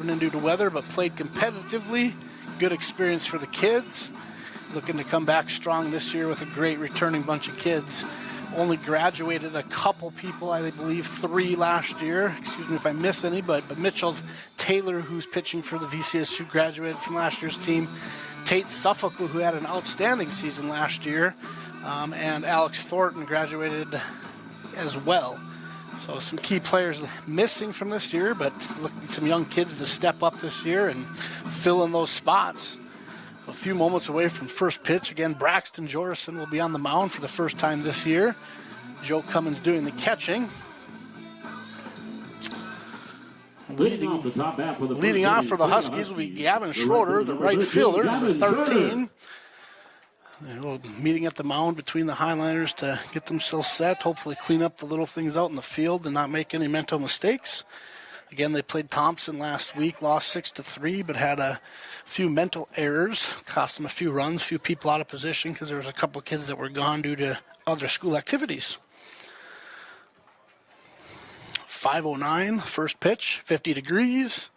happening due to weather, but played competitively. Good experience for the kids. Looking to come back strong this year with a great returning bunch of kids. Only graduated a couple people, I believe 3 last year. Excuse me if I miss any, but Mitchell Taylor, who's pitching for the VCSU, graduated from last year's team. Tate Suffolk, who had an outstanding season last year, and Alex Thornton graduated as well. So some key players missing from this year, but looking some young kids to step up this year and fill in those spots. A few moments away from first pitch. Again, Braxton Jorison will be on the mound for the first time this year. Joe Cummins doing the catching. Leading off for the Huskies will be Gavin Schroeder, the right fielder, number 13. Meeting at the mound between the Highliners to get themselves set, hopefully clean up the little things out in the field and not make any mental mistakes. Again, they played Thompson last week, lost 6-3, but had a few mental errors, cost them a few runs, a few people out of position because there was a couple kids that were gone due to other school activities. 5:09, first pitch, 50 degrees.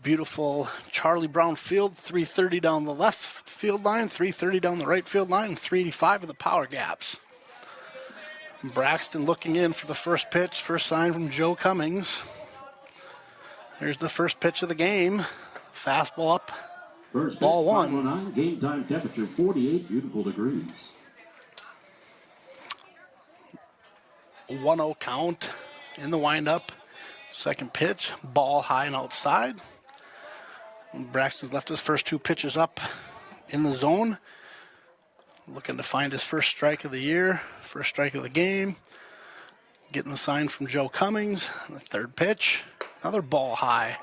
Beautiful Charlie Brown Field, 330 down the left field line, 330 down the right field line, and 385 of the power gaps. Braxton looking in for the first pitch, first sign from Joe Cummings. Here's the first pitch of the game. Fastball up, first ball pitch, 1. Game time temperature 48 beautiful degrees. 1-0 count in the windup. Second pitch, ball high and outside. Braxton's left his first 2 pitches up in the zone. Looking to find his first strike of the year, first strike of the game. Getting the sign from Joe Cummings. The third pitch, another ball high.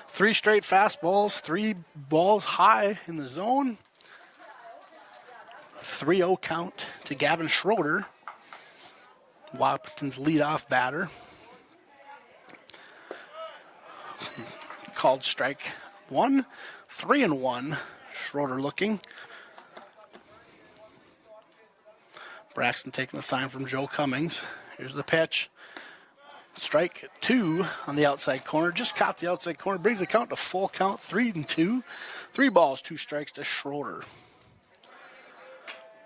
3 straight fastballs, 3 balls high in the zone. 3-0 count to Gavin Schroeder, Wahpeton's leadoff batter. Called strike 1, 3-1. Schroeder looking. Braxton taking the sign from Joe Cummings. Here's the pitch. Strike 2 on the outside corner. Just caught the outside corner. Brings the count to full count, 3-2. 3 balls, 2 strikes to Schroeder.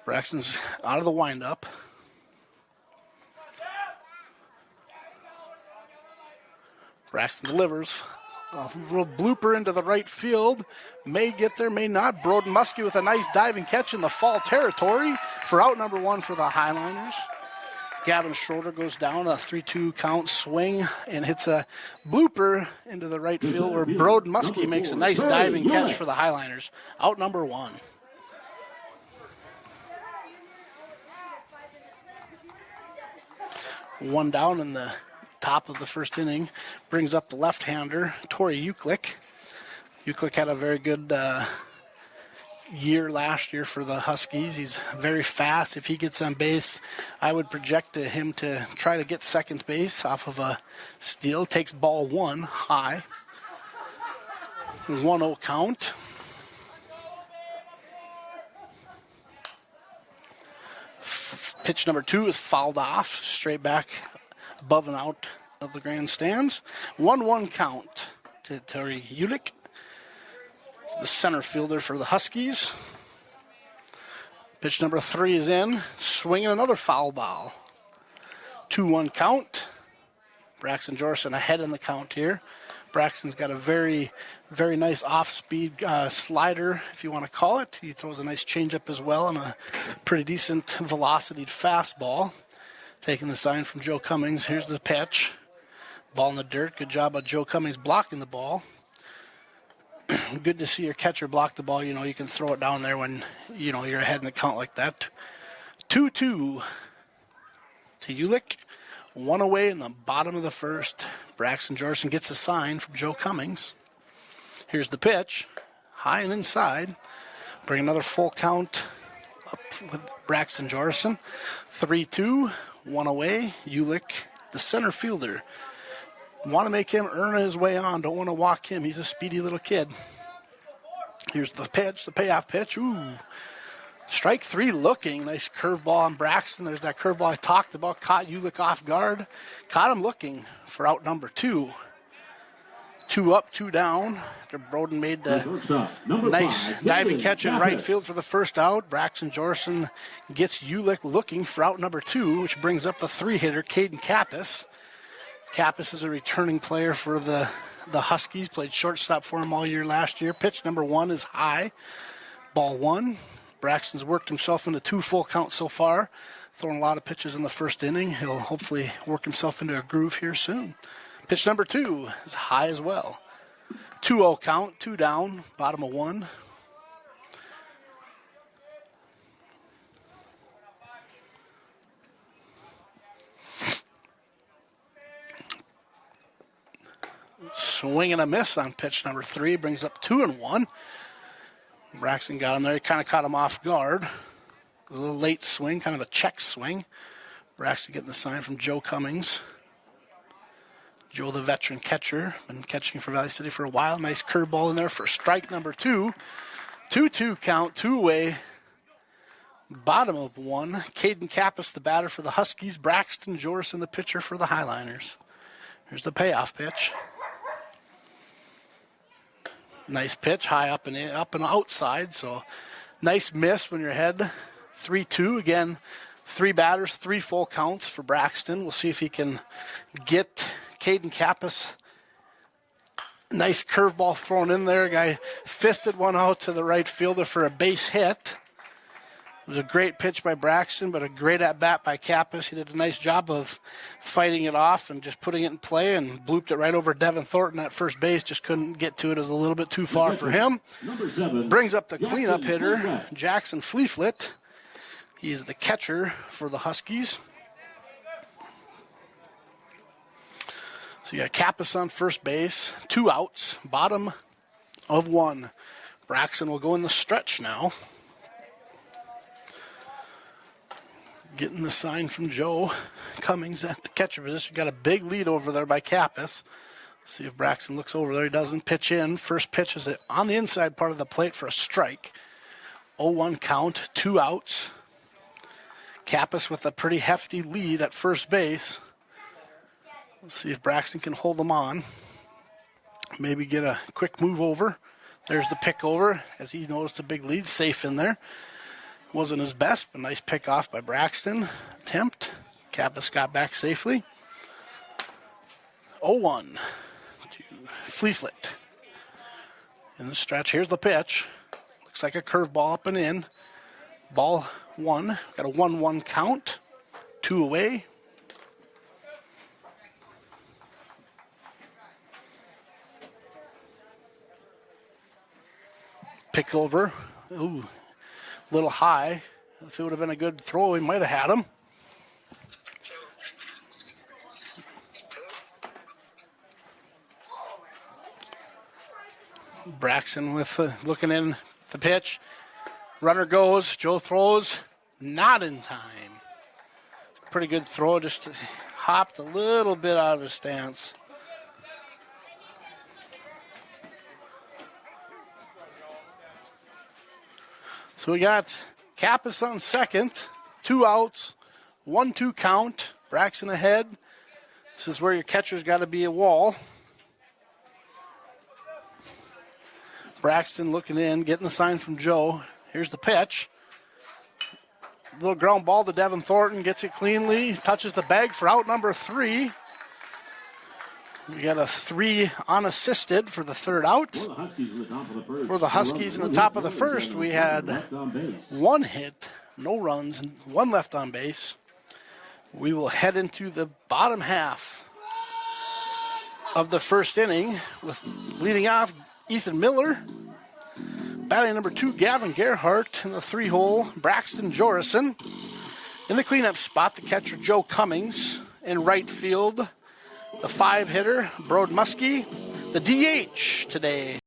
Braxton's out of the windup. Braxton delivers. A little blooper into the right field. May get there, may not. Broden Muskie with a nice diving catch in the fall territory for out number 1 for the Highliners. Gavin Schroeder goes down a 3-2 count swing and hits a blooper into the right field where Broden Muskie makes a nice diving catch for the Highliners. Out number 1. One down in the top of the first inning. Brings up the left-hander, Tori Uklik. Uklik had a very good year last year for the Huskies. He's very fast. If he gets on base, I would project him to try to get second base off of a steal. Takes ball 1 high. 1-0 count. Pitch number 2 is fouled off, straight back above and out of the grandstands. 1-1 count to Tori Ulick, the center fielder for the Huskies. Pitch number 3 is in, swinging another foul ball. 2-1 count. Braxton Jorison ahead in the count here. Braxton's got a very, very nice off-speed slider, if you want to call it. He throws a nice changeup as well and a pretty decent velocity fastball. Taking the sign from Joe Cummings. Here's the pitch. Ball in the dirt. Good job by Joe Cummings blocking the ball. Good to see your catcher block the ball. You know, you can throw it down there when, you know, you're ahead in the count like that. 2-2 to Ulick. 1 away in the bottom of the first. Braxton Jorison gets a sign from Joe Cummings. Here's the pitch. High and inside. Bring another full count up with Braxton Jorison. 3-2. 1 away. Ulick, the center fielder. Want to make him earn his way on. Don't want to walk him. He's a speedy little kid. Here's the pitch, the payoff pitch. Ooh. Strike 3 looking. Nice curveball on Braxton. There's that curveball I talked about. Caught Ulick off guard. Caught him looking for out number 2. 2 up, 2 down. After Broden made the Shortstop, number nice 5, diving Caden catch in Hawker. right field for the first out. Braxton Jorson gets Ulick looking for out number 2, which brings up the 3-hitter, Caden Kappas. Kappas is a returning player for the Huskies. Played shortstop for him all year last year. Pitch number 1 is high. Ball 1. Braxton's worked himself into 2 full counts so far. Throwing a lot of pitches in the first inning. He'll hopefully work himself into a groove here soon. Pitch number 2 is high as well. 2-0 count, 2 down, bottom of 1. Swing and a miss on pitch number 3, brings up 2-1. Braxton got him there. He kind of caught him off guard. A little late swing, kind of a check swing. Braxton getting the sign from Joe Cummings. Joe, the veteran catcher, been catching for Valley City for a while. Nice curveball in there for strike number 2. 2-2 count, 2 away. Bottom of 1. Caden Kappas, the batter for the Huskies. Braxton Jorson, the pitcher for the Highliners. Here's the payoff pitch. Nice pitch, high up and outside. So nice miss when you're ahead 3-2. Again, 3 batters, 3 full counts for Braxton. We'll see if he can get Caden Kappas. Nice curveball thrown in there. Guy fisted one out to the right fielder for a base hit. It was a great pitch by Braxton, but a great at-bat by Kappas. He did a nice job of fighting it off and just putting it in play and blooped it right over Devin Thornton at first base. Just couldn't get to it. It was a little bit too far for him. Number 7, Brings up the cleanup Jackson hitter, Fleeflet. Jackson Fleeflet. He's the catcher for the Huskies. So you got Kappas on first base, 2 outs, bottom of 1. Braxton will go in the stretch now. Getting the sign from Joe Cummings at the catcher position. Got a big lead over there by Kappas. See if Braxton looks over there. He doesn't. Pitch in. First pitch is on the inside part of the plate for a strike. 0-1 count, 2 outs. Kappas with a pretty hefty lead at first base. Let's see if Braxton can hold them on. Maybe get a quick move over. There's the pick over as he noticed a big lead. Safe in there. Wasn't his best, but nice pick off by Braxton. Attempt. Kappas got back safely. 0-1 to Fleeflet. In the stretch, here's the pitch. Looks like a curveball up and in. Ball 1. Got a 1-1 count. 2 away. Pick over. Ooh. Little high. If it would have been a good throw, he might have had him. Braxton with looking in the pitch. Runner goes. Joe throws. Not in time. Pretty good throw. Just hopped a little bit out of his stance. So we got Kappas on second, 2 outs, 1-2 count. Braxton ahead. This is where your catcher's got to be a wall. Braxton looking in, getting the sign from Joe. Here's the pitch. Little ground ball to Devin Thornton, gets it cleanly, touches the bag for out number 3. We got a 3 unassisted for the third out. For the Huskies in the top of the first, we had 1 hit, no runs, and 1 left on base. We will head into the bottom half of the first inning with leading off Ethan Miller. Batting number 2, Gavin Gerhart. In the 3-hole, Braxton Jorson. In the cleanup spot, the catcher Joe Cummings. In right field, the 5-hitter, Brode Muskie. The DH today,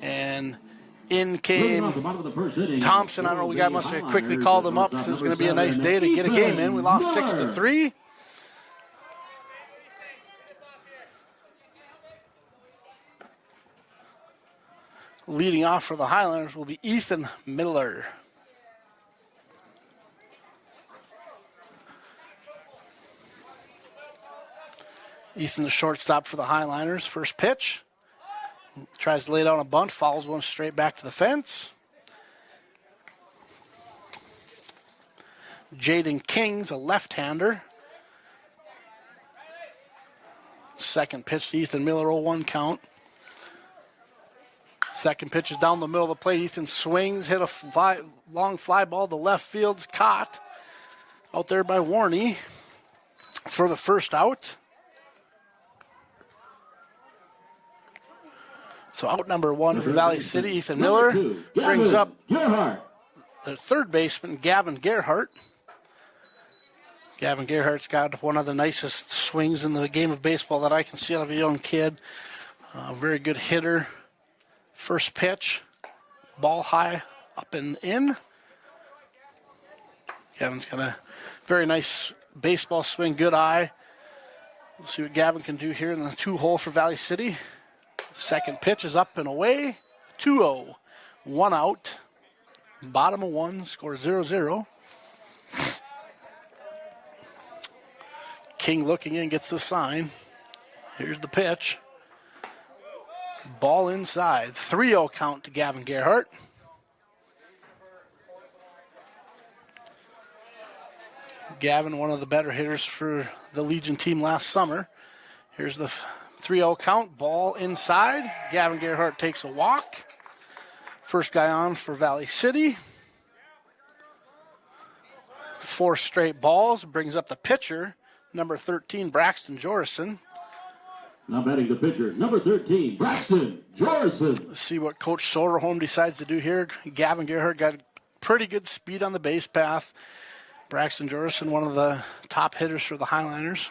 And in Moving came off the bottom of the first inning, Thompson. I don't know, we must have quickly called him up because it was going to be a nice day to get a game in. We lost 6-3. Leading off for the Highlanders will be Ethan Miller. Ethan, the shortstop for the Highlanders. First pitch. Tries to lay down a bunt, fouls one straight back to the fence. Jaden King's a left-hander. Second pitch to Ethan Miller, 0-1 count. Second pitch is down the middle of the plate. Ethan swings, hit a long fly ball to left field's caught out there by Warney for the first out. So out number one for Valley City. Ethan Miller brings up the third baseman, Gavin Gerhart. Gavin Gerhart's got one of the nicest swings in the game of baseball that I can see out of a young kid. Very good hitter. First pitch, ball high, up and in. Gavin's got a very nice baseball swing, good eye. We'll see what Gavin can do here in the 2-hole for Valley City. Second pitch is up and away, 2-0. One out, bottom of one, score 0-0. King looking in, gets the sign. Here's the pitch. Ball inside. 3-0 count to Gavin Gerhart. Gavin, one of the better hitters for the Legion team last summer. Here's the 3-0 count. Ball inside. Gavin Gerhart takes a walk. First guy on for Valley City. 4 straight balls. Brings up the pitcher, number 13, Braxton Jorison. Now batting the pitcher, number 13, Braxton Jorison. Let's see what Coach Soderholm decides to do here. Gavin Gerhart got pretty good speed on the base path. Braxton Jorison, one of the top hitters for the Highlanders.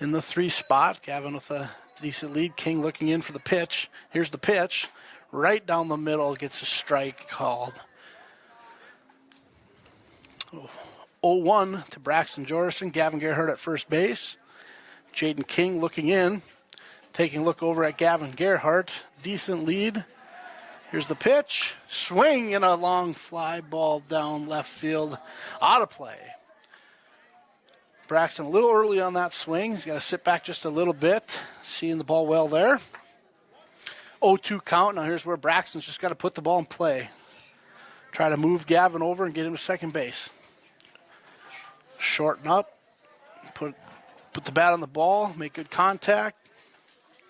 In the 3 spot, Gavin with a decent lead. King looking in for the pitch. Here's the pitch. Right down the middle, gets a strike called. 0-1 to Braxton Jorison. Gavin Gerhart at first base. Jaden King looking in. Taking a look over at Gavin Gerhart. Decent lead. Here's the pitch. Swing and a long fly ball down left field. Out of play. Braxton a little early on that swing. He's got to sit back just a little bit. Seeing the ball well there. 0-2 count. Now here's where Braxton's just got to put the ball in play. Try to move Gavin over and get him to second base. Shorten up. Put the bat on the ball. Make good contact.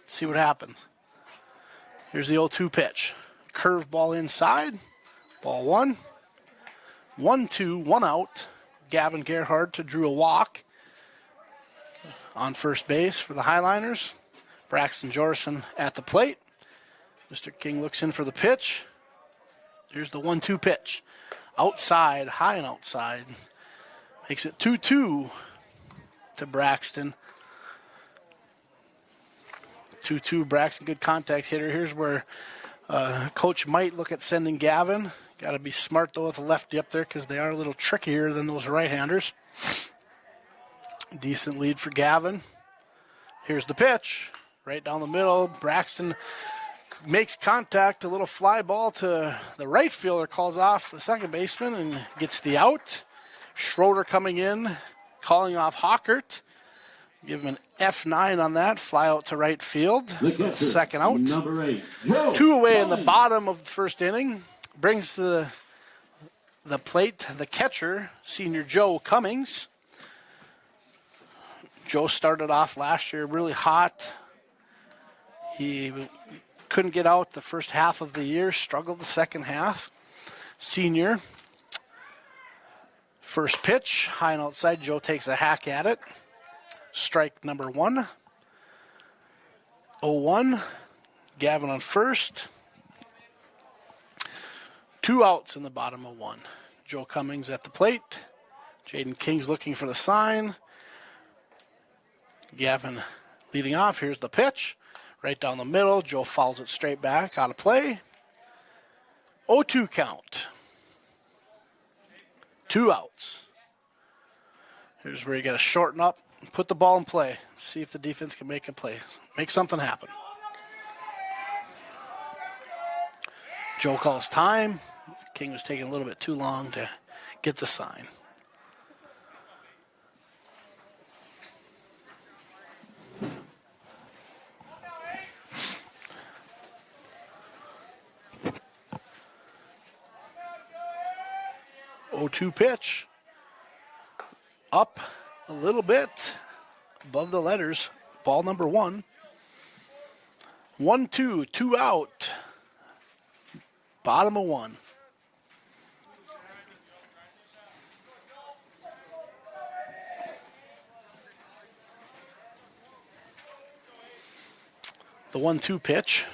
See what happens. Here's the 0-2 pitch. Curve ball inside. Ball 1. 1-2, 1 out. Gavin Gerhart drew a walk on first base for the Highlanders. Braxton Jorison at the plate. Mr. King looks in for the pitch. Here's the 1-2 pitch. Outside, high and outside. Makes it 2-2 to Braxton. 2-2, Braxton, good contact hitter. Here's where Coach might look at sending Gavin. Got to be smart, though, with a lefty up there because they are a little trickier than those right-handers. Decent lead for Gavin. Here's the pitch. Right down the middle. Braxton makes contact. A little fly ball to the right fielder. Calls off the second baseman and gets the out. Schroeder coming in. Calling off Hawkert. Give him an F9 on that. Fly out to right field. Second out. Number 8. 2 away in the bottom of the first inning. Brings to the plate the catcher, senior Joe Cummings. Joe started off last year really hot. He couldn't get out the first half of the year, struggled the second half. Senior. First pitch, high and outside. Joe takes a hack at it. Strike number 1. 0-1. Gavin on first. 2 outs in the bottom of 1. Joe Cummings at the plate. Jaden King's looking for the sign. Gavin leading off. Here's the pitch. Right down the middle. Joe fouls it straight back. Out of play. 0-2 count. 2 outs. Here's where you got to shorten up and put the ball in play. See if the defense can make a play. Make something happen. Joe calls time. King was taking a little bit too long to get the sign. Oh-2 pitch. Up a little bit above the letters. Ball number 1. 1-2, 2 out. Bottom of 1. The 1-2 pitch.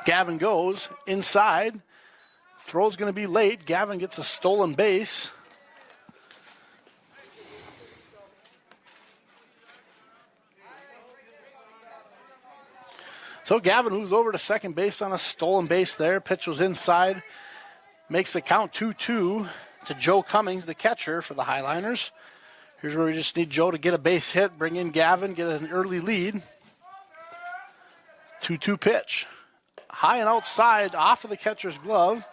Gavin goes inside. Throw's going to be late. Gavin gets a stolen base. So Gavin moves over to second base on a stolen base there. Pitch was inside. Makes the count 2-2 to Joe Cummings, the catcher for the Highliners. Here's where we just need Joe to get a base hit, bring in Gavin, get an early lead. 2-2 pitch. High and outside, off of the catcher's glove.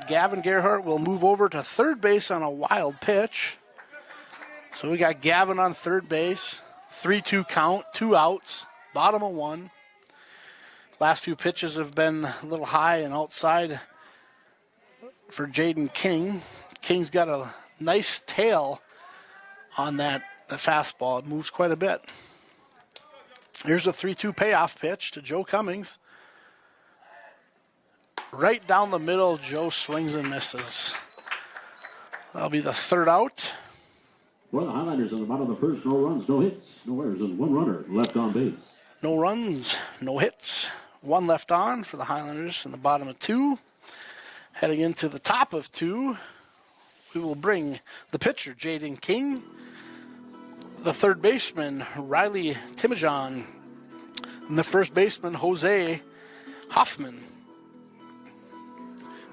Gavin Gerhart will move over to third base on a wild pitch. So we got Gavin on third base. 3-2 count, 2 outs, bottom of 1. Last few pitches have been a little high and outside for Jaden King. King's got a nice tail on the fastball. It moves quite a bit. Here's a 3-2 payoff pitch to Joe Cummings. Right down the middle, Joe swings and misses. That'll be the third out. For the Highlanders on the bottom of the first, no runs, no hits, no errors, and 1 runner left on base. No runs, no hits. 1 left on for the Highlanders in the bottom of 2. Heading into the top of 2, we will bring the pitcher, Jaden King, the third baseman, Riley Timijan, and the first baseman, Jose Hoffman.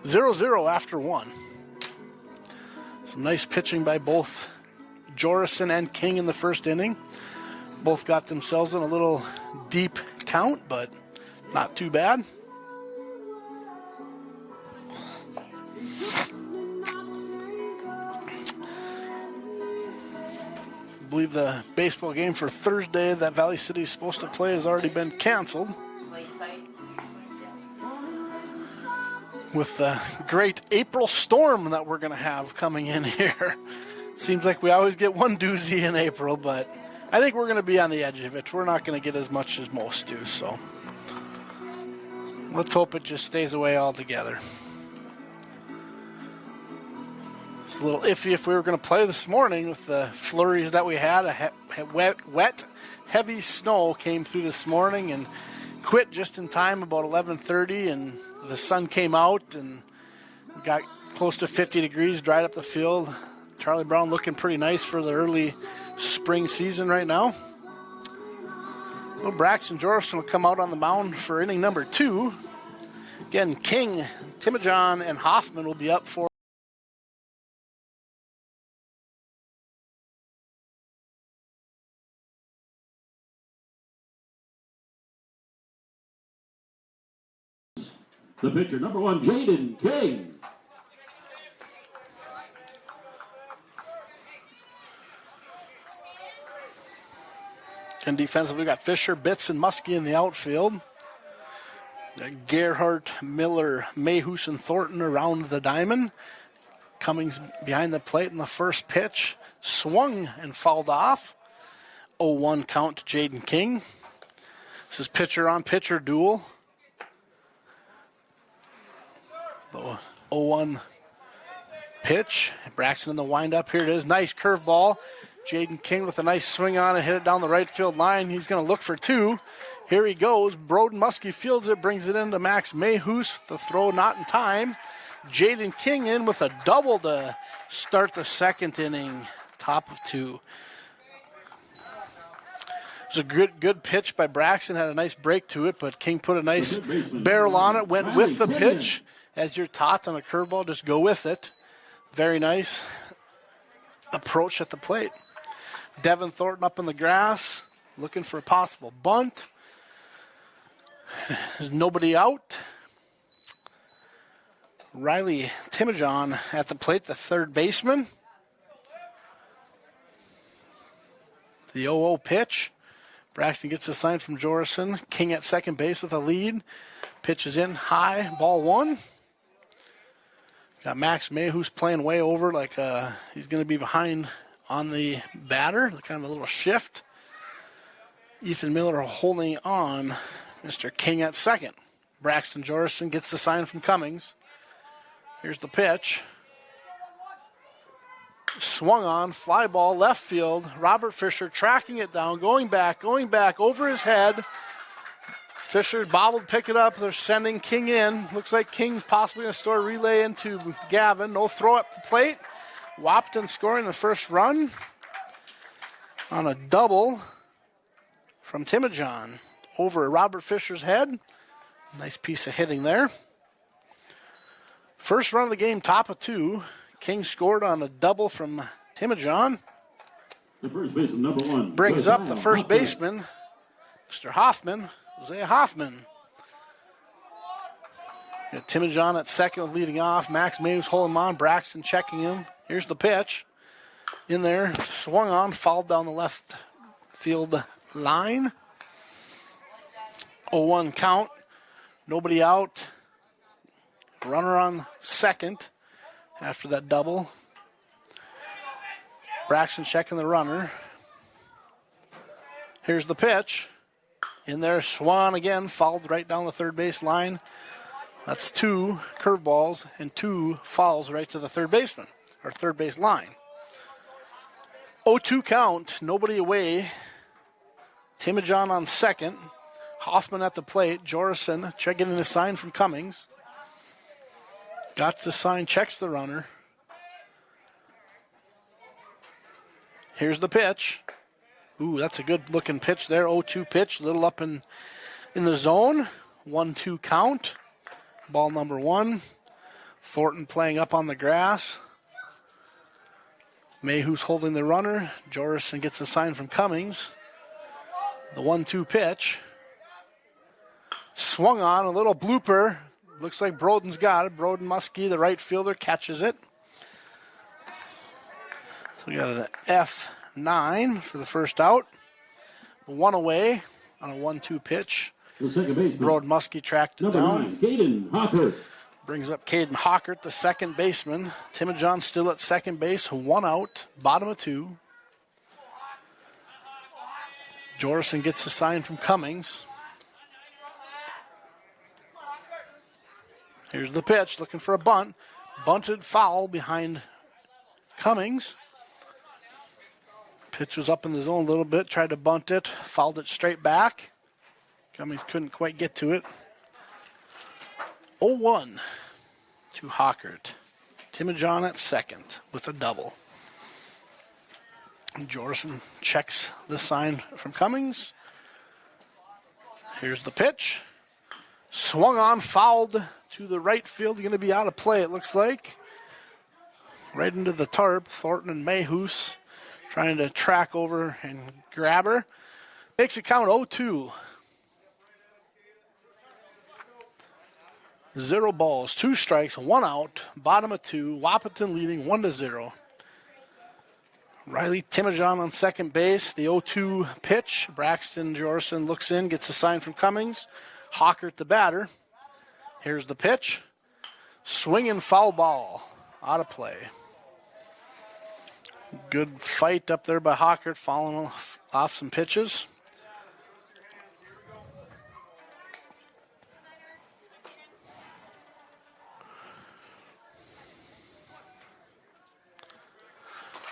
0-0 after 1. Some nice pitching by both Jorison and King in the first inning. Both got themselves in a little deep count, but not too bad. I believe the baseball game for Thursday that Valley City is supposed to play has already been canceled. With the great April storm that we're going to have coming in here. Seems like we always get one doozy in April, but I think we're going to be on the edge of it. We're not going to get as much as most do, so let's hope it just stays away altogether. It's a little iffy if we were going to play this morning with the flurries that we had. Wet, heavy snow came through this morning and quit just in time about 11:30, and the sun came out and we got close to 50 degrees, dried up the field. Charlie Brown looking pretty nice for the early spring season right now. Well, Braxton Jorison will come out on the mound for inning number 2. Again, King, Timijan, and Hoffman will be up for the pitcher, number 1, Jaden King. And defensively, we got Fisher, Bitts, and Muskie in the outfield. Gerhart, Miller, Mayhus, and Thornton around the diamond. Cummings behind the plate in the first pitch. Swung and fouled off. 0-1 count to Jaden King. This is pitcher-on-pitcher duel. The 0-1 pitch. Braxton in the windup. Here it is. Nice curveball. Jaden King with a nice swing on it. Hit it down the right field line. He's going to look for 2. Here he goes. Broden Muskie fields it. Brings it into Max Mayhus. The throw not in time. Jaden King in with a double to start the second inning. Top of 2. was a good pitch by Braxton. Had a nice break to it, but King put a nice barrel on it. Went with the pitch. As you're taught on a curveball, just go with it. Very nice approach at the plate. Devin Thornton up in the grass, looking for a possible bunt. There's nobody out. Riley Timojon at the plate, the third baseman. The 0-0 pitch. Braxton gets a sign from Jorison. King at second base with a lead. Pitch is in high, ball one. Got Max May, who's playing way over, like he's going to be behind on the batter. Kind of a little shift. Ethan Miller holding on. Mr. King at second. Braxton Jorison gets the sign from Cummings. Here's the pitch. Swung on, fly ball, left field. Robert Fisher tracking it down, going back over his head. Fisher bobbled, pick it up. They're sending King in. Looks like King's possibly going to store a relay into Gavin. No throw up the plate. Wahpeton scoring the first run on a double from Timojon over Robert Fisher's head. Nice piece of hitting there. First run of the game, top of 2. King scored on a double from Timojon. The first baseman, number 1. Brings up the first baseman, Mr. Hoffman, Jose Hoffman. Got Timojon at second with leading off. Max May was holding him on. Braxton checking him. Here's the pitch. In there, swung on, fouled down the left field line. 0-1 count. Nobody out. Runner on second after that double. Braxton checking the runner. Here's the pitch. In there, swung again, fouled right down the third base line. That's 2 curveballs and 2 fouls right to the third baseman, or third base line. 0-2 count, nobody away. Timojon on second. Hoffman at the plate. Jorison checking in the sign from Cummings. Got the sign, checks the runner. Here's the pitch. Ooh, that's a good looking pitch there. 0-2 pitch, a little up in the zone. 1-2 count. Ball number 1. Thornton playing up on the grass. Mayhew's holding the runner. Jorison gets the sign from Cummings. The 1-2 pitch. Swung on, a little blooper. Looks like Broden's got it. Broden Muskie, the right fielder, catches it. So we got an F9 for the first out. 1 away on a 1-2 pitch. The second baseman, Broden Muskie tracked it number down. 9, Caden Hawker. Brings up Caden Hawker, the second baseman. Timojon still at second base, 1 out, bottom of 2. Jorison gets a sign from Cummings. Here's the pitch, looking for a bunt. Bunted foul behind Cummings. Pitch was up in the zone a little bit, tried to bunt it, fouled it straight back. Cummings couldn't quite get to it. 0-1 to Hawkert. Timojon at second with a double. Jorison checks the sign from Cummings. Here's the pitch. Swung on, fouled to the right field. Going to be out of play, it looks like. Right into the tarp. Thornton and Mayhews trying to track over and grab her. Makes it count 0-2. 0 balls, 2 strikes, 1 out. Bottom of 2. Wahpeton leading 1-0. Riley Timojon on second base. The 0-2 pitch. Braxton Jorison looks in, gets a sign from Cummings. Hawker the batter. Here's the pitch. Swinging foul ball. Out of play. Good fight up there by Hawker, following off some pitches.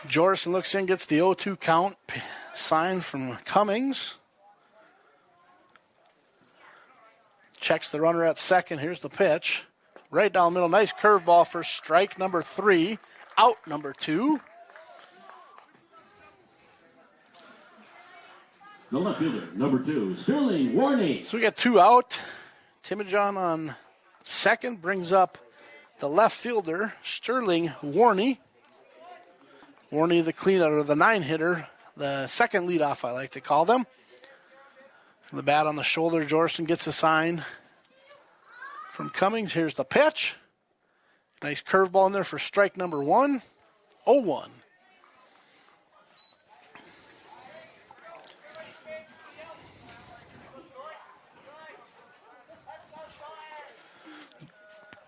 Jorison looks in, gets the 0-2 count. Sign from Cummings. Checks the runner at second. Here's the pitch. Right down the middle. Nice curveball for strike number 3. Out number 2. The left fielder, number 2, Sterling Warney. So we got 2 out. Timojon on second brings up the left fielder, Sterling Warney. Warney the cleanout, or the 9-hitter, the second leadoff I like to call them. The bat on the shoulder, Jorson gets a sign from Cummings. Here's the pitch. Nice curveball in there for strike number 1. 0-1.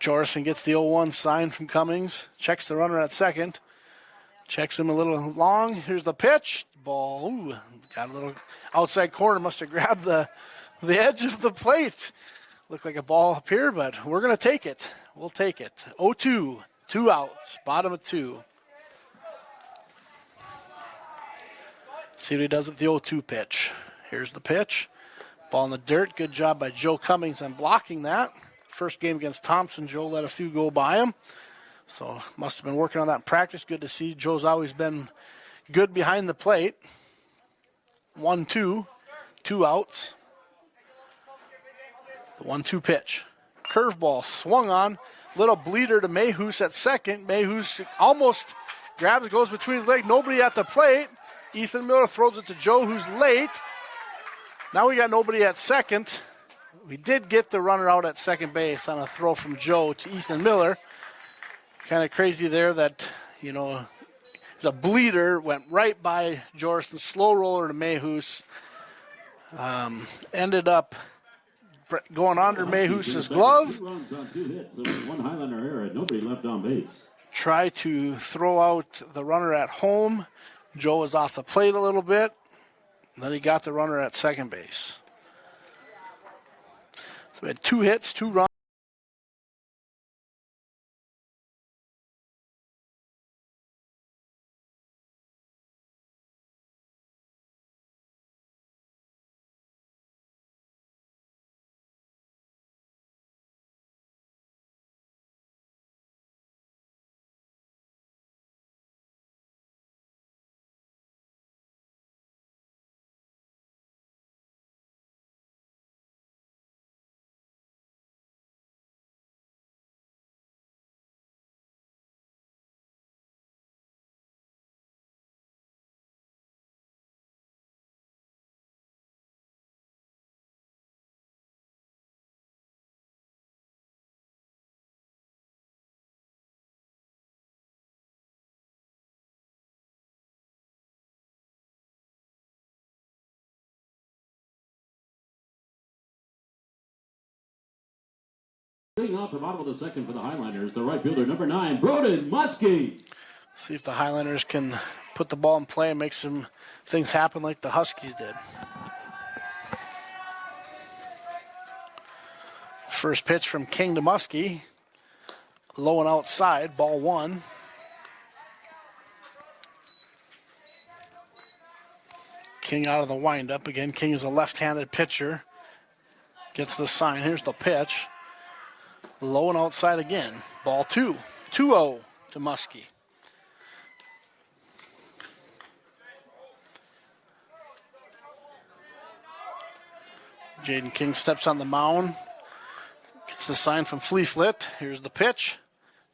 Jorson gets the 0-1 sign from Cummings. Checks the runner at second. Checks him a little long. Here's the pitch. Ball. Ooh, got a little outside corner. Must have grabbed the edge of the plate. Looked like a ball up here, but we're going to take it. We'll take it. 0-2. 2 outs. Bottom of 2. See what he does with the 0-2 pitch. Here's the pitch. Ball in the dirt. Good job by Joe Cummings on blocking that. First game against Thompson, Joe let a few go by him. So must have been working on that in practice. Good to see. Joe's always been good behind the plate. 1-2. 2 outs. The 1-2 pitch. Curveball swung on. Little bleeder to Mayhews at second. Mayhews almost grabs, goes between his legs. Nobody at the plate. Ethan Miller throws it to Joe, who's late. Now we got nobody at second. We did get the runner out at second base on a throw from Joe to Ethan Miller. Kind of crazy there that, the bleeder went right by Jorson. Slow roller to Mayhews. Ended up going under Mayhews' glove. 2 runs on 2 hits. There was 1 Highlander error and nobody left on base. Try to throw out the runner at home. Joe was off the plate a little bit. Then he got the runner at second base. So we had 2 hits, 2 runs. Sitting off the bottom of the second for the Highlanders, the right fielder, number 9, Broden Muskie. See if the Highlanders can put the ball in play and make some things happen like the Huskies did. First pitch from King to Muskie. Low and outside, ball 1. King out of the windup. Again, King is a left-handed pitcher. Gets the sign. Here's the pitch. Low and outside again. Ball 2. 2-0 to Muskie. Jaden King steps on the mound. Gets the sign from Fleeflet. Here's the pitch.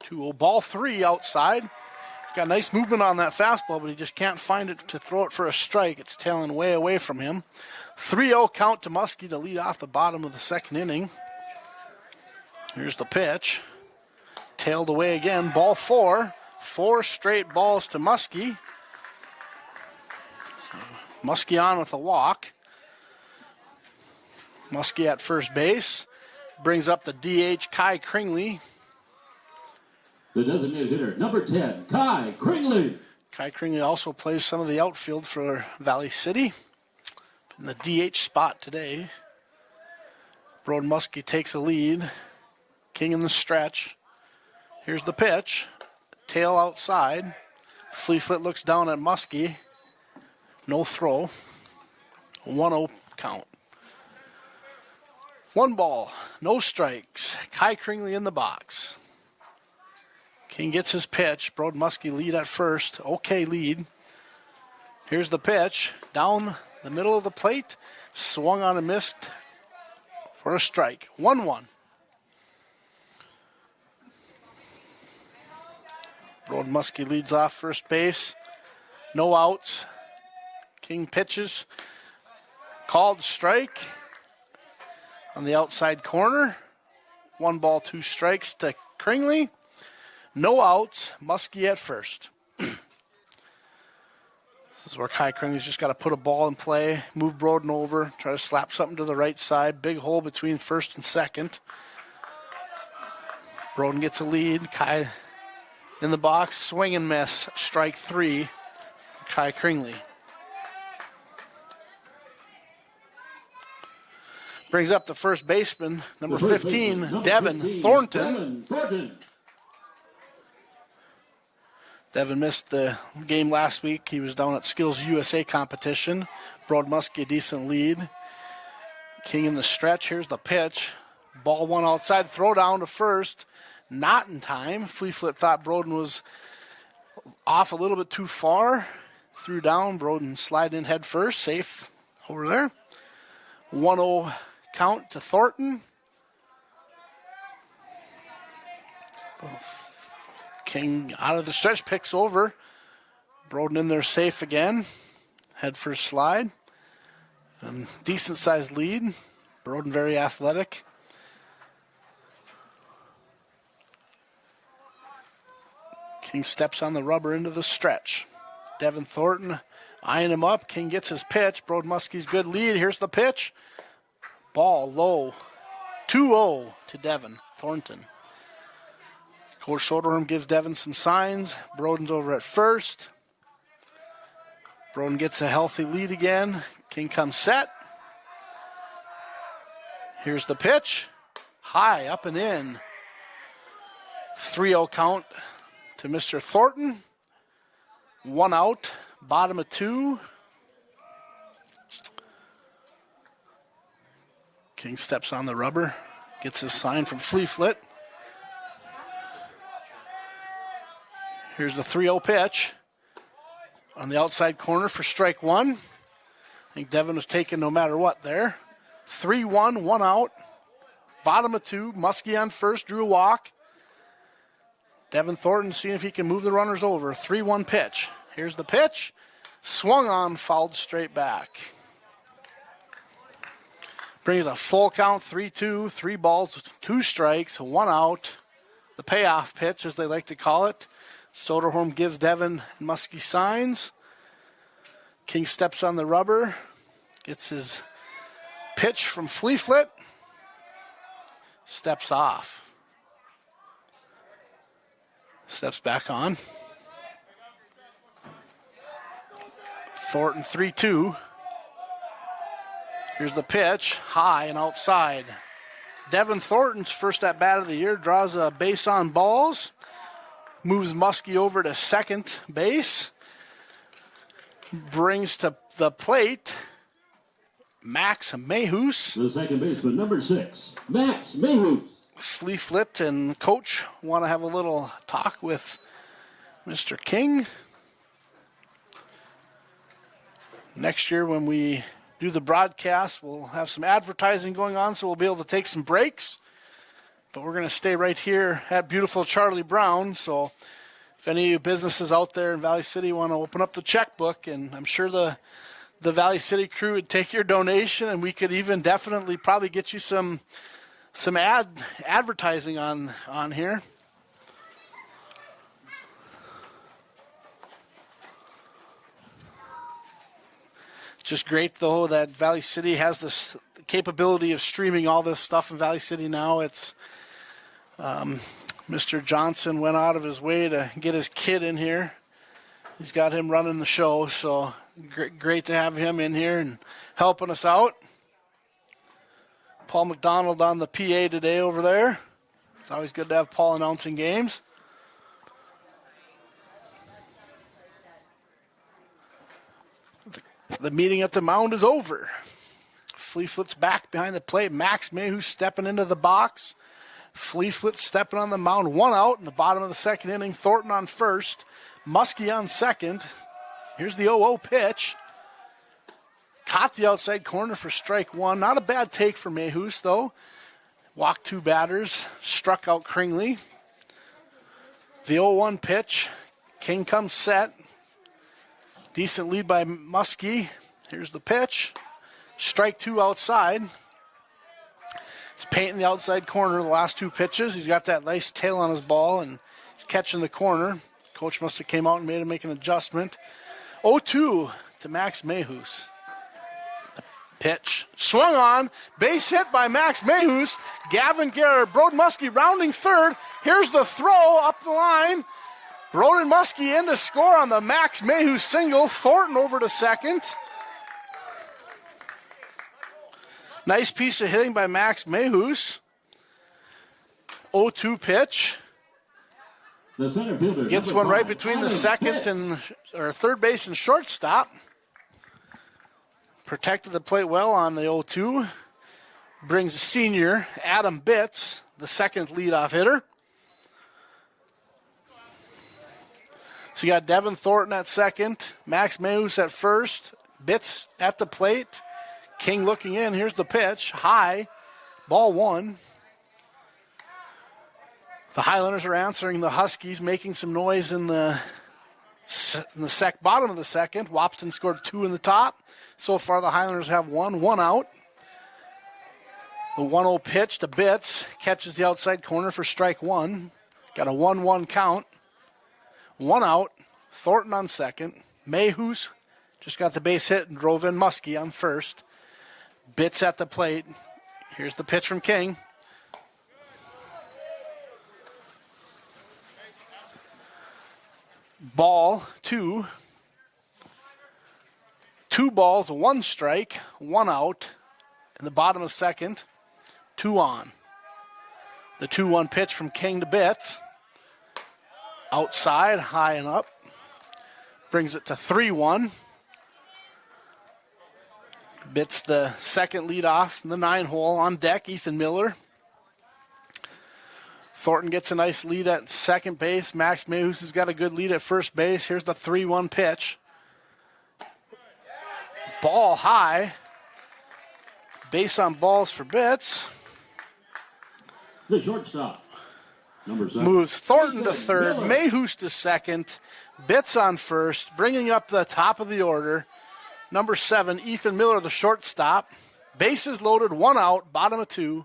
2-0. Ball 3 outside. He's got nice movement on that fastball, but he just can't find it to throw it for a strike. It's tailing way away from him. 3-0 count to Muskie to lead off the bottom of the second inning. Here's the pitch. Tailed away again. Ball 4. 4 straight balls to Muskie. Muskie on with a walk. Muskie at first base. Brings up the DH, Kai Kringley. The designated hitter, number 10, Kai Kringley. Kai Kringley also plays some of the outfield for Valley City. In the DH spot today. Broden Muskie takes a lead. King in the stretch. Here's the pitch. Tail outside. Fleeflet looks down at Muskie. No throw. 1-0 count. 1 ball. No strikes. Kai Kringley in the box. King gets his pitch. Broden Muskie lead at first. Okay lead. Here's the pitch. Down the middle of the plate, swung on and missed for a strike. 1-1. Broden Muskie leads off first base. No outs. King pitches. Called strike on the outside corner. 1 ball, 2 strikes to Kringley. No outs. Muskie at first. This is where Kai Kringley's just got to put a ball in play, move Broden over, try to slap something to the right side. Big hole between first and second. Broden gets a lead. Kai in the box, swing and miss. Strike 3. Kai Kringley. Brings up the first baseman, number 15, Devin Thornton. Devin missed the game last week. He was down at Skills USA competition. Broad Muskie a decent lead. King in the stretch. Here's the pitch. Ball 1 outside. Throw down to first. Not in time. Fleeflet thought Broden was off a little bit too far. Threw down. Broden sliding in head first. Safe over there. 1-0 count to Thornton. King out of the stretch, picks over. Broden in there safe again. Head first slide. Decent sized lead. Broden very athletic. King steps on the rubber into the stretch. Devin Thornton eyeing him up. King gets his pitch. Broden Muskie's good lead. Here's the pitch. Ball low. 2-0 to Devin Thornton. Coach Soderholm gives Devin some signs. Broden's over at first. Broden gets a healthy lead again. King comes set. Here's the pitch. High, up and in. 3-0 count to Mr. Thornton. 1 out, bottom of 2. King steps on the rubber. Gets his sign from Fleeflet. Here's the 3-0 pitch on the outside corner for strike 1. I think Devin was taken no matter what there. 3-1, 1 out. Bottom of 2. Muskie on first, drew a walk. Devin Thornton seeing if he can move the runners over. 3-1 pitch. Here's the pitch. Swung on, fouled straight back. Brings a full count, 3-2, 3 balls, 2 strikes, 1 out. The payoff pitch, as they like to call it. Soderholm gives Devin and Muskie signs. King steps on the rubber. Gets his pitch from Fleeflet. Steps off. Steps back on. Thornton 3-2. Here's the pitch. High and outside. Devin Thornton's first at bat of the year. Draws a base on balls. Moves Muskie over to second base. Brings to the plate Max Mayhus. The second baseman, number 6, Max Mayhus. Fleeflet and coach want to have a little talk with Mr. King. Next year when we do the broadcast, we'll have some advertising going on, so we'll be able to take some breaks. But we're going to stay right here at beautiful Charlie Brown. So if any of you businesses out there in Valley City want to open up the checkbook, and I'm sure the Valley City crew would take your donation, and we could even definitely probably get you some advertising on here. Just great, though, that Valley City has this capability of streaming all this stuff in Valley City now. It's Mr. Johnson went out of his way to get his kid in here. He's got him running the show, so great to have him in here and helping us out. Paul McDonald on the PA today over there. It's always good to have Paul announcing games. The meeting at the mound is over. Fleeflet's back behind the plate. Max Mayhew stepping into the box. Fleeflet stepping on the mound. 1 out in the bottom of the second inning. Thornton on first. Muskie on second. Here's the 0-0 pitch. Caught the outside corner for strike one. Not a bad take for Mayhus, though. Walked 2 batters, struck out Kringley. The 0-1 pitch. King comes set. Decent lead by Muskie. Here's the pitch. Strike 2 outside. He's painting the outside corner the last 2 pitches. He's got that nice tail on his ball, and he's catching the corner. Coach must have came out and made him make an adjustment. 0-2 to Max Mayhus. Pitch. Swung on. Base hit by Max Mayhus. Gavin Gerhart. Brode Muskie rounding third. Here's the throw up the line. Brode and Muskie in to score on the Max Mayhus single. Thornton over to second. Nice piece of hitting by Max Mayhus. 0-2 pitch. The center fielder Gets one right between the second and or third base and shortstop. Protected the plate well on the 0-2. Brings a senior, Adam Bitts, the second leadoff hitter. So you got Devin Thornton at second, Max Mayhus at first, Bitts at the plate. King looking in. Here's the pitch. High. Ball 1. The Highlanders are answering the Huskies, making some noise in the bottom of the second. Wahpeton scored 2 in the top. So far, the Highlanders have 1 out. The 1-0 pitch to Bitts. Catches the outside corner for strike 1. Got a 1-1 count. 1 out. Thornton on second. Mayhus just got the base hit and drove in Muskie on first. Bitts at the plate. Here's the pitch from King. Ball 2. 2 balls, 1 strike, 1 out. In the bottom of second, 2 on. The 2-1 pitch from King to Bitts. Outside, high and up. Brings it to 3-1. Bitts the second leadoff in the 9-hole on deck, Ethan Miller. Thornton gets a nice lead at second base. Max Mayhus has got a good lead at first base. Here's the 3-1 pitch. Ball high. Base on balls for Bitts. The shortstop. Number 7. Moves Thornton to third. Mayhus to second. Bitts on first. Bringing up the top of the order. Number 7, Ethan Miller, the shortstop. Bases loaded, 1 out. Bottom of 2.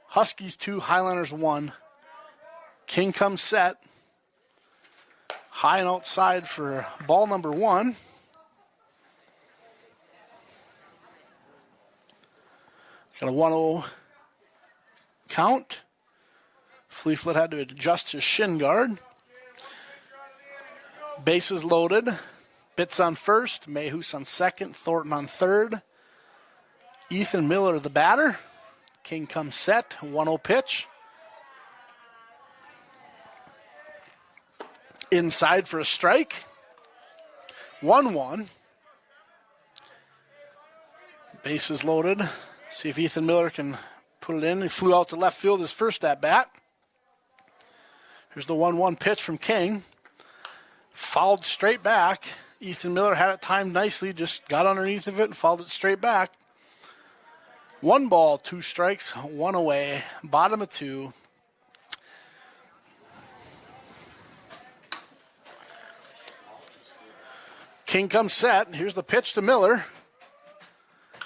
Huskies 2, Highlanders 1. King comes set. High and outside for ball number 1. Got a 1-0 count. Fleeflet had to adjust his shin guard. Bases loaded. Bitts on first. Mayhus on second. Thornton on third. Ethan Miller, the batter. King comes set. 1-0 pitch. Inside for a strike. 1-1. Bases loaded. See if Ethan Miller can put it in. He flew out to left field his first at bat. Here's the 1-1 pitch from King. Fouled straight back. Ethan Miller had it timed nicely, just got underneath of it and fouled it straight back. 1 ball, 2 strikes, 1 away. Bottom of 2. King comes set. Here's the pitch to Miller.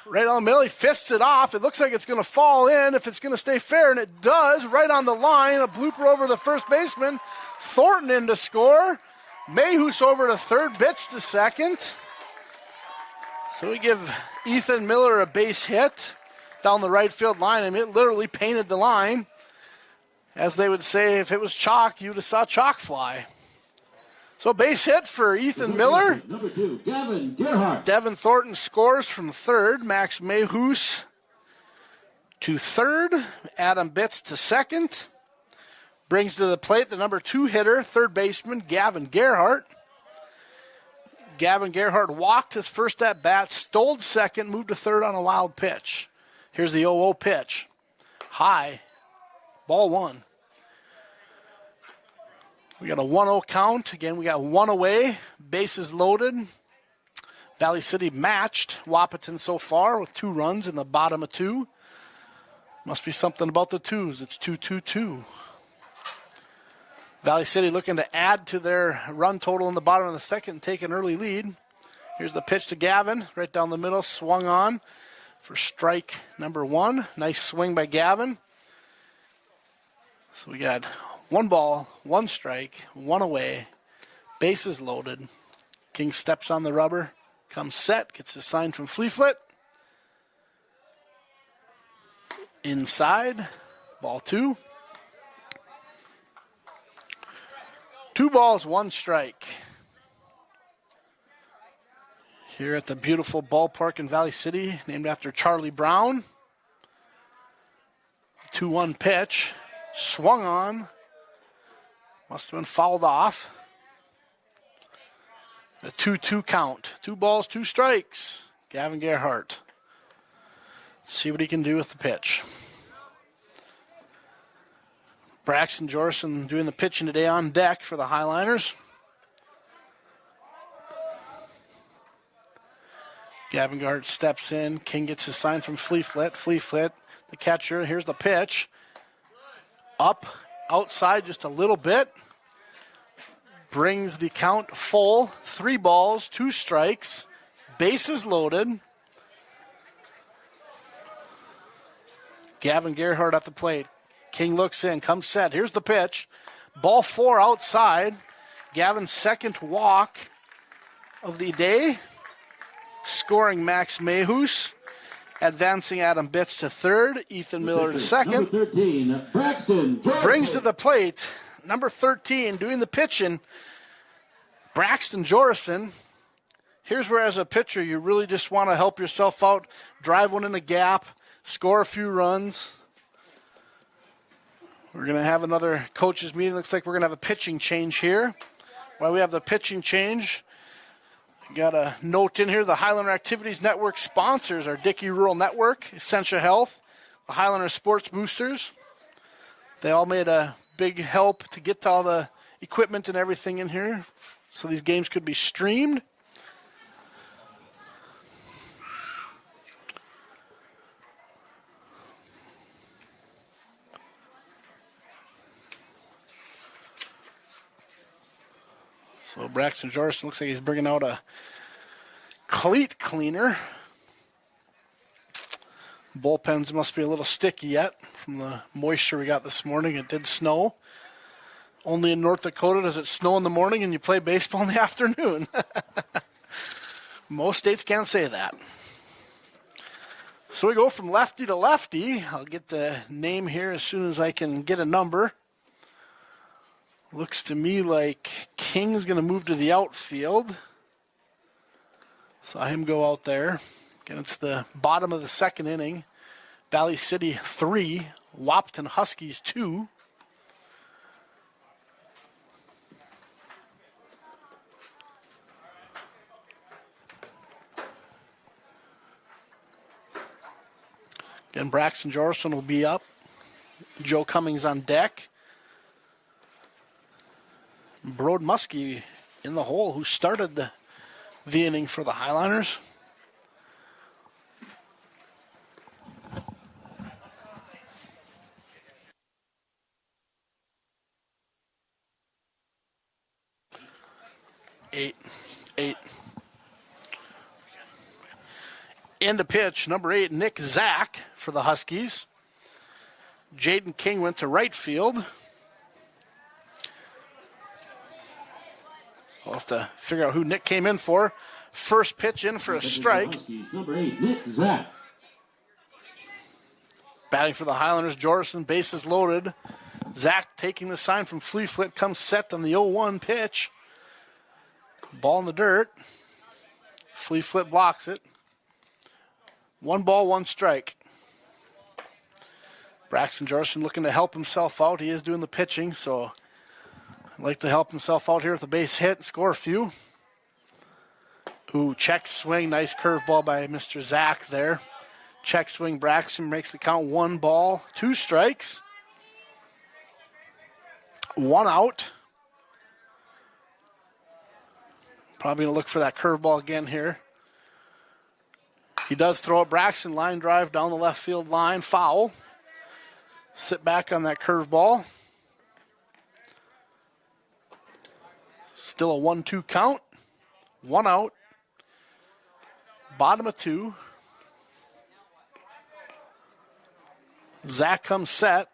Right on the middle, he fists it off. It looks like it's going to fall in if it's going to stay fair, and it does. Right on the line, a blooper over the first baseman. Thornton in to score. Mayhus over to third, Bitts to second. So we give Ethan Miller a base hit down the right field line, and it literally painted the line. As they would say, if it was chalk, you'd have saw chalk fly. So base hit for Ethan Miller. Number 2, Gavin Gerhart. Devin Thornton scores from third. Max Mayhus to third. Adam Bitts to second. Brings to the plate the number 2 hitter, third baseman, Gavin Gerhart. Gavin Gerhart walked his first at bat, stole second, moved to third on a wild pitch. Here's the 0-0 pitch. High. Ball 1. We got a 1-0 count. Again, we got 1 away. Bases loaded. Valley City matched Wahpeton so far with 2 runs in the bottom of 2. Must be something about the 2s. It's 2-2-2. Valley City looking to add to their run total in the bottom of the second and take an early lead. Here's the pitch to Gavin, right down the middle, swung on for strike number 1. Nice swing by Gavin. So we got 1 ball, 1 strike, 1 away, bases loaded. King steps on the rubber, comes set, gets his sign from Fleeflet. Inside, ball 2. 2 balls, 1 strike. Here at the beautiful ballpark in Valley City, named after Charlie Brown. 2-1 pitch, swung on, must have been fouled off. A 2-2 count. 2 balls, 2 strikes. Gavin Gerhart. See what he can do with the pitch. Braxton Jorson doing the pitching today on deck for the Highliners. Gavin Gerhart steps in. King gets his sign from Fleeflet. Fleeflet, the catcher. Here's the pitch. Up, outside just a little bit. Brings the count full. 3 balls, 2 strikes. Bases loaded. Gavin Gerhart at the plate. King looks in, comes set. Here's the pitch. Ball 4 outside. Gavin's second walk of the day. Scoring Max Mayhus. Advancing Adam Bitts to third. Ethan Miller to second. Number 13, Braxton Jorson. Brings to the plate, number 13, doing the pitching, Braxton Jorson. Here's where, as a pitcher, you really just want to help yourself out, drive one in the gap, score a few runs. We're going to have another coaches meeting. Looks like we're going to have a pitching change here. While we have the pitching change, we got a note in here. The Highlander Activities Network sponsors are Dickey Rural Network, Essentia Health, the Highlander Sports Boosters. They all made a big help to get all the equipment and everything in here so these games could be streamed. So Braxton Jorson looks like he's bringing out a cleat cleaner. Bullpens must be a little sticky yet from the moisture we got this morning. It did snow. Only in North Dakota does it snow in the morning and you play baseball in the afternoon. Most states can't say that. So we go from lefty to lefty. I'll get the name here as soon as I can get a number. Looks to me like King's going to move to the outfield. Saw him go out there. Again, it's the bottom of the second inning. Valley City 3, Wahpeton Huskies 2. Again, Braxton Jorson will be up. Joe Cummings on deck. Brode Muskie in the hole, who started the inning for the Highliners. Eight. And a pitch, number 8, Nick Zach for the Huskies. Jaden King went to right field. We'll have to figure out who Nick came in for. First pitch in for a strike. Number 8, Nick Zach. Batting for the Highlanders, Jorson, bases loaded. Zach taking the sign from Fleeflet, comes set on the 0-1 pitch. Ball in the dirt. Fleeflet blocks it. 1 ball, 1 strike. Braxton Jorson looking to help himself out. He is doing the pitching, so I'd like to help himself out here with a base hit and score a few. Ooh, check swing. Nice curveball by Mr. Zach there. Check swing. Braxton makes the count 1 ball, 2 strikes. 1 out. Probably going to look for that curveball again here. He does throw it. Braxton line drive down the left field line. Foul. Sit back on that curveball. Still a 1-2 count. 1 out. Bottom of 2. Zach comes set.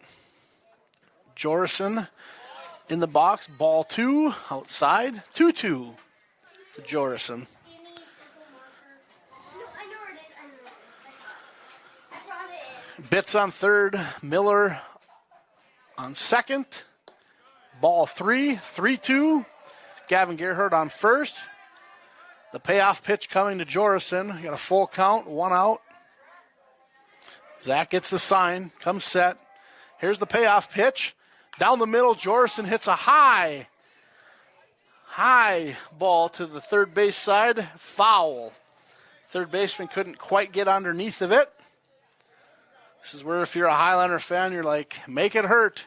Jorison in the box. Ball 2. Outside. 2-2 to Jorison. Bitts on third. Miller on second. Ball 3. 3-2. Gavin Gerhart on first. The payoff pitch coming to Jorison. Got a full count. 1 out. Zach gets the sign. Comes set. Here's the payoff pitch. Down the middle, Jorison hits a high ball to the third base side. Foul. Third baseman couldn't quite get underneath of it. This is where if you're a Highlander fan, you're like, make it hurt.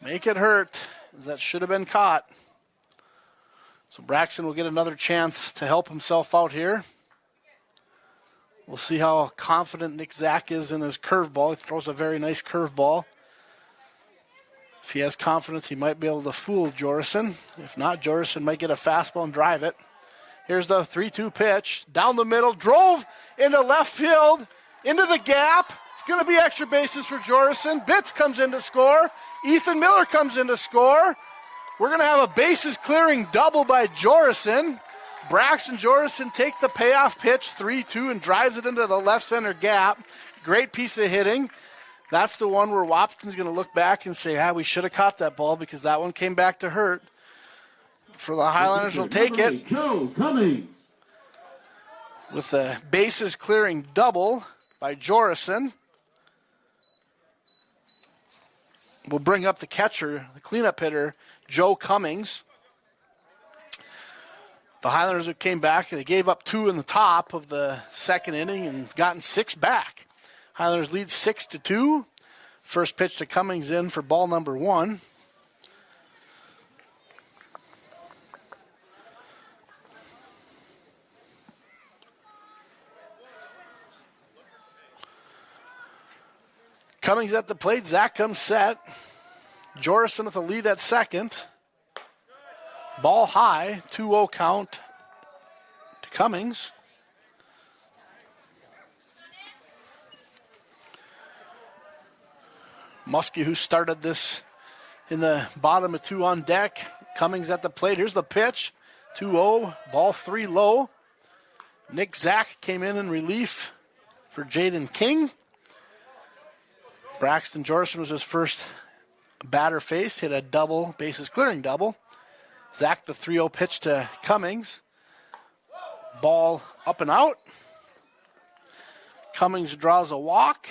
Make it hurt. That should have been caught. So Braxton will get another chance to help himself out here. We'll see how confident Nick Zach is in his curveball. He throws a very nice curveball. If he has confidence, he might be able to fool Jorison. If not, Jorison might get a fastball and drive it. Here's the 3-2 pitch. Down the middle, drove into left field, into the gap. It's going to be extra bases for Jorison. Bitts comes in to score. Ethan Miller comes in to score. We're going to have a bases clearing double by Jorison. Braxton Jorison takes the payoff pitch, 3-2, and drives it into the left center gap. Great piece of hitting. That's the one where Wahpeton's going to look back and say, we should have caught that ball because that one came back to hurt. For the Highlanders, will take it. Joe Cummings. With the bases clearing double by Jorison. We'll bring up the catcher, the cleanup hitter, Joe Cummings. The Highlanders who came back, they gave up 2 in the top of the second inning and gotten 6 back. Highlanders lead 6-2. First pitch to Cummings in for ball number 1. Cummings at the plate. Zach comes set. Jorison with a lead at second. Ball high. 2-0 count to Cummings. Muskie, who started this in the bottom of 2 on deck. Cummings at the plate. Here's the pitch. 2-0. Ball 3 low. Nick Zach came in relief for Jaden King. Braxton Jorison was his first batter face. Hit a double, bases clearing double. Zach the 3-0 pitch to Cummings. Ball up and out. Cummings draws a walk.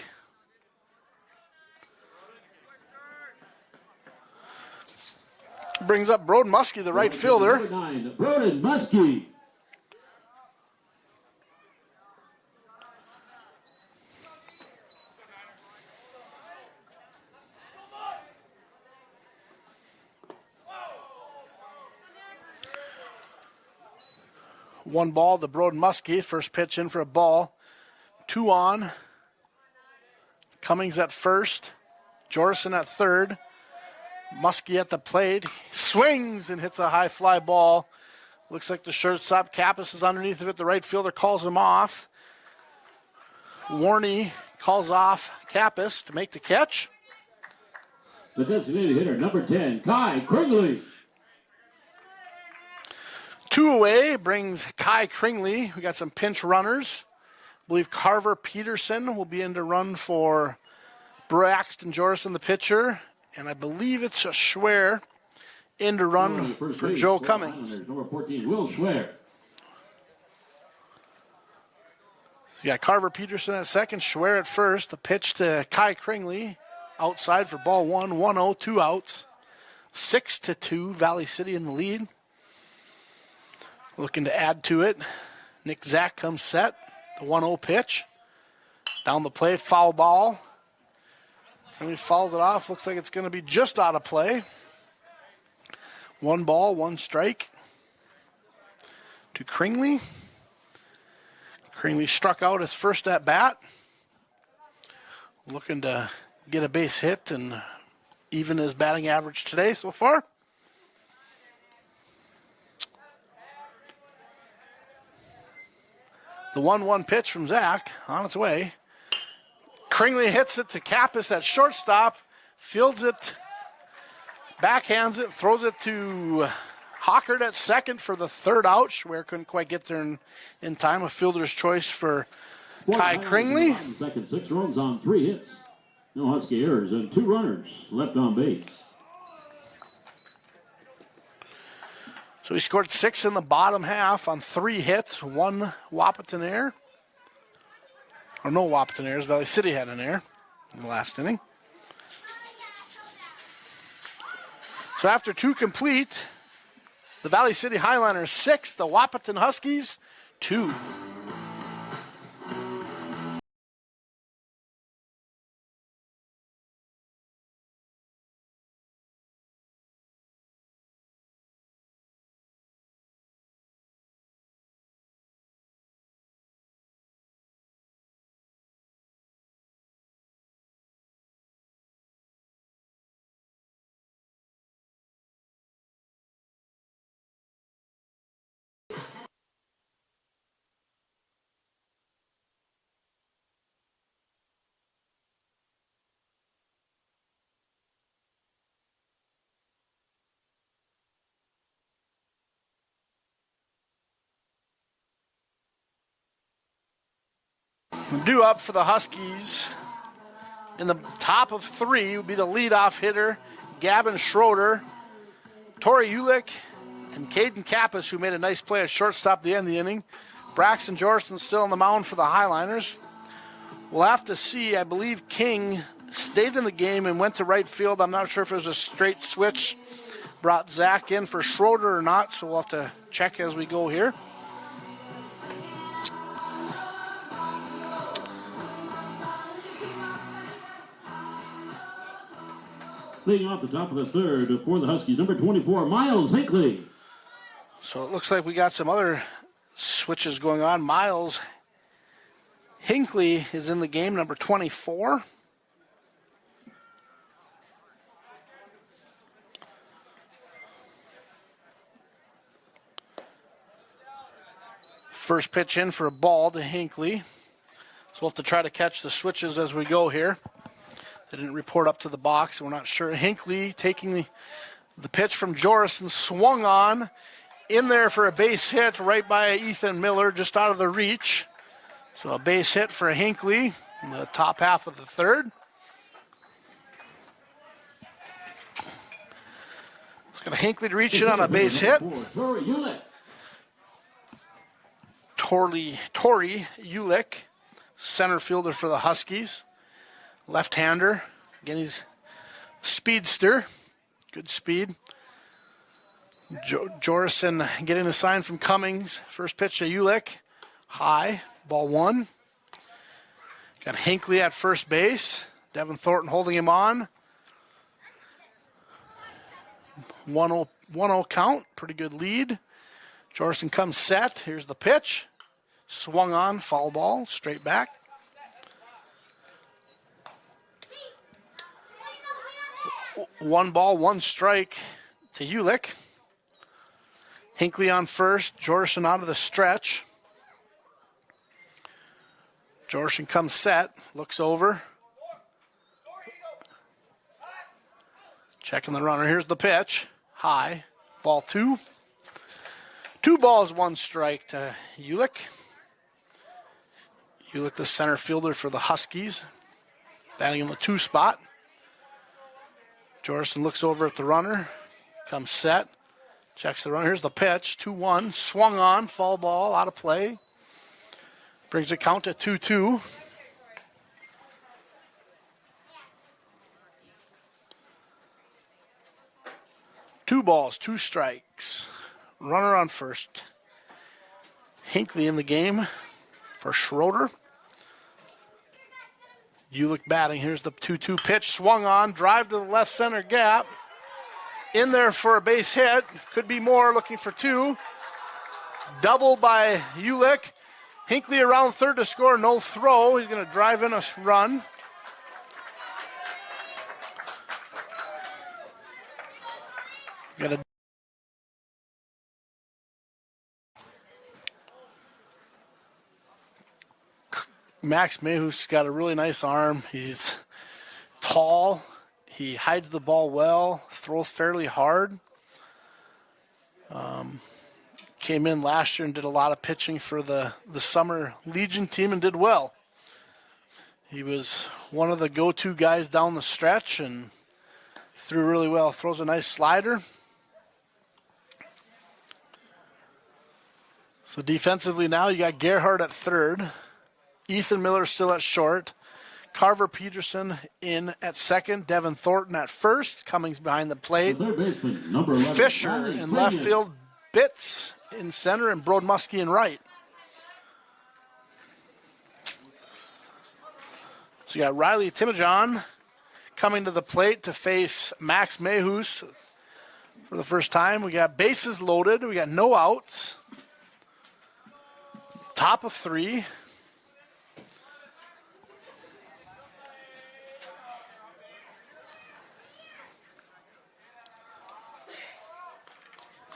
Brings up Broden Muskie, the right fielder. Number 9, Broden Muskie. One ball, the Broden Muskie. First pitch in for a ball. 2 on. Cummings at first. Jorison at third. Muskie at the plate. Swings and hits a high fly ball. Looks like the shortstop Kappas is underneath of it. The right fielder calls him off. Warney calls off Kappas to make the catch. The designated hitter, number 10, Kai Kringley. 2 away brings Kai Kringley. We got some pinch runners. I believe Carver Peterson will be in to run for Braxton Jorison, the pitcher. And I believe it's a Schwer in to run for Joe Cummings. Number 14, Will Schwer. So you got Carver Peterson at second, Schwer at first. The pitch to Kai Kringley outside for ball 1, 1-0, 2 outs. 6-2, Valley City in the lead. Looking to add to it. Nick Zach comes set. The 1-0 pitch. Down the plate, foul ball. And he fouls it off. Looks like it's going to be just out of play. 1 ball, 1 strike to Kringley. Kringley struck out his first at bat. Looking to get a base hit and even his batting average today so far. The 1-1 pitch from Zach on its way. Kringley hits it to Kappas at shortstop, fields it, backhands it, throws it to Hawker at second for the third out. Schwer couldn't quite get there in time. A fielder's choice for Kai Kringley. Second, 6 runs on 3 hits. No Husky errors and 2 runners left on base. So he scored 6 in the bottom half on 3 hits, 1 Wahpeton error. Or no Wahpeton errors. Valley City had an error in the last inning. So after 2 complete, the Valley City Highlanders 6, the Wahpeton Huskies 2. Due up for the Huskies in the top of 3 would be the leadoff hitter, Gavin Schroeder, Tori Ulick, and Caden Kappas, who made a nice play at shortstop at the end of the inning. Braxton Jorson still on the mound for the Highliners. We'll have to see. I believe King stayed in the game and went to right field. I'm not sure if it was a straight switch, brought Zach in for Schroeder or not, so we'll have to check as we go here. Leading off the top of the third for the Huskies, number 24, Miles Hinckley. So it looks like we got some other switches going on. Miles Hinckley is in the game, number 24. First pitch in for a ball to Hinckley. So we'll have to try to catch the switches as we go here. They didn't report up to the box, so we're not sure. Hinckley taking the pitch from Jorison, swung on, in there for a base hit right by Ethan Miller, just out of the reach. So a base hit for Hinckley in the top half of the third. It's going to Hinckley to reach it on a base hit. Tori Ulick, center fielder for the Huskies. Left-hander. Again, he's speedster. Good speed. Jorison getting the sign from Cummings. First pitch to Ulick. High. Ball 1. Got Hinckley at first base. Devin Thornton holding him on. 1-0 count. Pretty good lead. Jorison comes set. Here's the pitch. Swung on. Foul ball. Straight back. One ball, 1 strike to Ulick. Hinckley on first. Jorison out of the stretch. Jorison comes set. Looks over. Checking the runner. Here's the pitch. High. Ball 2. 2 balls, 1 strike to Ulick. Ulick, the center fielder for the Huskies. Batting in the 2 spot. Jorison looks over at the runner. Comes set. Checks the runner. Here's the pitch. 2-1. Swung on. Foul ball. Out of play. Brings the count to 2-2. Two balls, 2 strikes. Runner on first. Hinckley in the game for Schroeder. Ulick batting. Here's the 2-2 pitch. Swung on. Drive to the left center gap. In there for a base hit. Could be more. Looking for 2. Double by Ulick. Hinckley around third to score, no throw. He's going to drive in a run. Got a Max Mayhew's got a really nice arm. He's tall. He hides the ball well, throws fairly hard. Came in last year and did a lot of pitching for the Summer Legion team and did well. He was one of the go-to guys down the stretch and threw really well. Throws a nice slider. So defensively now you got Gerhart at third. Ethan Miller still at short. Carver Peterson in at second. Devin Thornton at first. Cummings behind the plate. Fisher in left field. Bitts in center and Brode Muskie in right. So you got Riley Timojon coming to the plate to face Max Mayhus for the first time. We got bases loaded. We got no outs. Top of 3.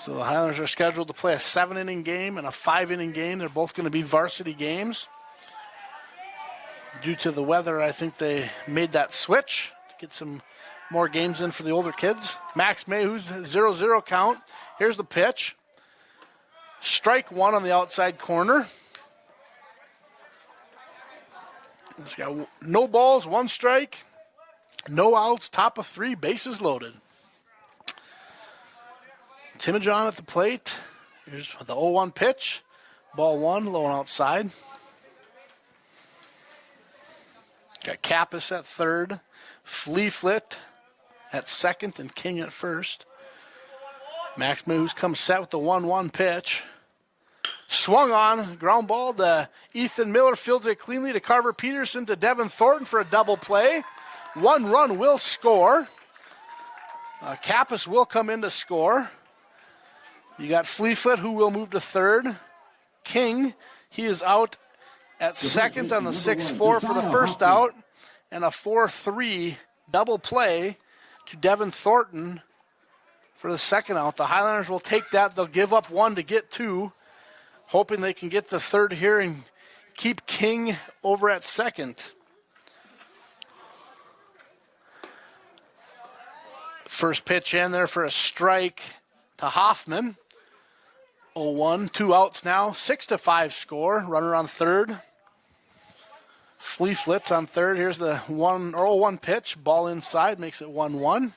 So the Highlanders are scheduled to play a 7-inning game and a 5-inning game. They're both going to be varsity games. Due to the weather, I think they made that switch to get some more games in for the older kids. Max Mayhew's 0-0 count. Here's the pitch. Strike 1 on the outside corner. He's got no balls, 1 strike, no outs, top of 3, bases loaded. Timojon at the plate. Here's the 0-1 pitch. Ball 1, low and outside. Got Kappas at third. Fleeflet at second and King at first. Max Mayhews comes set with the 1-1 pitch. Swung on, ground ball to Ethan Miller, fields it cleanly to Carver Peterson to Devin Thornton for a double play. 1 run will score. Kappas will come in to score. You got Fleeflet, who will move to third. King, he is out at second on the 6-4 for the first out. And a 4-3 double play to Devin Thornton for the second out. The Highlanders will take that. They'll give up 1 to get 2, hoping they can get the third here and keep King over at second. First pitch in there for a strike to Hoffman. 0-1, 2 outs now, 6-5 score. Runner on third. Fleeflet's on third. Here's the 0-1 pitch. Ball inside, makes it 1-1.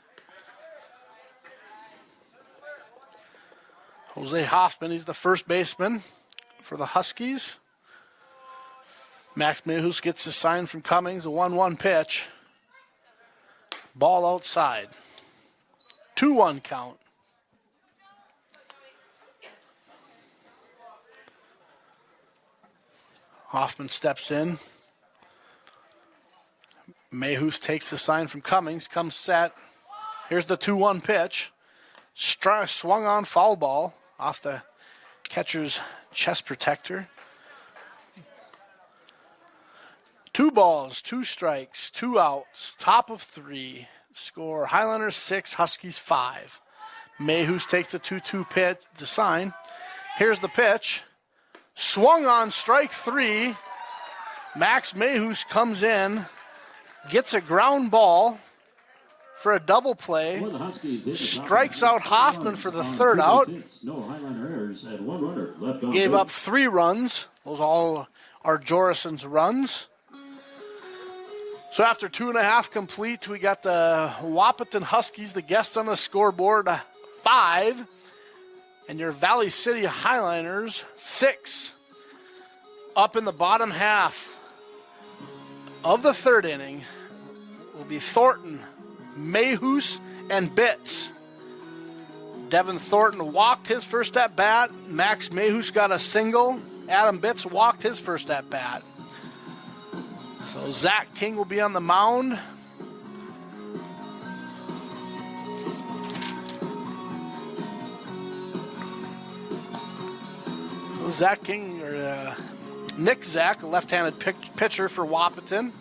Jose Hoffman, he's the first baseman for the Huskies. Max Mayhews gets the sign from Cummings, a 1-1 pitch. Ball outside. 2-1 count. Hoffman steps in. Mayhews takes the sign from Cummings, comes set. Here's the 2-1 pitch. Swung on, foul ball off the catcher's chest protector. 2 balls, 2 strikes, 2 outs, top of 3. Score Highlanders 6, Huskies 5. Mayhews takes the 2-2 pitch, the sign. Here's the pitch. Swung on, strike 3. Max Mayhews comes in, gets a ground ball for a double play. Strikes out Hoffman for the third out. Gave up 3 runs. Those all are Jorison's runs. So after 2.5 complete, we got the Wahpeton Huskies, the guests on the scoreboard, 5. And your Valley City Highlanders, 6. Up in the bottom half of the third inning will be Thornton, Mayhews, and Bitts. Devin Thornton walked his first at bat. Max Mayhews got a single. Adam Bitts walked his first at bat. So Zach King will be on the mound. Zach King, or Nick Zach, a left-handed pitcher for Wahpeton.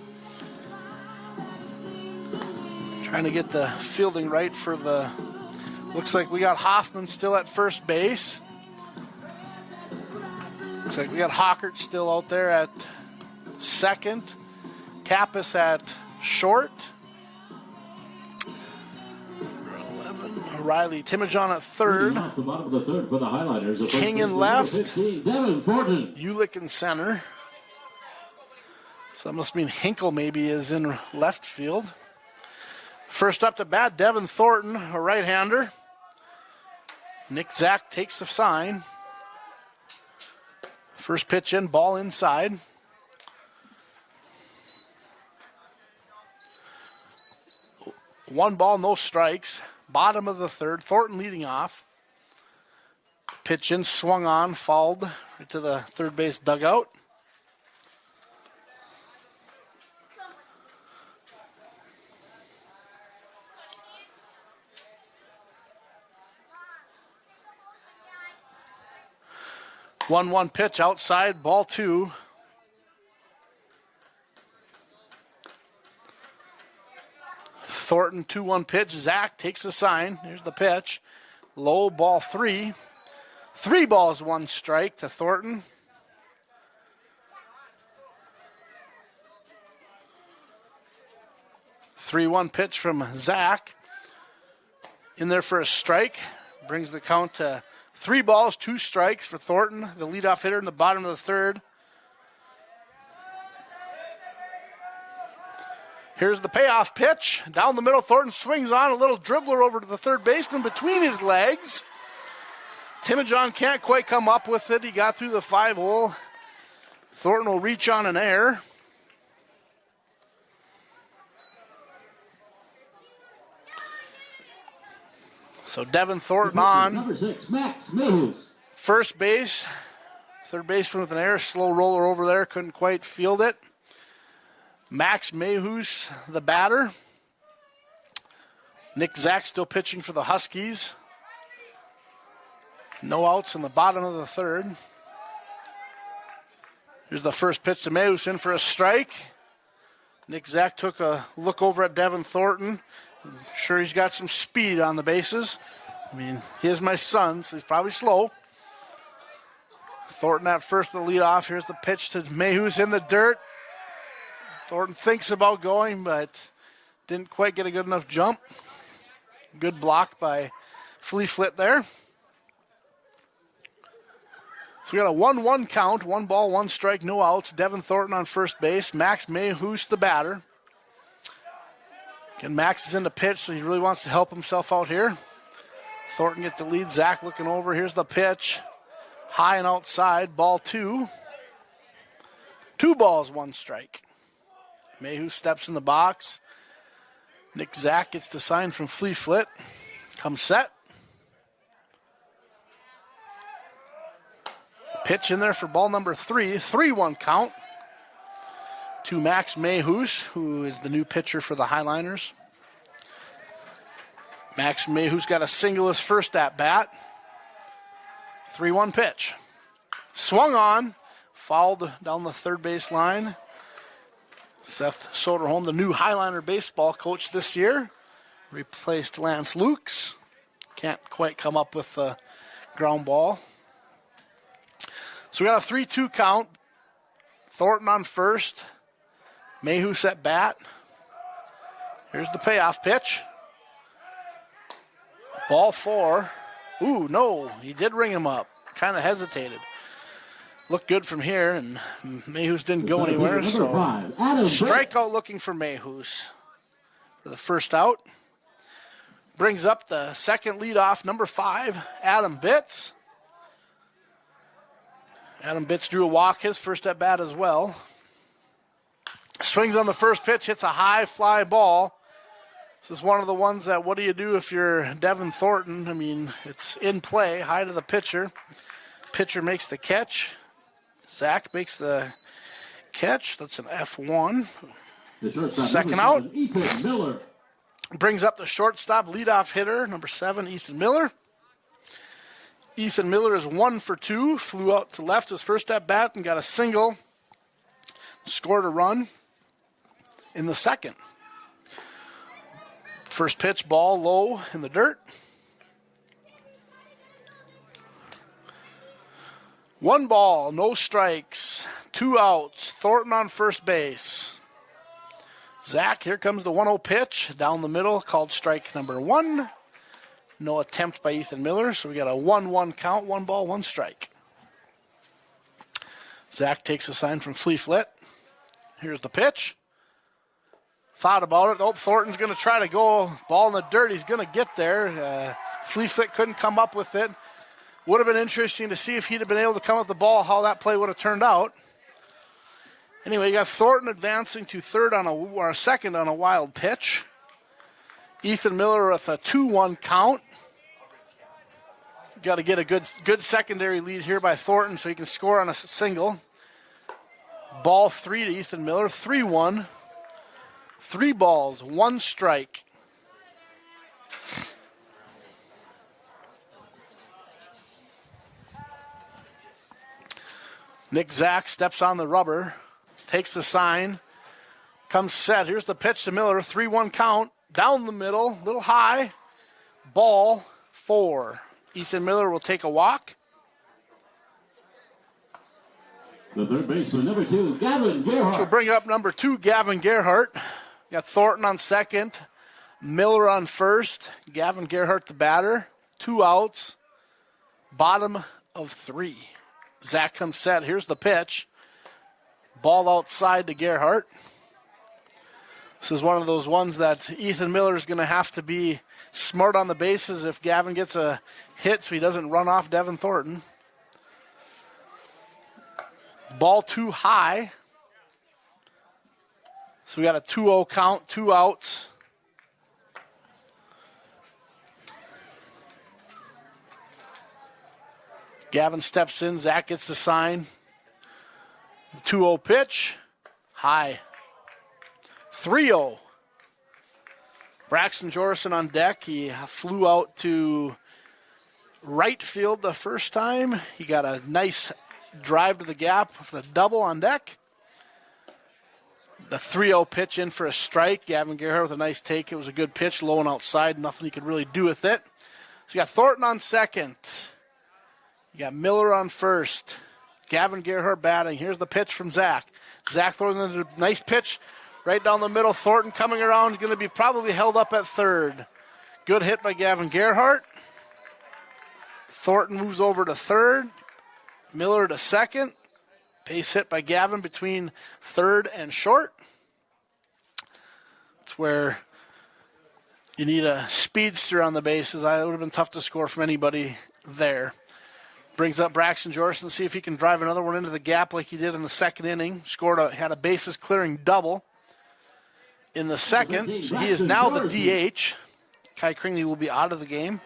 Trying to get the fielding right for the... Looks like we got Hoffman still at first base. Looks like we got Hawker still out there at second. Kappas at short. 11. Riley Timojon at third. The bottom of the third for the highlighters. King in left. 15, Gavin Gerhart. Ulick in center. So that must mean Hinkle maybe is in left field. First up to bat, Devin Thornton, a right-hander. Nick Zach takes the sign. First pitch in, ball inside. One ball, no strikes. Bottom of the third, Thornton leading off. Pitch in, swung on, fouled right to the third base dugout. One pitch outside, ball two. Thornton 2-1 pitch. Zach takes the sign. Here's the pitch. Low, ball three. 3 balls, 1 strike to Thornton. Three-one pitch from Zach. In there for a strike. Brings the count to 3 balls, 2 strikes for Thornton, the leadoff hitter in the bottom of the third. Here's the payoff pitch. Down the middle, Thornton swings on a little dribbler over to the third baseman between his legs. Timojon can't quite come up with it. He got through the 5-hole. Thornton will reach on an error. So Devin Thornton on. Number 6, Max Mayhews. First base. Third baseman with an error. Slow roller over there. Couldn't quite field it. Max Mayhews, the batter. Nick Zach still pitching for the Huskies. No outs in the bottom of the third. Here's the first pitch to Mayhews, in for a strike. Nick Zach took a look over at Devin Thornton. I'm sure he's got some speed on the bases. I mean, he is my son, so he's probably slow. Thornton at first for the leadoff. Here's the pitch to Mayhews in the dirt. Thornton thinks about going, but didn't quite get a good enough jump. Good block by Fleet there. So we got a 1-1 count. 1 ball, 1 strike, no outs. Devin Thornton on first base. Max Mayhews, the batter. Again, Max is in the pitch, so he really wants to help himself out here. Thornton gets the lead. Zach looking over. Here's the pitch. High and outside. Ball 2. 2 balls, 1 strike. Mayhew steps in the box. Nick Zach gets the sign from Fleet. Comes set. Pitch in there for ball number 3. 3-1 count to Max Mayhews, who is the new pitcher for the Highliners. Max Mayhews got a single his first at bat. 3-1 pitch. Swung on, fouled down the third base line. Seth Soderholm, the new Highliner baseball coach this year, replaced Lance Lukes. Can't quite come up with the ground ball. So we got a 3-2 count. Thornton on first. Mayhews at bat. Here's the payoff pitch. Ball 4. Ooh, no, he did ring him up. Kind of hesitated. Looked good from here, and Mayhews didn't go anywhere. So strikeout looking for Mayhews for the first out. Brings up the second leadoff, number 5, Adam Bitts. Adam Bitts drew a walk his first at bat as well. Swings on the first pitch, hits a high fly ball. This is one of the ones that, what do you do if you're Devin Thornton? I mean, it's in play, high to the pitcher. Pitcher makes the catch. Zach makes the catch. That's an F1. Second out. Ethan Miller. Brings up the shortstop, leadoff hitter, number 7, Ethan Miller. Ethan Miller is 1 for 2. Flew out to left his first at bat and got a single. scored a run in the second. First pitch, ball low in the dirt. 1 ball, no strikes, 2 outs. Thornton on first base. Zach, here comes the 1-0 pitch down the middle, called strike number 1. No attempt by Ethan Miller, so we got a 1-1 count, 1 ball, 1 strike. Zach takes a sign from Fleeflet. Here's the pitch. Thought about it. Oh, Thornton's going to try to go ball in the dirt. He's going to get there. Fleeflet couldn't come up with it. Would have been interesting to see if he'd have been able to come up with the ball, how that play would have turned out. Anyway, you got Thornton advancing to second on a wild pitch. Ethan Miller with a 2-1 count. Got to get a good secondary lead here by Thornton so he can score on a single. Ball 3 to Ethan Miller, 3-1. 3 balls, 1 strike. Nick Zach steps on the rubber, takes the sign, comes set. Here's the pitch to Miller, 3-1 count, down the middle, little high, ball 4. Ethan Miller will take a walk. The third baseman, number 2, Gavin Gerhart. So we'll bring up number 2, Gavin Gerhart. Got Thornton on second, Miller on first, Gavin Gerhart the batter, 2 outs, bottom of 3. Zach comes set. Here's the pitch. Ball outside to Gerhart. This is one of those ones that Ethan Miller is going to have to be smart on the bases if Gavin gets a hit so he doesn't run off Devin Thornton. Ball too high. So we got a 2-0 count, 2 outs. Gavin steps in. Zach gets the sign. 2-0 pitch. High. 3-0. Braxton Jorson on deck. He flew out to right field the first time. He got a nice drive to the gap with a double on deck. The 3-0 pitch in for a strike. Gavin Gerhart with a nice take. It was a good pitch, low and outside. Nothing he could really do with it. So you got Thornton on second. You got Miller on first. Gavin Gerhart batting. Here's the pitch from Zach. Zach throwing a nice pitch right down the middle. Thornton coming around, going to be probably held up at third. Good hit by Gavin Gerhart. Thornton moves over to third. Miller to second. Base hit by Gavin between third and short. It's where you need a speedster on the bases. It would have been tough to score from anybody there. Brings up Braxton Jorson, see if he can drive another one into the gap like he did in the second inning. Had a bases clearing double in the second. So he is now the DH. Kai Kringley will be out of the game.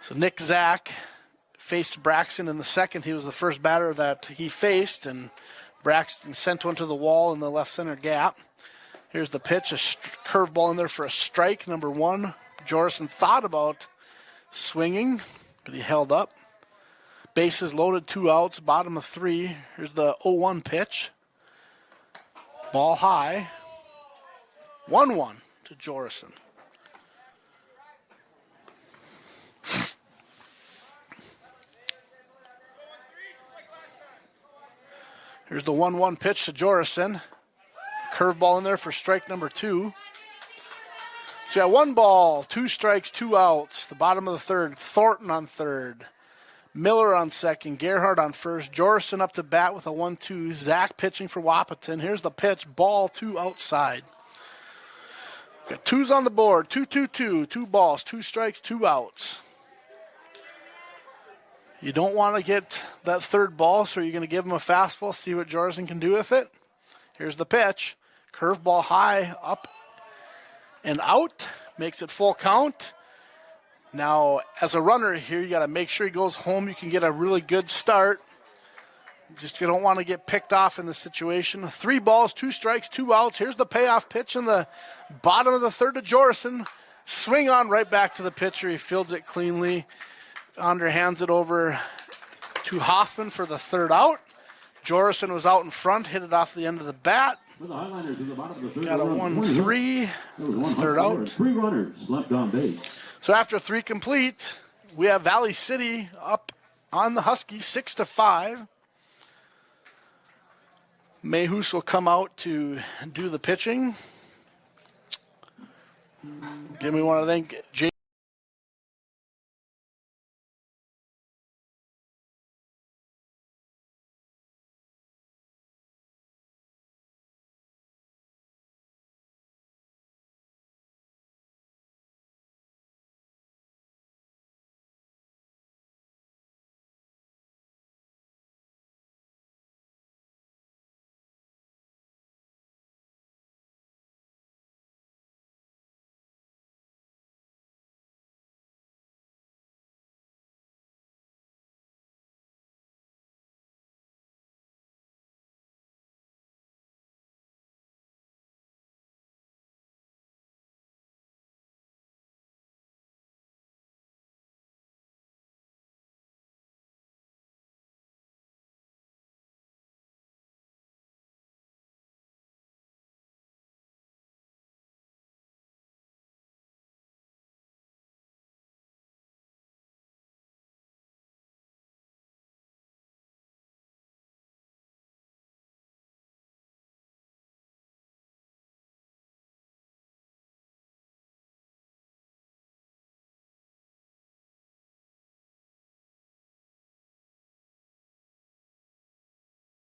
So Nick Zach faced Braxton in the second. He was the first batter that he faced, and Braxton sent one to the wall in the left center gap. Here's the pitch, a curveball in there for a strike, number 1. Jorson thought about swinging, but he held up. Bases loaded, 2 outs, bottom of 3. Here's the 0-1 pitch. Ball high. 1-1 to Jorson. Here's the 1-1 pitch to Jorson. Curveball in there for strike number 2. So you got 1 ball, 2 strikes, 2 outs. The bottom of the third, Thornton on third. Miller on second, Gerhart on first. Jorson up to bat with a 1-2. Zach pitching for Wahpeton. Here's the pitch, ball 2 outside. Got 2s on the board, 2-2-2. 2 balls, 2 strikes, 2 outs. You don't want to get that third ball, so you're going to give him a fastball, see what Jorson can do with it. Here's the pitch. Curveball high, up and out. Makes it full count. Now, as a runner here, you got to make sure he goes home. You can get a really good start. You don't want to get picked off in this situation. 3 balls, 2 strikes, 2 outs. Here's the payoff pitch in the bottom of the third to Jorson. Swing on right back to the pitcher. He fields it cleanly. Andre hands it over to Hoffman for the third out. Jorison was out in front, hit it off the end of the bat. For the Highlanders in the bottom of the third. Got a 1-3. Third out. 3 runners left on base. So after 3 complete, we have Valley City up on the Huskies 6-5. Mayhus will come out to do the pitching. Give me one, I think.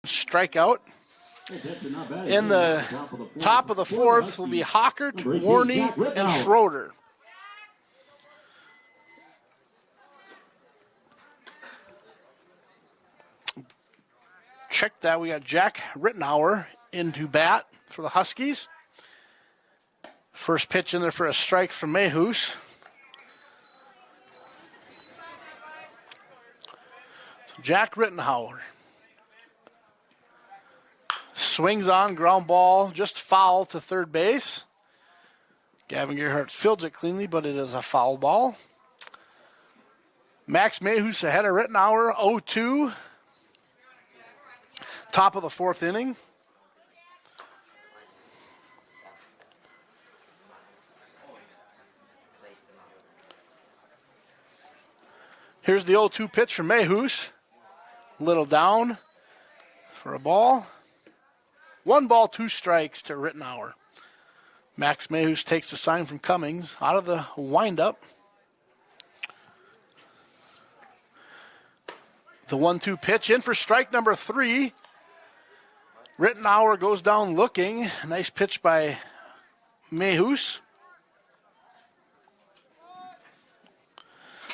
Strikeout. In the top of the fourth will be Hawker, Warney, and Schroeder. Check that. We got Jack Rittenauer into bat for the Huskies. First pitch in there for a strike from Mayhus. So Jack Rittenauer swings on, ground ball, just foul to third base. Gavin Gerhart fields it cleanly, but it is a foul ball. Max Mayhus ahead of Rittenauer, 0-2. Top of the fourth inning. Here's the 0-2 pitch from Mayhus. Little down for a ball. 1 ball, 2 strikes to Rittenauer. Max Mayhus takes the sign from Cummings out of the windup. The 1-2 pitch in for strike number 3. Rittenauer goes down looking. Nice pitch by Mayhus.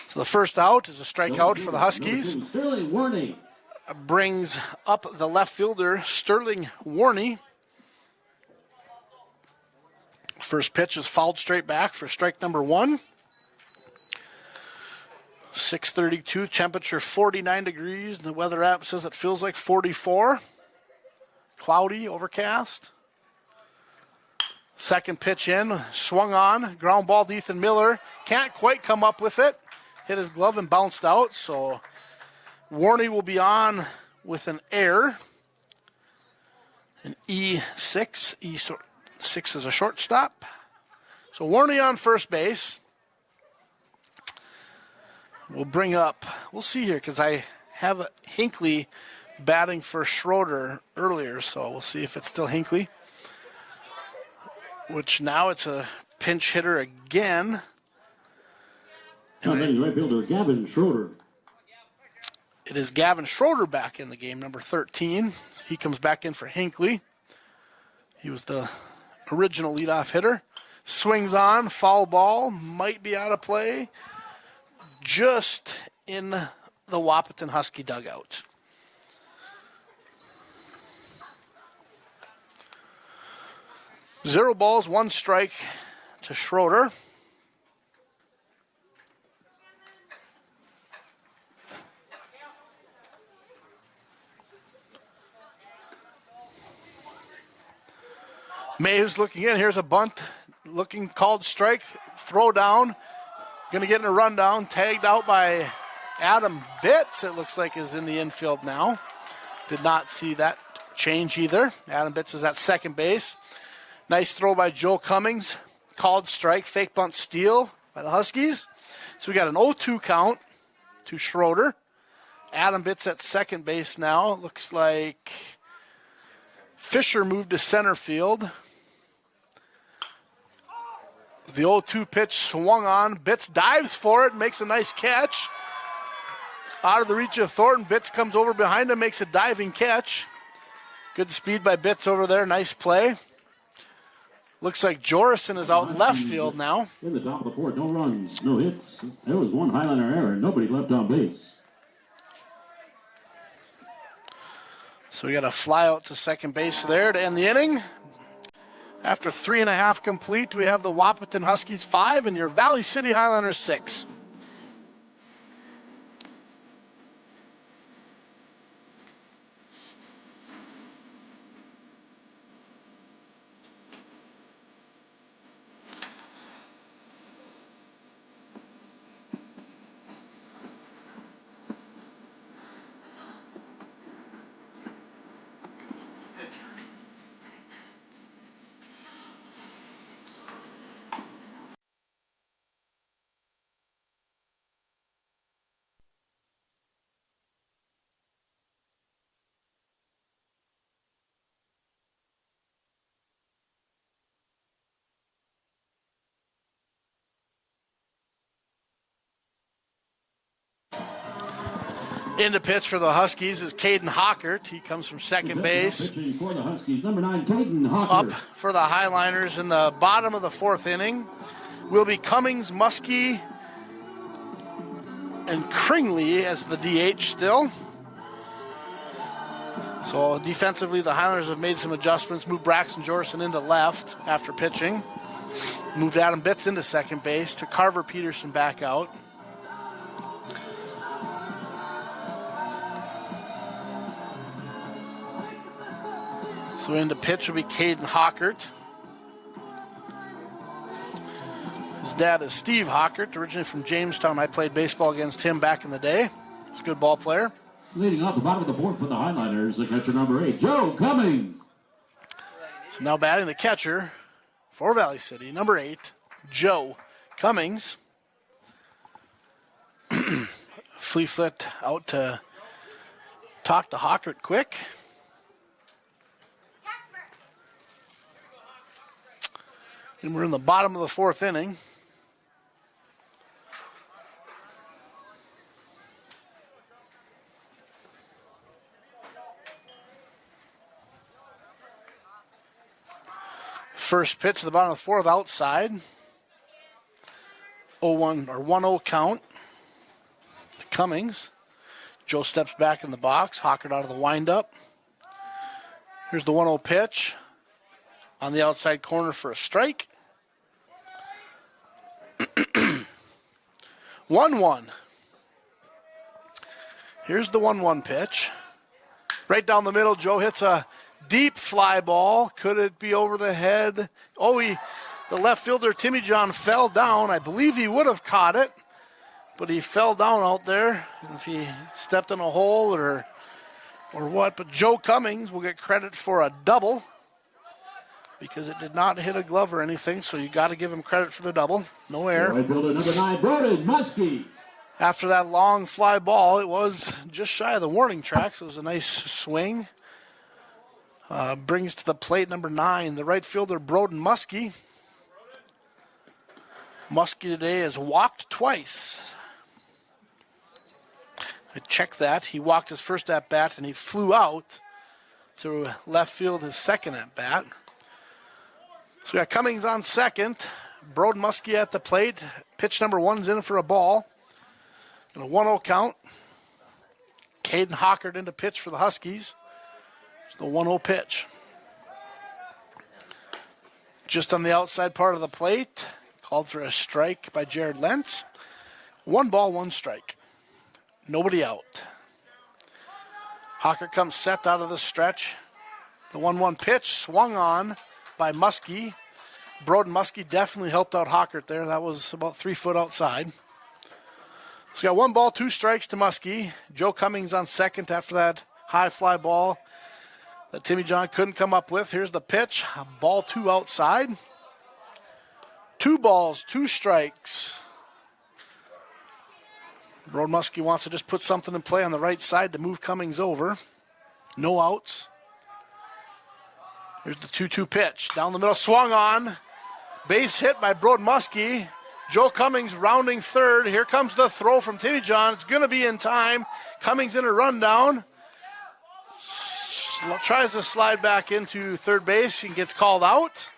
So the first out is a strikeout for the Huskies. Sterling Warney brings up the left fielder, Sterling Warney. First pitch is fouled straight back for strike number 1. 6:32, temperature 49 degrees. The weather app says it feels like 44. Cloudy, overcast. Second pitch in, swung on, ground ball to Ethan Miller. Can't quite come up with it. Hit his glove and bounced out, so Warney will be on with an error. An E6. E6 is a shortstop. So Warney on first base. We'll bring up, we'll see here, because I have a Hinckley batting for Schroeder earlier, so we'll see if it's still Hinckley. Which now it's a pinch hitter again. right fielder Gavin Schroeder. It is Gavin Schroeder back in the game, number 13. So he comes back in for Hinckley. He was the original leadoff hitter. Swings on, foul ball, might be out of play. Just in the Wahpeton Husky dugout. Zero balls, 1 strike to Schroeder. Mayhus looking in. Here's a bunt. Looking, called strike. Throw down. Going to get in a rundown. Tagged out by Adam Bitts, it looks like, is in the infield now. Did not see that change either. Adam Bitts is at second base. Nice throw by Joe Cummings. Called strike, fake bunt steal by the Huskies. So we got an 0-2 count to Schroeder. Adam Bitts at second base now. Looks like Fisher moved to center field. The 0-2 pitch swung on. Bitts dives for it, makes a nice catch. Out of the reach of Thornton. Bitts comes over behind him, makes a diving catch. Good speed by Bitts over there. Nice play. Looks like Jorison is out in left field now. In the top of the fourth, no runs, no hits. There was one Highlander error, nobody left on base. So we got a fly out to second base there to end the inning. After 3.5 complete, we have the Wahpeton Huskies 5 and your Valley City Highlanders 6. In the pitch for the Huskies is Caden Hawker. He comes from second base. Pitching for the Huskies, number 9, Caden Hawker. Up for the Highliners in the bottom of the fourth inning will be Cummings, Muskie, and Kringley as the DH still. So defensively, the Highlanders have made some adjustments. Moved Braxton Jorson into left after pitching. Moved Adam Bitts into second base. To Carver Peterson back out. So in the pitch will be Caden Hawkert. His dad is Steve Hawkert, originally from Jamestown. I played baseball against him back in the day. He's a good ball player. Leading off the bottom of the fourth for the Highlanders, the catcher number 8, Joe Cummings. So now batting the catcher for Valley City, number 8, Joe Cummings. Flea Flit out to talk to Hawkert quick. And we're in the bottom of the fourth inning. First pitch to the bottom of the fourth outside. 0-1 or 1-0 count to Cummings. Joe steps back in the box. Hawkert out of the windup. Here's the 1-0 pitch on the outside corner for a strike. 1-1. Here's the 1-1 pitch. Right down the middle, Joe hits a deep fly ball. Could it be over the head? Oh, the left fielder, Timmy John, fell down. I believe he would have caught it, but he fell down out there. If he stepped in a hole or what. But Joe Cummings will get credit for a double because it did not hit a glove or anything, so you got to give him credit for the double. No error. Right fielder number 9, Broden Muskie. After that long fly ball, it was just shy of the warning track, so it was a nice swing. Brings to the plate number 9, the right fielder, Broden Muskie. Muskie today has walked twice. I checked that. He walked his first at-bat, and he flew out to left field his second at-bat. So we got Cummings on second. Broden Muskie at the plate. Pitch number 1's in for a ball. And a 1-0 count. Caden Hawker into pitch for the Huskies. It's the 1-0 pitch. Just on the outside part of the plate. Called for a strike by Jared Lentz. 1 ball, 1 strike. Nobody out. Hawker comes set out of the stretch. The 1-1 pitch swung on by Muskie. Broden Muskie definitely helped out Hawkert there. That was about 3 foot outside. So we got 1 ball, 2 strikes to Muskie. Joe Cummings on second after that high fly ball that Timmy John couldn't come up with. Here's the pitch. Ball 2 outside. 2 balls, 2 strikes. Broad Muskie wants to just put something in play on the right side to move Cummings over. No outs. Here's the 2-2 pitch. Down the middle, swung on. Base hit by Broad Muskie. Joe Cummings rounding third. Here comes the throw from Timmy John. It's going to be in time. Cummings in a rundown. Tries to slide back into third base and gets called out.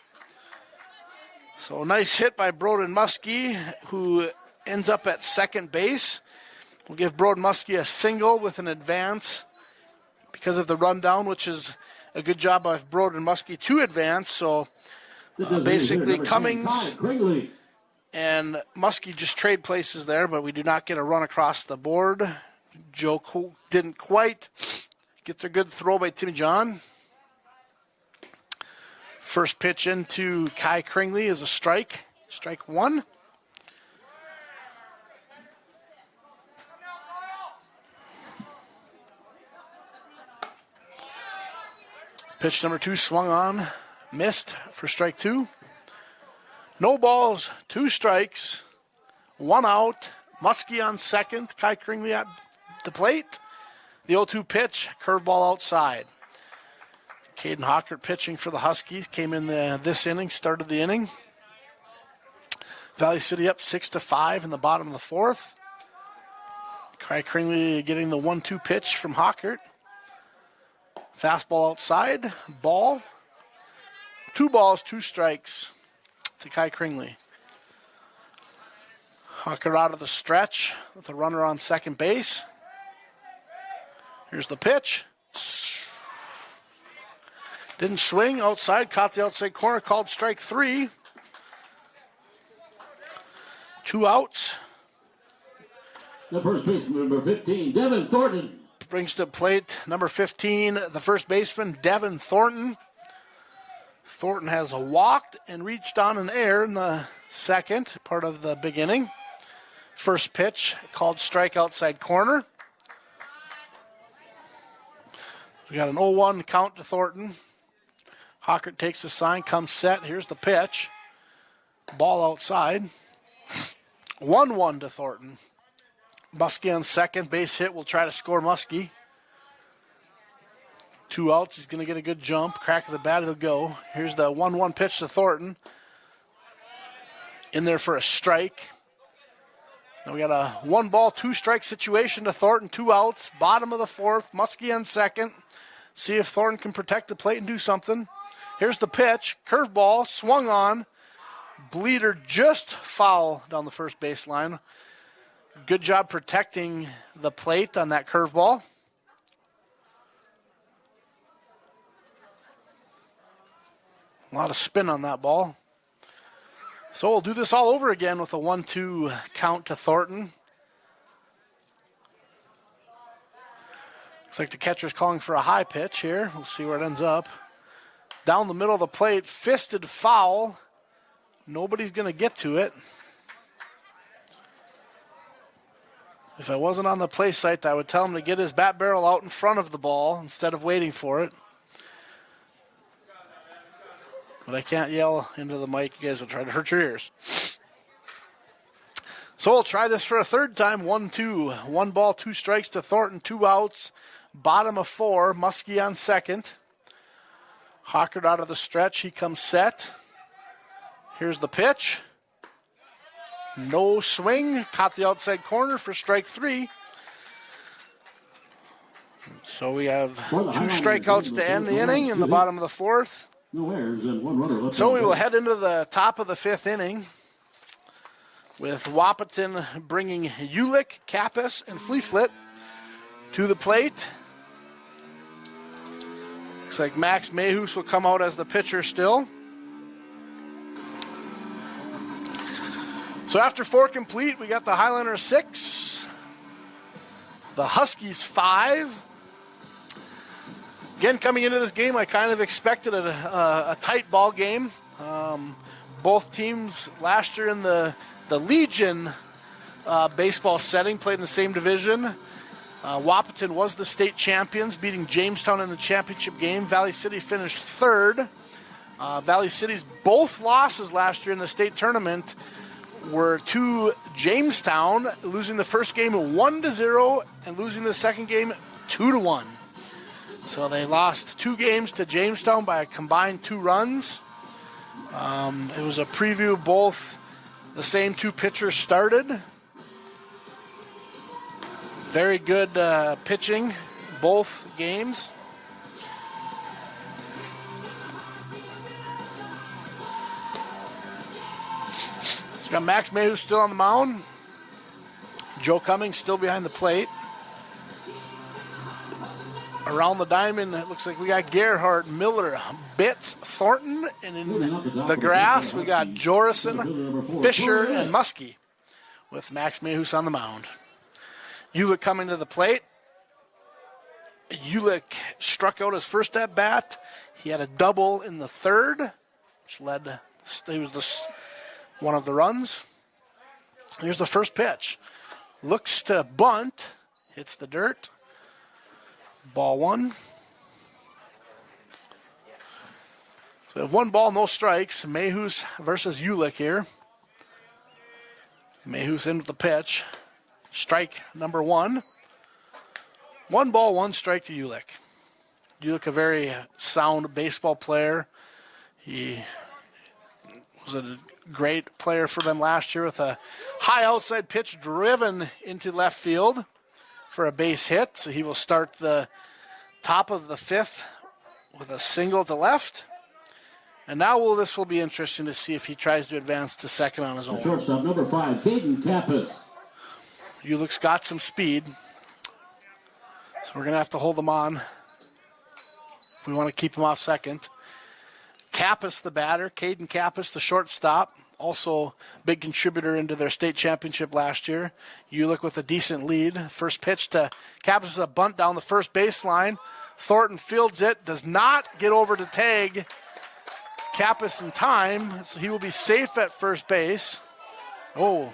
So nice hit by Broad Muskie, who ends up at second base. We'll give Broad Muskie a single with an advance because of the rundown, which is a good job by Broad Muskie to advance. So basically Cummings and Muskie just trade places there, but we do not get a run across the board. Joe didn't quite get their good throw by Timmy John. First pitch into Kai Kringley is a strike. Strike 1. Pitch number 2 swung on, missed for strike 2. No balls, 2 strikes, 1 out. Muskie on second, Kai Kringley at the plate. The 0-2 pitch, curveball outside. Caden Hawker pitching for the Huskies, came in this inning, started the inning. Valley City up 6-5 in the bottom of the 4th. Kai Kringley getting the 1-2 pitch from Hawker. Fastball outside, ball. 2 balls, 2 strikes to Kai Kringley. Hawker out of the stretch with a runner on second base. Here's the pitch. Didn't swing, outside, caught the outside corner, called strike 3. 2 outs. The first baseman, number 15, Devin Thornton. Brings to plate number 15, the first baseman, Devin Thornton. Thornton has walked and reached on an error in the second part of the big inning. First pitch, called strike outside corner. We got an 0-1 count to Thornton. Hawker takes the sign, comes set. Here's the pitch. Ball outside. 1-1 to Thornton. Muskie on second. Base hit will try to score Muskie. 2 outs. He's going to get a good jump. Crack of the bat, it'll go. Here's the 1-1 pitch to Thornton. In there for a strike. Now we got a 1 ball, 2 strike situation to Thornton. 2 outs. Bottom of the 4th. Muskie on second. See if Thornton can protect the plate and do something. Here's the pitch. Curveball. Swung on. Bleeder just foul down the first baseline. Good job protecting the plate on that curveball. A lot of spin on that ball. So we'll do this all over again with a 1-2 count to Thornton. Looks like the catcher's calling for a high pitch here. We'll see where it ends up. Down the middle of the plate, fisted foul. Nobody's going to get to it. If I wasn't on the play site, I would tell him to get his bat barrel out in front of the ball instead of waiting for it. But I can't yell into the mic. You guys will try to hurt your ears. So we'll try this for a third time. 1-2. 1 ball, 2 strikes to Thornton. 2 outs. Bottom of 4. Muskie on second. Hawker out of the stretch. He comes set. Here's the pitch. No swing. Caught the outside corner for strike 3. So we have 2 strikeouts to end the inning in the bottom of the 4th. No errors and 1 runner left. So we will head into the top of the 5th inning with Wahpeton bringing Ulick, Kappas, and Fleeflet to the plate. Looks like Max Mayhus will come out as the pitcher still. So after 4 complete, we got the Highlanders 6, the Huskies 5. Again, coming into this game, I kind of expected a tight ball game. Both teams last year in the Legion baseball setting played in the same division. Wahpeton was the state champions, beating Jamestown in the championship game. Valley City finished third. Valley City's both losses last year in the state tournament were to Jamestown, losing the first game 1-0 and losing the second game 2-1. So they lost 2 games to Jamestown by a combined 2 runs. It was a preview. Both the same 2 pitchers started. Very good pitching, both games. So got Max Mayhew still on the mound. Joe Cummings still behind the plate. Around the diamond, it looks like we got Gerhart, Miller, Bitts, Thornton, and in the grass, we got Jorison, Fisher, and Muskie with Max Mayhew on the mound. Ulick coming to the plate. Ulick struck out his first at bat. He had a double in the third, which led, he was one of the runs. Here's the first pitch. Looks to bunt, hits the dirt. Ball 1. So we have 1 ball, no strikes. Mayhew's versus Ulick here. Mayhew's in with the pitch. Strike number 1. 1 ball, 1 strike to Ulick. Ulick, a very sound baseball player. He was a great player for them last year with a high outside pitch driven into left field for a base hit. So he will start the top of the 5th with a single to left. And now this will be interesting to see if he tries to advance to second on his own. Shortstop number 5, Caden Hawker. Ulick's got some speed. So we're going to have to hold him on if we want to keep him off second. Kappas, the batter. Caden Kappas, the shortstop. Also big contributor into their state championship last year. Ulick with a decent lead. First pitch to Kappas is a bunt down the first baseline. Thornton fields it. Does not get over to tag Kappas in time. So he will be safe at first base. Oh,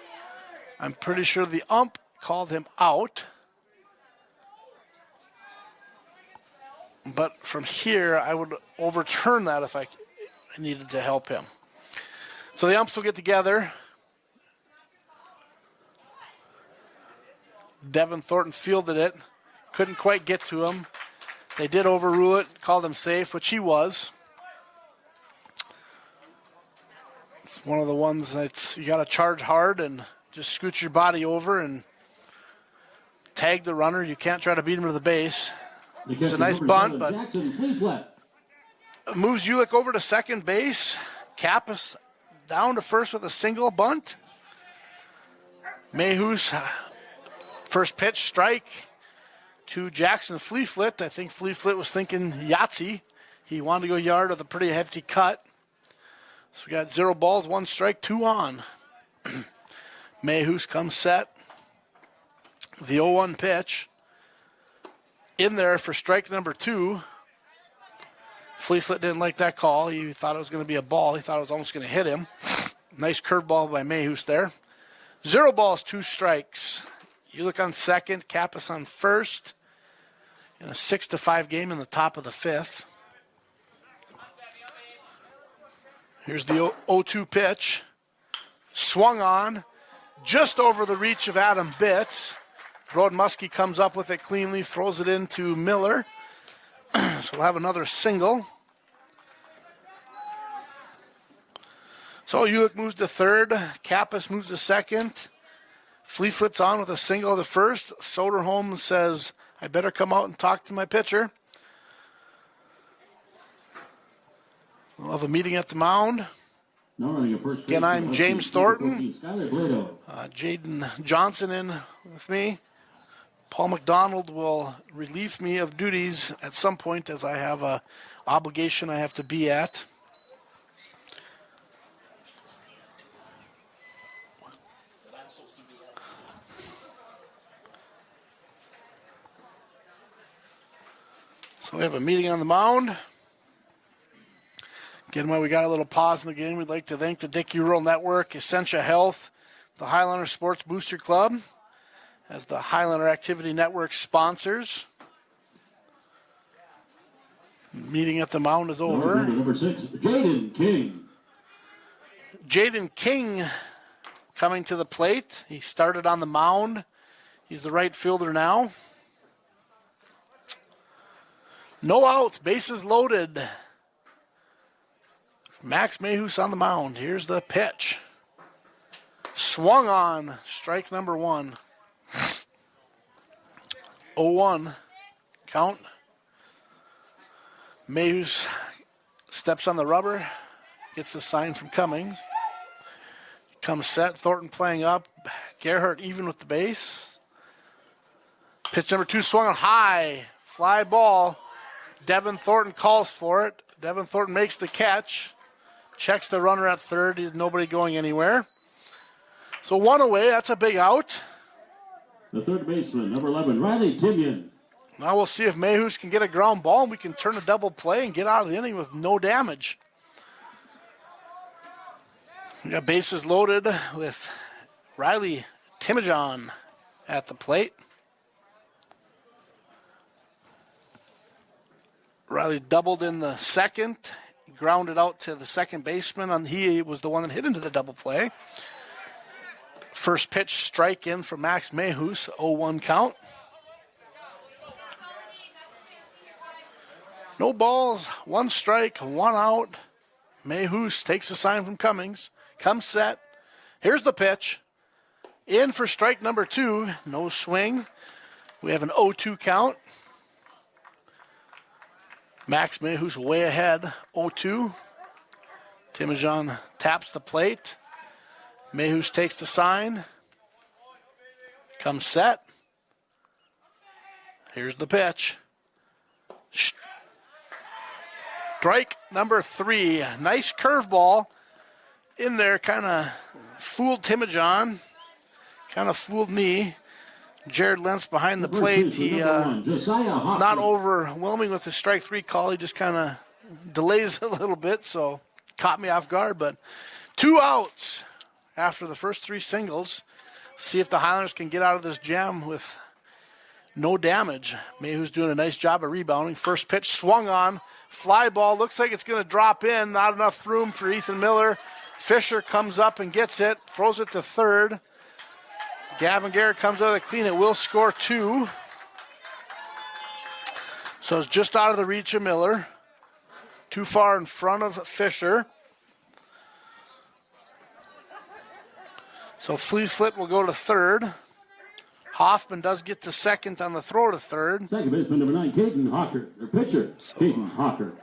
I'm pretty sure the ump called him out. But from here, I would overturn that if I needed to help him. So the umps will get together. Devin Thornton fielded it. Couldn't quite get to him. They did overrule it, called him safe, which he was. It's one of the ones that you got to charge hard and just scoot your body over and tag the runner. You can't try to beat him to the base. It's a nice bunt, but moves Ulick over to second base. Kappas down to first with a single bunt. Mayhew's first pitch strike to Jackson Fleeflit. I think Fleeflit was thinking Yahtzee. He wanted to go yard with a pretty hefty cut. So we got 0 balls, 1 strike, 2 on. Mayhew's comes set. The 0-1 pitch. In there for strike number 2. Fleeflit didn't like that call. He thought it was going to be a ball. He thought it was almost going to hit him. Nice curveball by Mayhew's there. 0 balls, 2 strikes. Ulick on second, Kappas on first. In a 6-5 game in the top of the 5th. Here's the 0-2 pitch. Swung on. Just over the reach of Adam Bitts. Brod Muskie comes up with it cleanly, throws it into Miller. So we'll have another single. So Ulick moves to third. Kappas moves to second. Fleeflit's on with a single to first. Soderholm says, I better come out and talk to my pitcher. We'll have a meeting at the mound. Again, I'm James Thornton. Jaden Johnson in with me. Paul McDonald will relieve me of duties at some point as I have a obligation I have to be at. So we have a meeting on the mound. Again, while we got a little pause in the game, we'd like to thank the Dickey Rural Network, Essentia Health, the Highlander Sports Booster Club, as the Highlander Activity Network sponsors. Meeting at the mound is over. Number 6, Caden King. Caden King coming to the plate. He started on the mound. He's the right fielder now. No outs, bases loaded. Max Mayhus on the mound. Here's the pitch. Swung on, strike number 1. 0-1 count. Mayhus steps on the rubber, gets the sign from Cummings. Comes set, Thornton playing up. Gerhart even with the base. Pitch number 2 swung on high. Fly ball. Devin Thornton calls for it. Devin Thornton makes the catch. Checks the runner at third. There's nobody going anywhere. So 1 away, that's a big out. The third baseman, number 11, Riley Timian. Now we'll see if Mayhus can get a ground ball and we can turn a double play and get out of the inning with no damage. We got bases loaded with Riley Timian at the plate. Riley doubled in the second, grounded out to the second baseman, and he was the one that hit into the double play. First pitch strike in for Max Mayhus, 0-1 count. No balls, 1 strike, 1 out. Mayhus takes a sign from Cummings, comes set. Here's the pitch. In for strike number 2, no swing. We have an 0-2 count. Max Mayhus way ahead, 0-2. Timian taps the plate. Mayhus takes the sign. Comes set. Here's the pitch. Strike number 3. Nice curveball in there. Kind of fooled Timian. Kind of fooled me. Jared Lentz behind the plate. He not overwhelming with the strike 3 call. He just kind of delays a little bit, so caught me off guard. But 2 outs after the first 3 singles. See if the Highlanders can get out of this jam with no damage. Mayhew's doing a nice job of rebounding. First pitch swung on. Fly ball. Looks like it's going to drop in. Not enough room for Ethan Miller. Fisher comes up and gets it. Throws it to third. Gavin Gerhart comes out of the clean. It will score 2. So it's just out of the reach of Miller. Too far in front of Fisher. So Fleet will go to third. Hoffman does get to second on the throw to third. Second baseman, number 9, Caden Hawker. Their pitcher, Caden Hawker.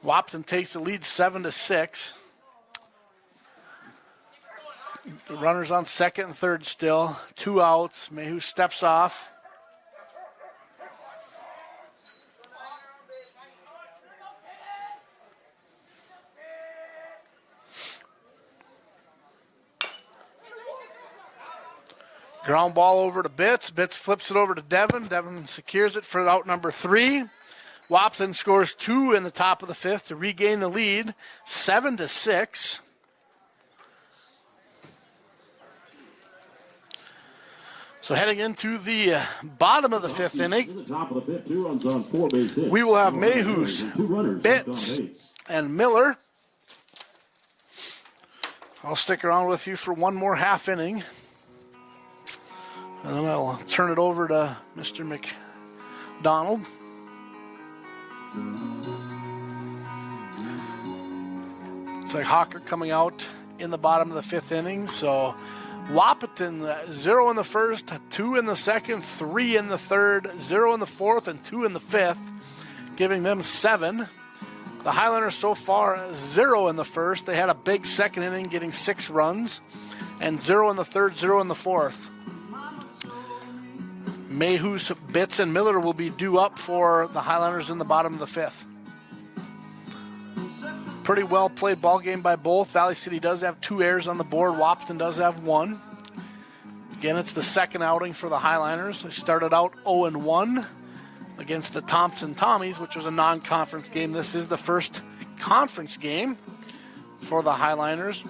Wahpeton takes the lead 7-6. Runners on second and third still. 2 outs. Mayhew steps off. Ground ball over to Bitts. Bitts flips it over to Devin. Devin secures it for out number 3. Wahpeton scores 2 in the top of the 5th to regain the lead, 7-6. So heading into the bottom of the 5th inning, we will have Mayhews, Bitts, and Miller. I'll stick around with you for one more half inning. And then I'll turn it over to Mr. McDonald. It's like Hawker coming out in the bottom of the 5th inning. So Wahpeton 0 in the first, 2 in the second, 3 in the third, 0 in the fourth, and 2 in the 5th, giving them 7. The Highlanders so far 0 in the first. They had a big second inning getting 6 runs, and 0 in the third, 0 in the fourth. Mayhews, Bitts, and Miller will be due up for the Highlanders in the bottom of the 5th. Pretty well played ball game by both. Valley City does have 2 errors on the board. Wahpeton does have 1. Again, it's the second outing for the Highlanders. They started out 0-1 against the Thompson Tommies, which was a non-conference game. This is the first conference game for the Highlanders.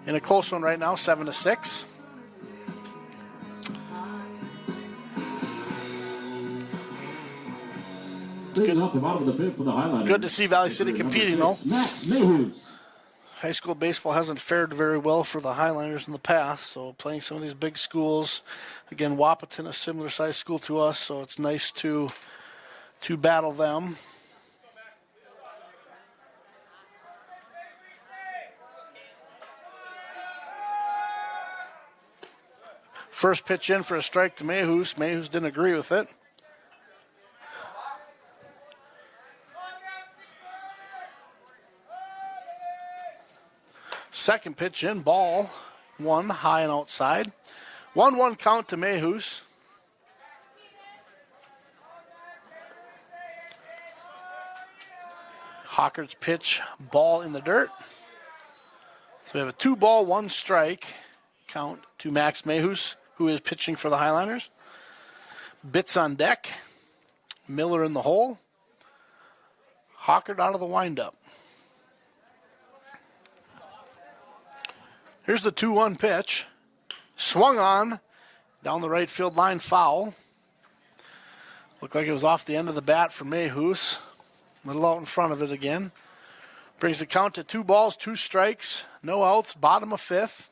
In a close one right now, 7-6. Leading off the bottom of the fifth for the Highlanders. Good to see Valley City competing, though. Max Mayhews. High school baseball hasn't fared very well for the Highlanders in the past, so playing some of these big schools. Again, Wahpeton, a similar sized school to us, so it's nice to battle them. First pitch in for a strike to Mayhews. Mayhews didn't agree with it. Second pitch in, ball one, high and outside. 1-1 count to Mayhews. Hawker's pitch, ball in the dirt. So we have a 2-ball, 1 strike count to Max Mayhews, who is pitching for the Highlanders. Bits on deck. Miller in the hole. Hawker out of the windup. Here's the 2-1 pitch. Swung on down the right field line, foul. Looked like it was off the end of the bat for Mayhews. A little out in front of it again. Brings the count to 2 balls, 2 strikes, no outs, bottom of 5th.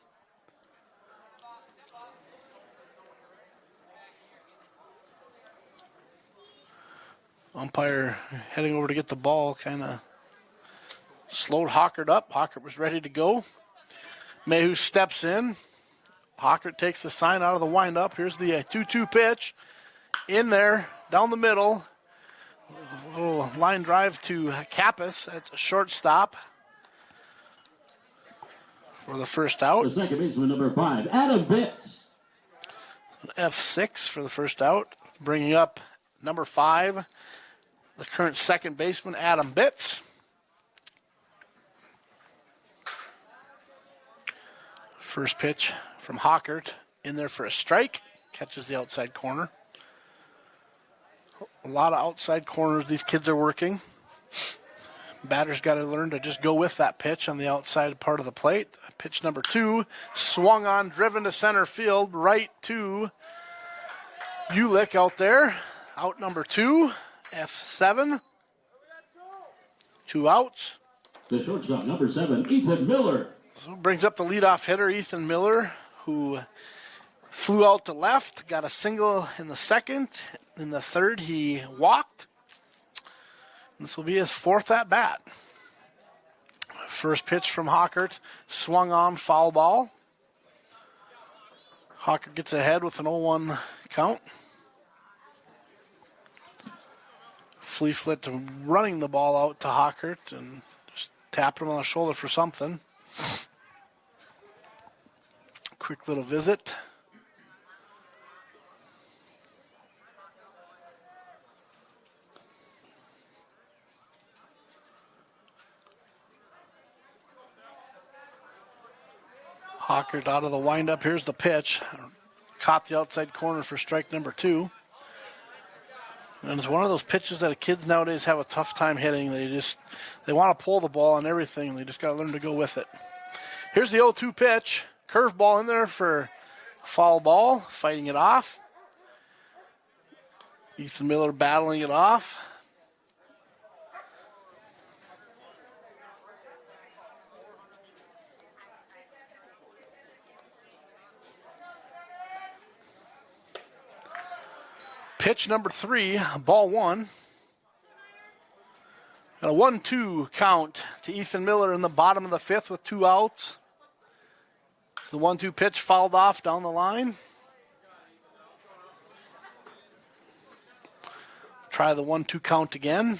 Umpire heading over to get the ball, kind of slowed Hawker up. Hawker was ready to go. Mayhews steps in. Hawker takes the sign out of the windup. Here's the 2-2 pitch. In there, down the middle. A little line drive to Kappas at the shortstop for the first out. The second baseman, number 5, Adam Bitts. An F6 for the first out. Bringing up number 5, the current second baseman, Adam Bitts. First pitch from Hawkert, in there for a strike. Catches the outside corner. A lot of outside corners these kids are working. Batter's got to learn to just go with that pitch on the outside part of the plate. Pitch number 2, swung on, driven to center field, right to Ulick out there. Out number 2, F7. 2 outs. The shortstop, number 7, Ethan Miller. So brings up the leadoff hitter, Ethan Miller, who flew out to left, got a single in the second. In the third, he walked. This will be his 4th at bat. First pitch from Hawkert, swung on, foul ball. Hawkert gets ahead with an 0-1 count. Fleet running the ball out to Hawkert and just tapping him on the shoulder for something. Quick little visit. Hawkert out of the windup. Here's the pitch. Caught the outside corner for strike number 2. And it's one of those pitches that kids nowadays have a tough time hitting. They want to pull the ball and everything. They just got to learn to go with it. Here's the 0-2 pitch. Curveball in there for foul ball. Fighting it off. Ethan Miller battling it off. Pitch number 3, ball 1. A 1-2 count to Ethan Miller in the bottom of the 5th with 2 outs. So the 1-2 pitch fouled off down the line. Try the 1-2 count again.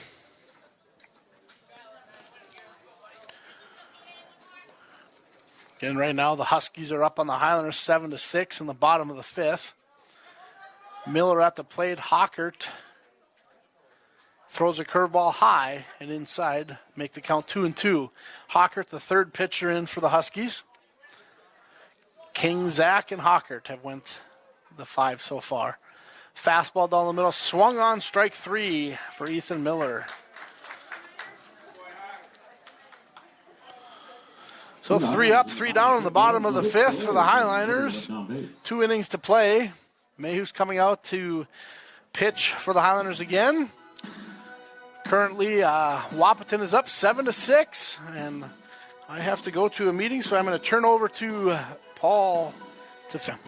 Again, right now the Huskies are up on the Highlanders 7-6 in the bottom of the 5th. Miller at the plate. Hawkert throws a curveball high and inside. Make the count 2-2. Hawkert, the 3rd pitcher in for the Huskies. King, Zach, and Hawkert have went the 5 so far. Fastball down the middle. Swung on, strike 3 for Ethan Miller. So 3 up, 3 down in the bottom of the 5th for the Highlanders. 2 innings to play. Mayhew's coming out to pitch for the Highlanders again. Currently, Wahpeton is up 7-6, and I have to go to a meeting, so I'm going to turn over to Paul to film.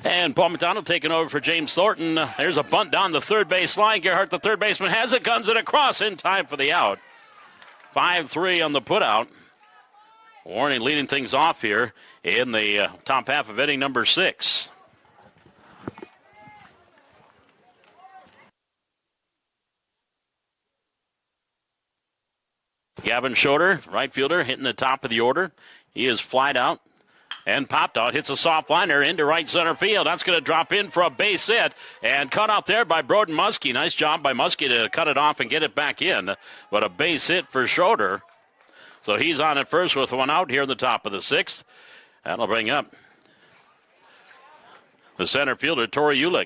And Paul McDonald taking over for James Thornton. There's a bunt down the third base line. Gerhart, the third baseman, has it, guns it across in time for the out. 5-3 on the putout. Warning leading things off here in the top half of inning number 6. Gavin Gerhart, right fielder, hitting the top of the order. He is flied out and popped out. Hits a soft liner into right center field. That's going to drop in for a base hit and cut out there by Broden Muskie. Nice job by Muskie to cut it off and get it back in. But a base hit for Gerhart. So he's on at first with one out here in the top of the 6th. That'll bring up the center fielder, Tori Ulick.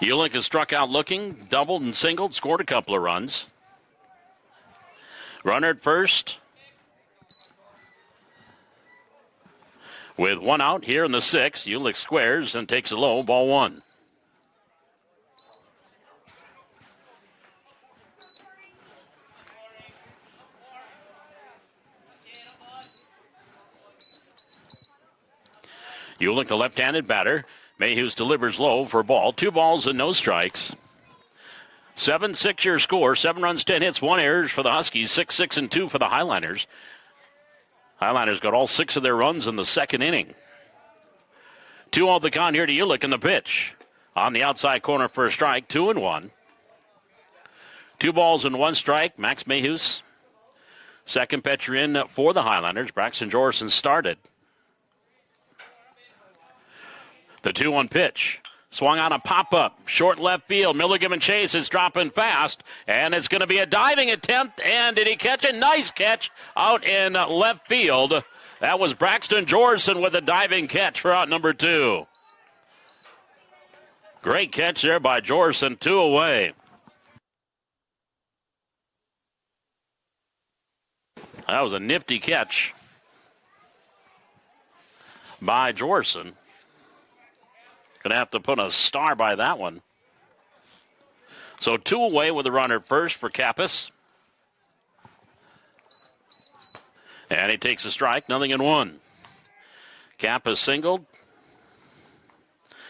Ulick has struck out looking, doubled and singled, scored a couple of runs. Runner at first. With one out here in the 6th, Ulick squares and takes a low, ball 1. Ulick, the left-handed batter. Mayhews delivers low for a ball. 2 balls and no strikes. 7-6 your score. 7 runs, 10 hits, 1 errors for the Huskies. 6-6-2 for the Highliners. Highliners got all 6 of their runs in the second inning. 2 on the count here to Ulick in the pitch. On the outside corner for a strike. 2-1. 2 balls and 1 strike. Max Mayhews, second pitcher in for the Highlanders. Braxton Jorson started. The 2-1 pitch. Swung on a pop-up. Short left field. Miller giving chase. Is dropping fast. And it's going to be a diving attempt. And did he catch it? Nice catch out in left field. That was Braxton Jorson with a diving catch for out number 2. Great catch there by Jorson. 2 away. That was a nifty catch by Jorson. Going to have to put a star by that one. So 2 away with the runner at first for Kappas. And he takes a strike, 0-1. Kappas singled.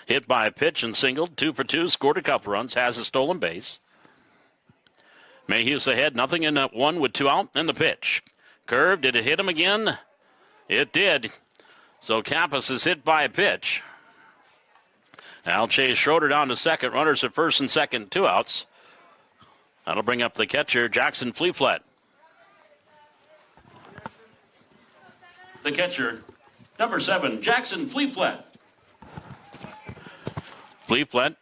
Hit by a pitch and singled. 2 for 2, scored a couple runs, has a stolen base. Mayhews ahead, 0-1 with 2 out, and the pitch. Curve, did it hit him again? It did. So Kappas is hit by a pitch. Now chase Schroeder down to second. Runners at first and second, 2 outs. That'll bring up the catcher, Jackson Fleeflet. The catcher, number 7, Jackson Fleeflet. Fleeflet.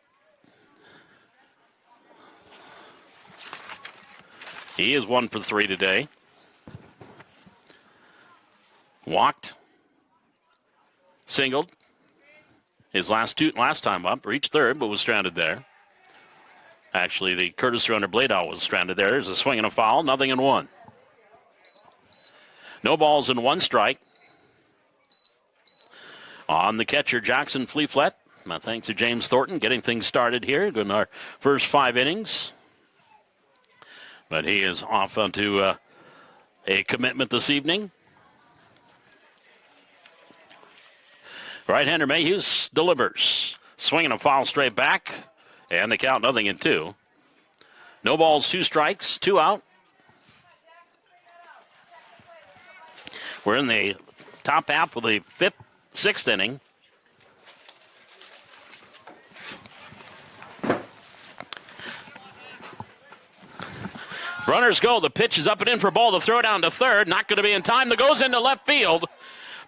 He is 1 for 3 today. Walked. Singled. his last time up, reached third, but was stranded there. Actually, the Curtis runner Bladeout was stranded there. There's a swing and a foul, 0-1. No balls and one strike. On the catcher, Jackson Fleeflet. Thanks to James Thornton getting things started here in our first 5 innings. But he is off onto a commitment this evening. Right-hander Mayhews delivers. Swinging a foul straight back. And the count 0-2. No balls, 2 strikes, 2 out. We're in the top half of the 6th inning. Runners go. The pitch is up and in for a ball. The throw down to third. Not going to be in time. The goes into left field.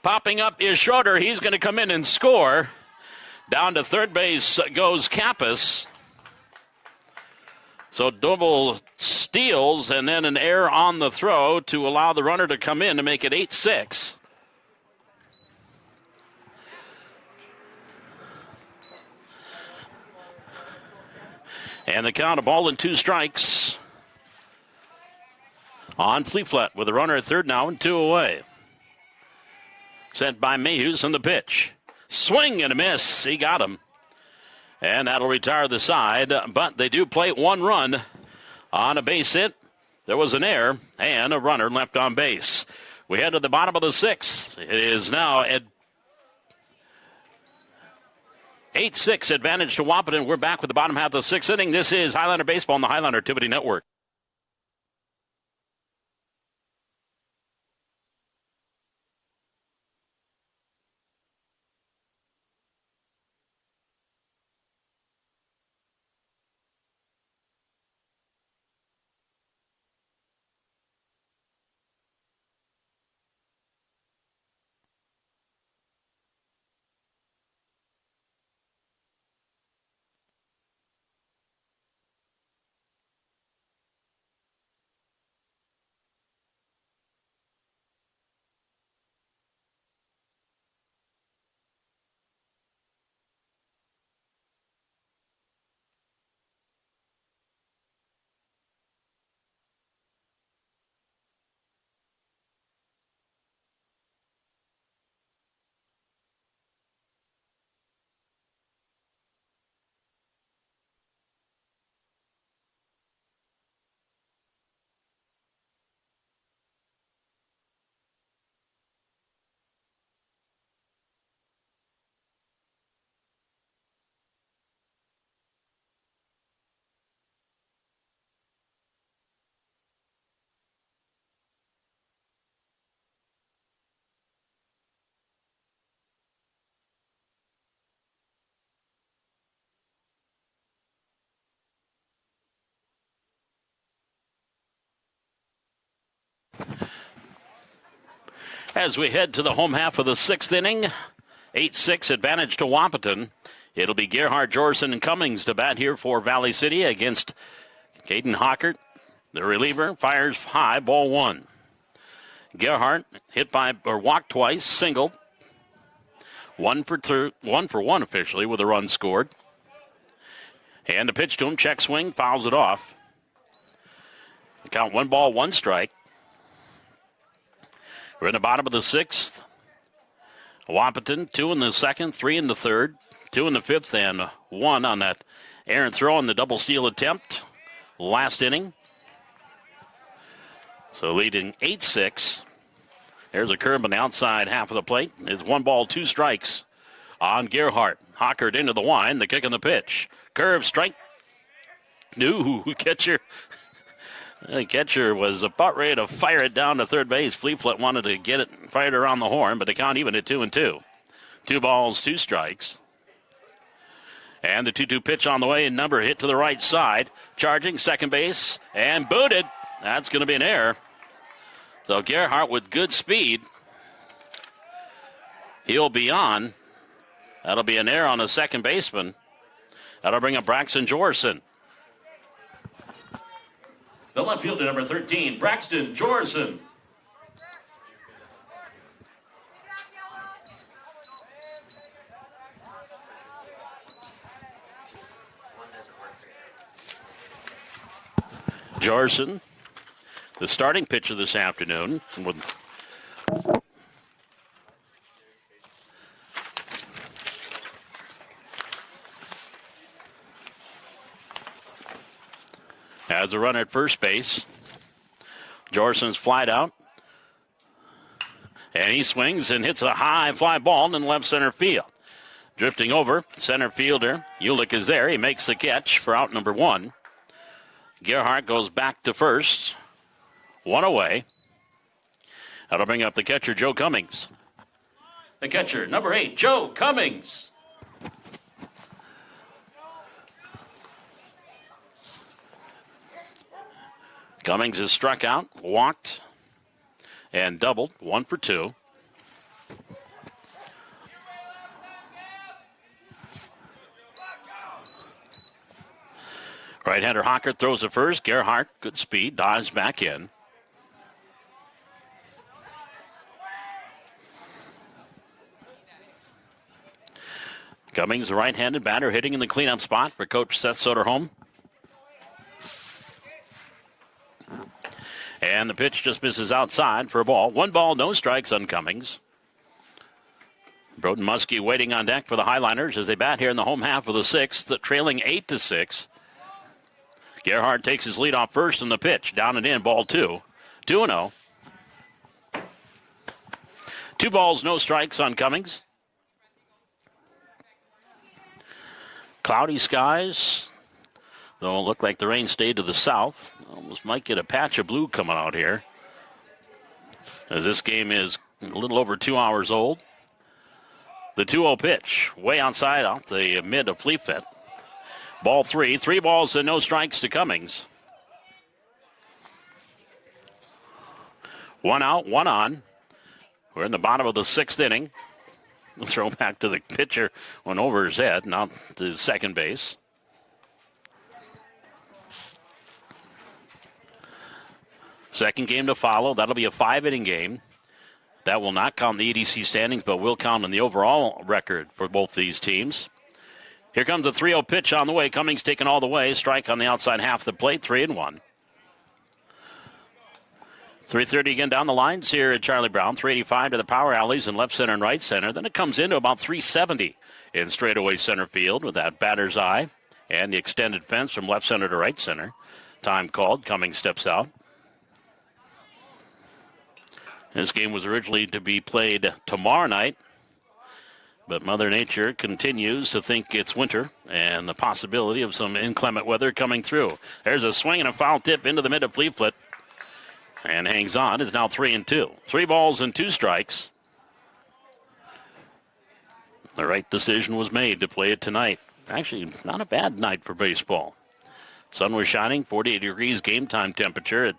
Popping up is Schroeder. He's going to come in and score. Down to third base goes Kappas. So double steals and then an error on the throw to allow the runner to come in to make it 8-6. And the count of 2 strikes on Fleeflet with a runner at third now and 2 away. Sent by Mayhews on the pitch. Swing and a miss. He got him. And that'll retire the side, but they do play 1 run on a base hit. There was an error and a runner left on base. We head to the bottom of the 6th. It is now at 8-6 advantage to Wahpeton. We're back with the bottom half of the 6th inning. This is Highlander Baseball on the Highlander Activity Network. As we head to the home half of the 6th inning, 8-6 advantage to Wahpeton. It'll be Gerhart, Jorson, and Cummings to bat here for Valley City against Caden Hawker. The reliever fires high, ball 1. Gerhart walked twice, single. 1 for 1 officially with a run scored. And the pitch to him, check swing, fouls it off. The count 1 ball, 1 strike. We're in the bottom of the 6th. Wahpeton, 2 in the 2nd, 3 in the 3rd, 2 in the 5th, and 1 on that errant throw on the double steal attempt last inning. So leading 8-6. There's a curve on the outside half of the plate. It's 1 ball, 2 strikes on Gerhart. Hawkered into the line, the kick and the pitch. Curve, strike. New catcher. The catcher was about ready to fire it down to third base. Fleeflet wanted to get it fired around the horn, but the count even at 2-2. 2 balls, 2 strikes. And the 2-2 pitch on the way, and number hit to the right side. Charging second base and booted. That's going to be an error. So Gerhart with good speed. He'll be on. That'll be an error on the second baseman. That'll bring up Braxton Jorson. The left fielder, number 13, Braxton Jorson. Jorson, the starting pitcher this afternoon. Has a run at first base. Jorson's flied out. And he swings and hits a high fly ball in left center field. Drifting over, center fielder Ulick is there. He makes the catch for out number 1. Gerhart goes back to first. 1 away. That'll bring up the catcher, Joe Cummings. The catcher, number 8, Joe Cummings. Cummings has struck out, walked, and doubled, 1 for 2. Right-hander Hawker throws it first. Gerhart, good speed, dives back in. Cummings, the right-handed batter, hitting in the cleanup spot for Coach Seth Soderholm. And the pitch just misses outside for a ball. 1 ball, no strikes on Cummings. Broden Muskie waiting on deck for the Highliners as they bat here in the home half of the 6th, trailing 8-6. Gerhart takes his lead off first in the pitch. Down and in, ball 2. 2-0. 2 balls, no strikes on Cummings. Cloudy skies. Though it looked like the rain stayed to the south. Almost might get a patch of blue coming out here, as this game is a little over 2 hours old. The 2-0 pitch, way outside off the mid of Fleetfoot. Ball 3. 3 balls and no strikes to Cummings. 1 out, 1 on. We're in the bottom of the 6th inning. We'll throw back to the pitcher, went over his head, now to second base. Second game to follow. That'll be a 5-inning game. That will not count the EDC standings, but will count in the overall record for both these teams. Here comes the 3-0 pitch on the way. Cummings taking all the way. Strike on the outside half of the plate. 3-1. 330 again down the lines here at Charlie Brown. 385 to the power alleys in left center and right center. Then it comes into about 370 in straightaway center field with that batter's eye and the extended fence from left center to right center. Time called. Cummings steps out. This game was originally to be played tomorrow night, but Mother Nature continues to think it's winter and the possibility of some inclement weather coming through. There's a swing and a foul tip into the mid of Fleetfoot and hangs on. It's now 3-2. 3 balls and 2 strikes. The right decision was made to play it tonight. Actually, not a bad night for baseball. Sun was shining, 48 degrees game time temperature at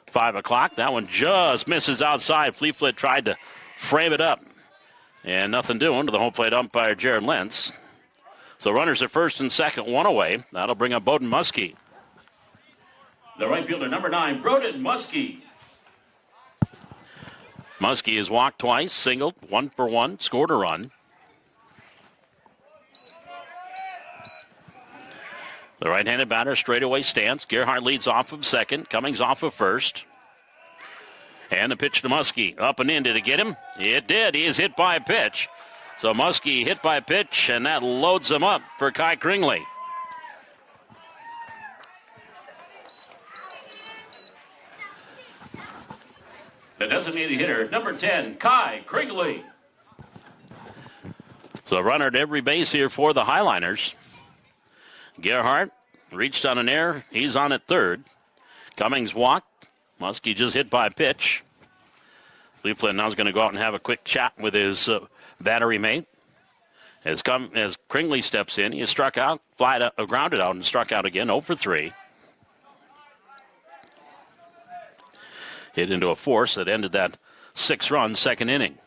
5 o'clock. That one just misses outside. Fleetfoot tried to frame it up. And nothing doing to the home plate umpire, Jared Lentz. So runners at first and second, 1 away. That'll bring up Bowden Muskie. The right fielder, number 9, Broden Muskie. Muskie has walked twice, singled, 1 for 1, scored a run. The right-handed batter, straightaway stance. Gerhart leads off of second. Cummings off of first. And the pitch to Muskie. Up and in. Did it get him? It did. He is hit by a pitch. So Muskie hit by a pitch, and that loads him up for Kai Kringley. The designated hitter, number 10, Kai Kringley. So a runner at every base here for the Highliners. Gerhart reached on an error. He's on at third. Cummings walked. Muskie just hit by a pitch. Fleetfoot now is going to go out and have a quick chat with his battery mate. As Kringley steps in, he struck out, grounded out, and struck out again, 0 for 3. Hit into a force that ended that 6-run second inning.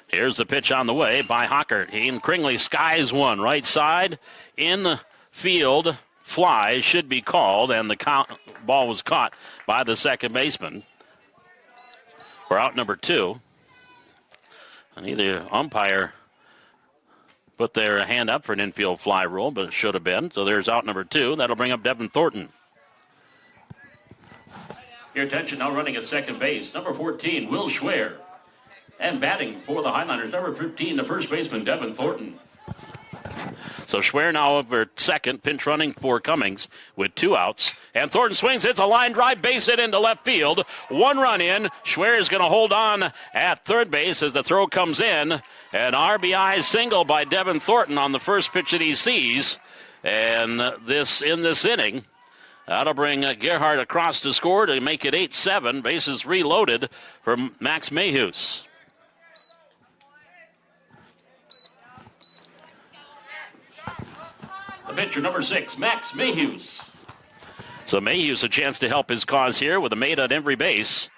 Here's the pitch on the way by Hawker. And Kringley skies one right side in the field. Fly should be called, and the ball was caught by the second baseman. We're out number 2. And either umpire put their hand up for an infield fly rule, but it should have been. So there's out number 2. That'll bring up Devin Thornton. Your attention now running at second base. Number 14, Will Schwer. And batting for the Highlanders, number 15, the first baseman, Devin Thornton. So Schwer now over at second, pinch running for Cummings with 2 outs. And Thornton swings, hits a line drive, base hit into left field. 1 run in. Schwer is going to hold on at third base as the throw comes in. An RBI single by Devin Thornton on the first pitch that he sees. And this inning, that'll bring Gerhart across to score to make it 8-7. Bases reloaded for Max Mayhews. The pitcher, number 6, Max Mayhews. So Mayhews a chance to help his cause here with a made on every base.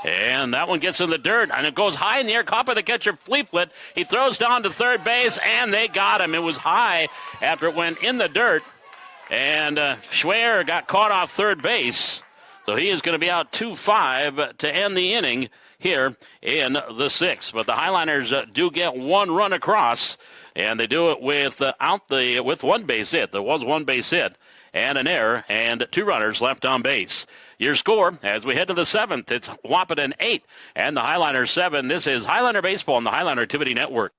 And that one gets in the dirt, and it goes high in the air. Caught by the catcher, Fleetfoot. He throws down to third base, and they got him. It was high after it went in the dirt. And Schwer got caught off third base. So he is going to be out 2-5 to end the inning here in the 6th. But the Highlanders do get 1 run across. And they do it with 1 base hit. There was 1 base hit and an error and 2 runners left on base. Your score as we head to the 7th, it's Wahpeton 8 and the Highlanders 7. This is Highlander Baseball on the Highlander Activity Network.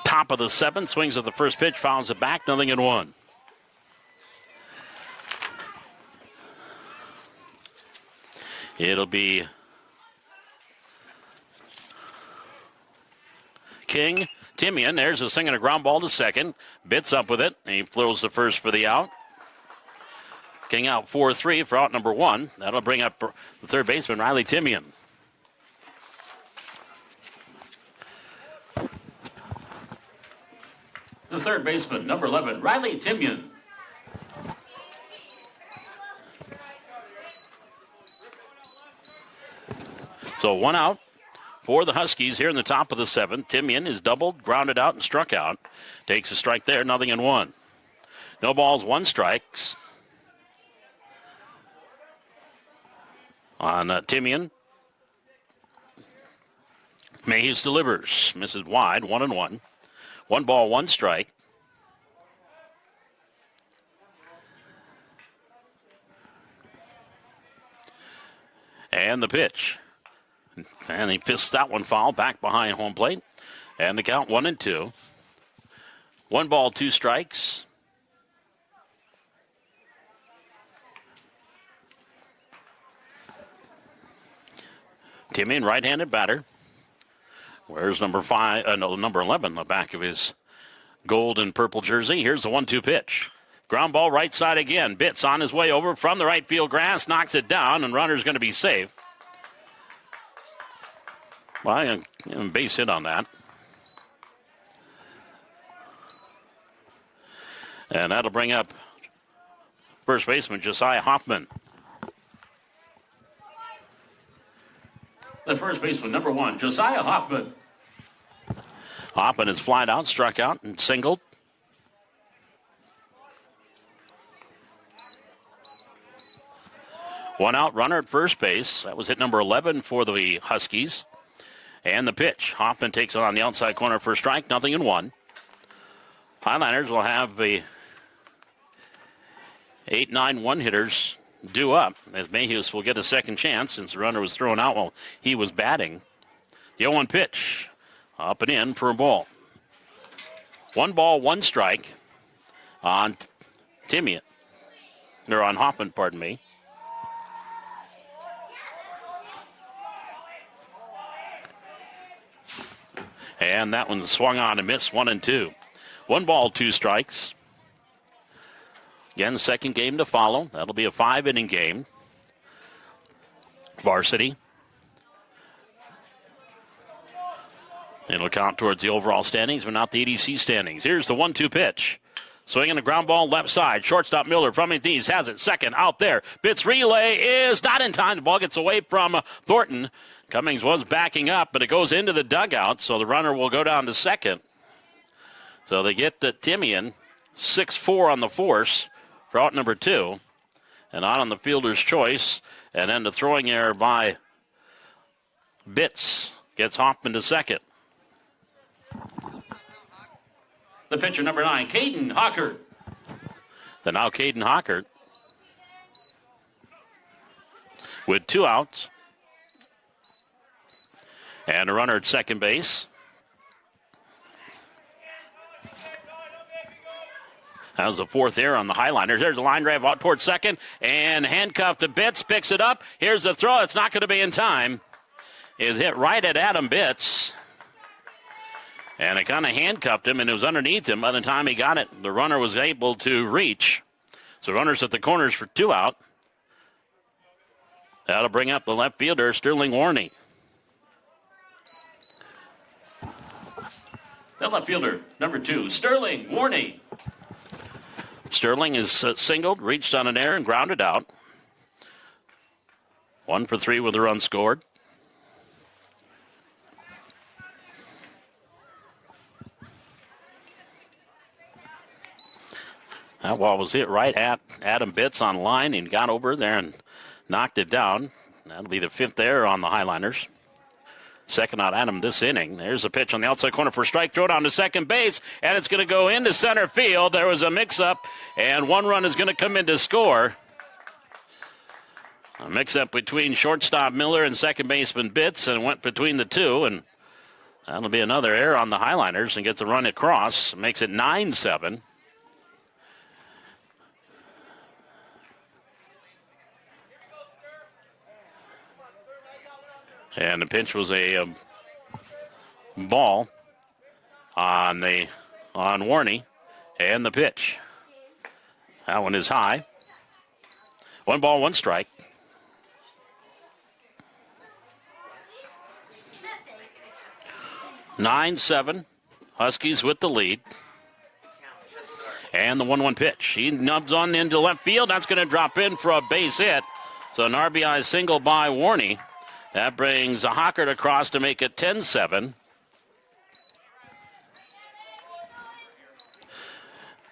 Top of the 7th, swings at the first pitch, fouls it back, 0-1. It'll be King. Timian, there's a swing and a ground ball to second. Bits up with it, and he throws the first for the out. King out 4-3 for out number 1. That'll bring up the third baseman, Riley Timian. The third baseman, number 11, Riley Timian. So 1 out for the Huskies here in the top of the 7th. Timian is doubled, grounded out, and struck out. Takes a strike there, 0-1. No balls, 1 strikes. On Timian. Mayhews delivers. Misses wide, 1-1. 1 ball, 1 strike. And the pitch. And he fists that one foul back behind home plate. And the count 1-2. 1 ball, 2 strikes. Timian, right-handed batter. Where's number 11, the back of his gold and purple jersey. Here's the 1-2 pitch. Ground ball right side again. Bitts on his way over from the right field grass, knocks it down, and runner's going to be safe. Well, base hit on that. And that'll bring up first baseman Josiah Hoffman. first baseman, number 1, Josiah Hoffman. Hoffman is flied out, struck out, and singled. One out runner at first base. That was hit number 11 for the Huskies. And the pitch. Hoffman takes it on the outside corner for a strike. 0-1. Highliners will have the 8-9-1 hitters due up as Mayhew will get a second chance since the runner was thrown out while he was batting. The 0-1 pitch. Up and in for a ball. 1 ball, 1 strike on Timian. Or on Hoffman, pardon me. And that one swung on and missed, 1-2. 1 ball, 2 strikes. Again, second game to follow. That'll be a 5-inning game. Varsity. It'll count towards the overall standings, but not the EDC standings. Here's the 1-2 pitch. Swinging a ground ball left side. Shortstop Miller from his knees has it. Second out there. Bitts relay is not in time. The ball gets away from Thornton. Cummings was backing up, but it goes into the dugout, so the runner will go down to second. So they get Timian 6-4 on the force for out number 2. And out on the fielder's choice. And then the throwing error by Bitts gets Hoffman to second. The pitcher, number 9, Caden Hawker. So now Caden Hawker with 2 outs. And a runner at second base. That was the 4th error on the Highliners. There's a line drive out towards second. And handcuffed to Bitts, picks it up. Here's the throw. It's not going to be in time. It hit right at Adam Bitts. And it kind of handcuffed him, and it was underneath him. By the time he got it, the runner was able to reach. So runners at the corners for 2 out. That'll bring up the left fielder, Sterling Warney. The left fielder, number 2, Sterling Warney. Sterling is singled, reached on an error, and grounded out. 1 for 3 with a run scored. That ball was hit right at Adam Bitts on line and got over there and knocked it down. That'll be the 5th error on the Highliners. Second out Adam this inning. There's a pitch on the outside corner for a strike. Throw down to second base, and it's going to go into center field. There was a mix-up, and 1 run is going to come in to score. A mix-up between shortstop Miller and second baseman Bitts, and went between the 2, and that'll be another error on the Highliners and gets a run across. Makes it 9-7. And the pitch was a ball on Warney, and the pitch. That one is high. 1 ball, 1 strike. Nine, 7. Huskies with the lead. And the 1-1 pitch. He nubs on into left field. That's going to drop in for a base hit. So an RBI single by Warney. That brings a Hawker across to make it 10-7.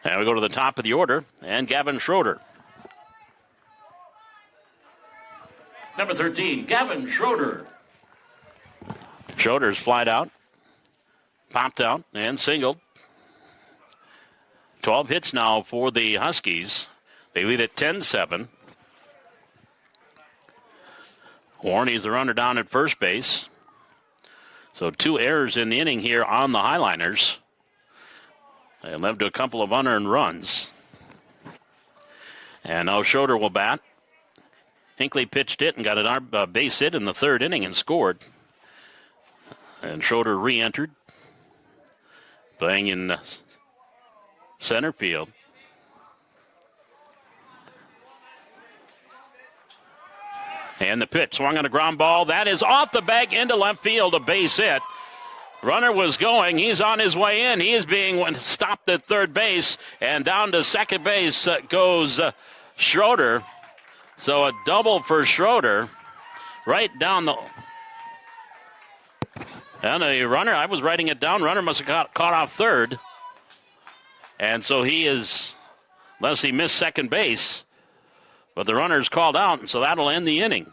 And we go to the top of the order, and Gavin Schroeder. Number 13, Gavin Schroeder. Schroeder's flied out, popped out, and singled. 12 hits now for the Huskies. They lead at 10-7. Warney's the runner down at first base. So 2 errors in the inning here on the Highliners. They led to a couple of unearned runs. And now Schroeder will bat. Hinckley pitched it and got a base hit in the 3rd inning and scored. And Schroeder re-entered, playing in center field. And the pitch swung on a ground ball. That is off the bag into left field, a base hit. Runner was going. He's on his way in. He is being stopped at third base. And down to second base goes Schroeder. So a double for Schroeder. Right down the And a runner, I was writing it down, runner must have caught off third. And so he is, unless he missed second base, but the runner's called out, and so that'll end the inning.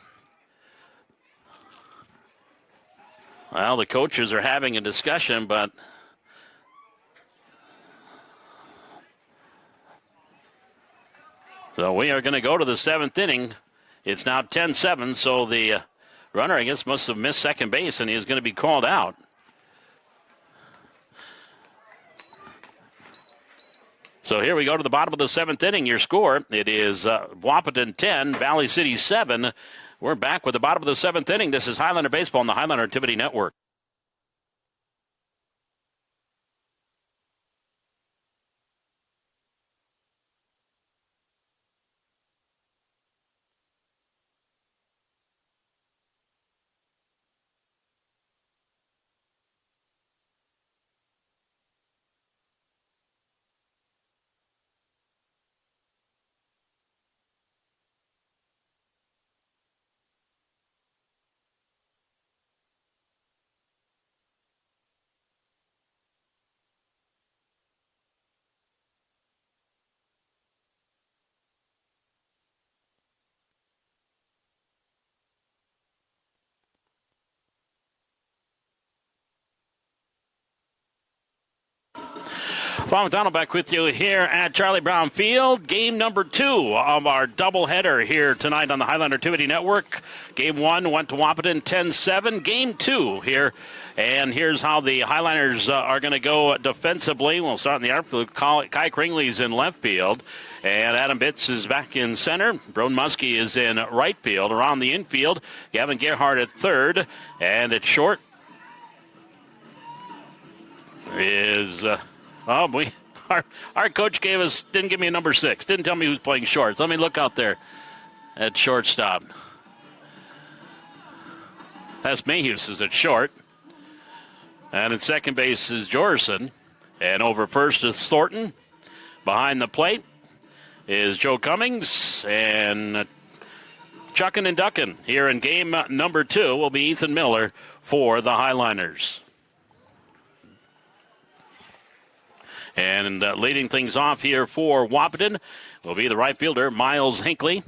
Well, the coaches are having a discussion, but so we are going to go to the seventh inning. It's now 10-7, so the runner, I guess, must have missed second base, and he is going to be called out. So here we go to the bottom of the seventh inning. Your score, it is Wahpeton 10, Valley City 7. We're back with the bottom of the seventh inning. This is Highlander Baseball on the Highlander Activity Network. Paul McDonald back with you here at Charlie Brown Field. Game number 2 of our doubleheader here tonight on the Highlander Activity Network. Game 1 went to Wahpeton 10-7. Game 2 here. And here's how the Highlanders are going to go defensively. We'll start in the outfield. Kai Kringley's in left field. And Adam Bitts is back in center. Broden Muskie is in right field. Around the infield, Gavin Gerhart at third. And at short is... our coach didn't give me a number 6. Didn't tell me who's playing short. Let me look out there at shortstop. That's Mayhews is at short. And at second base is Jorson. And over first is Thornton. Behind the plate is Joe Cummings. And chucking and ducking here in game number 2 will be Ethan Miller for the Highlanders. And leading things off here for Wahpeton will be the right fielder, Miles Hinckley.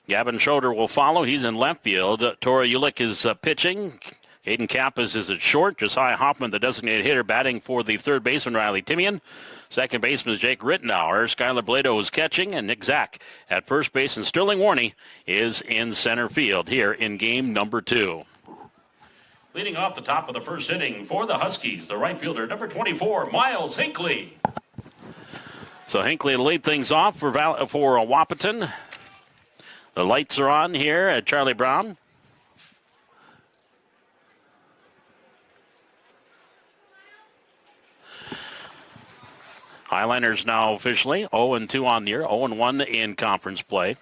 Gavin Schroeder will follow. He's in left field. Tora Ulick is pitching. Caden Kappas is at short. Josiah Hoffman, the designated hitter, batting for the third baseman, Riley Timian. Second baseman is Jake Rittenauer. Skylar Blado is catching. And Nick Zach at first base. And Sterling Warney is in center field here in game number 2. Leading off the top of the first inning for the Huskies, the right fielder, number 24, Miles Hinckley. So Hinckley will lead things off for Wahpeton. The lights are on here at Charlie Brown. Highlanders now officially 0-2 on the year, 0-1 in conference play.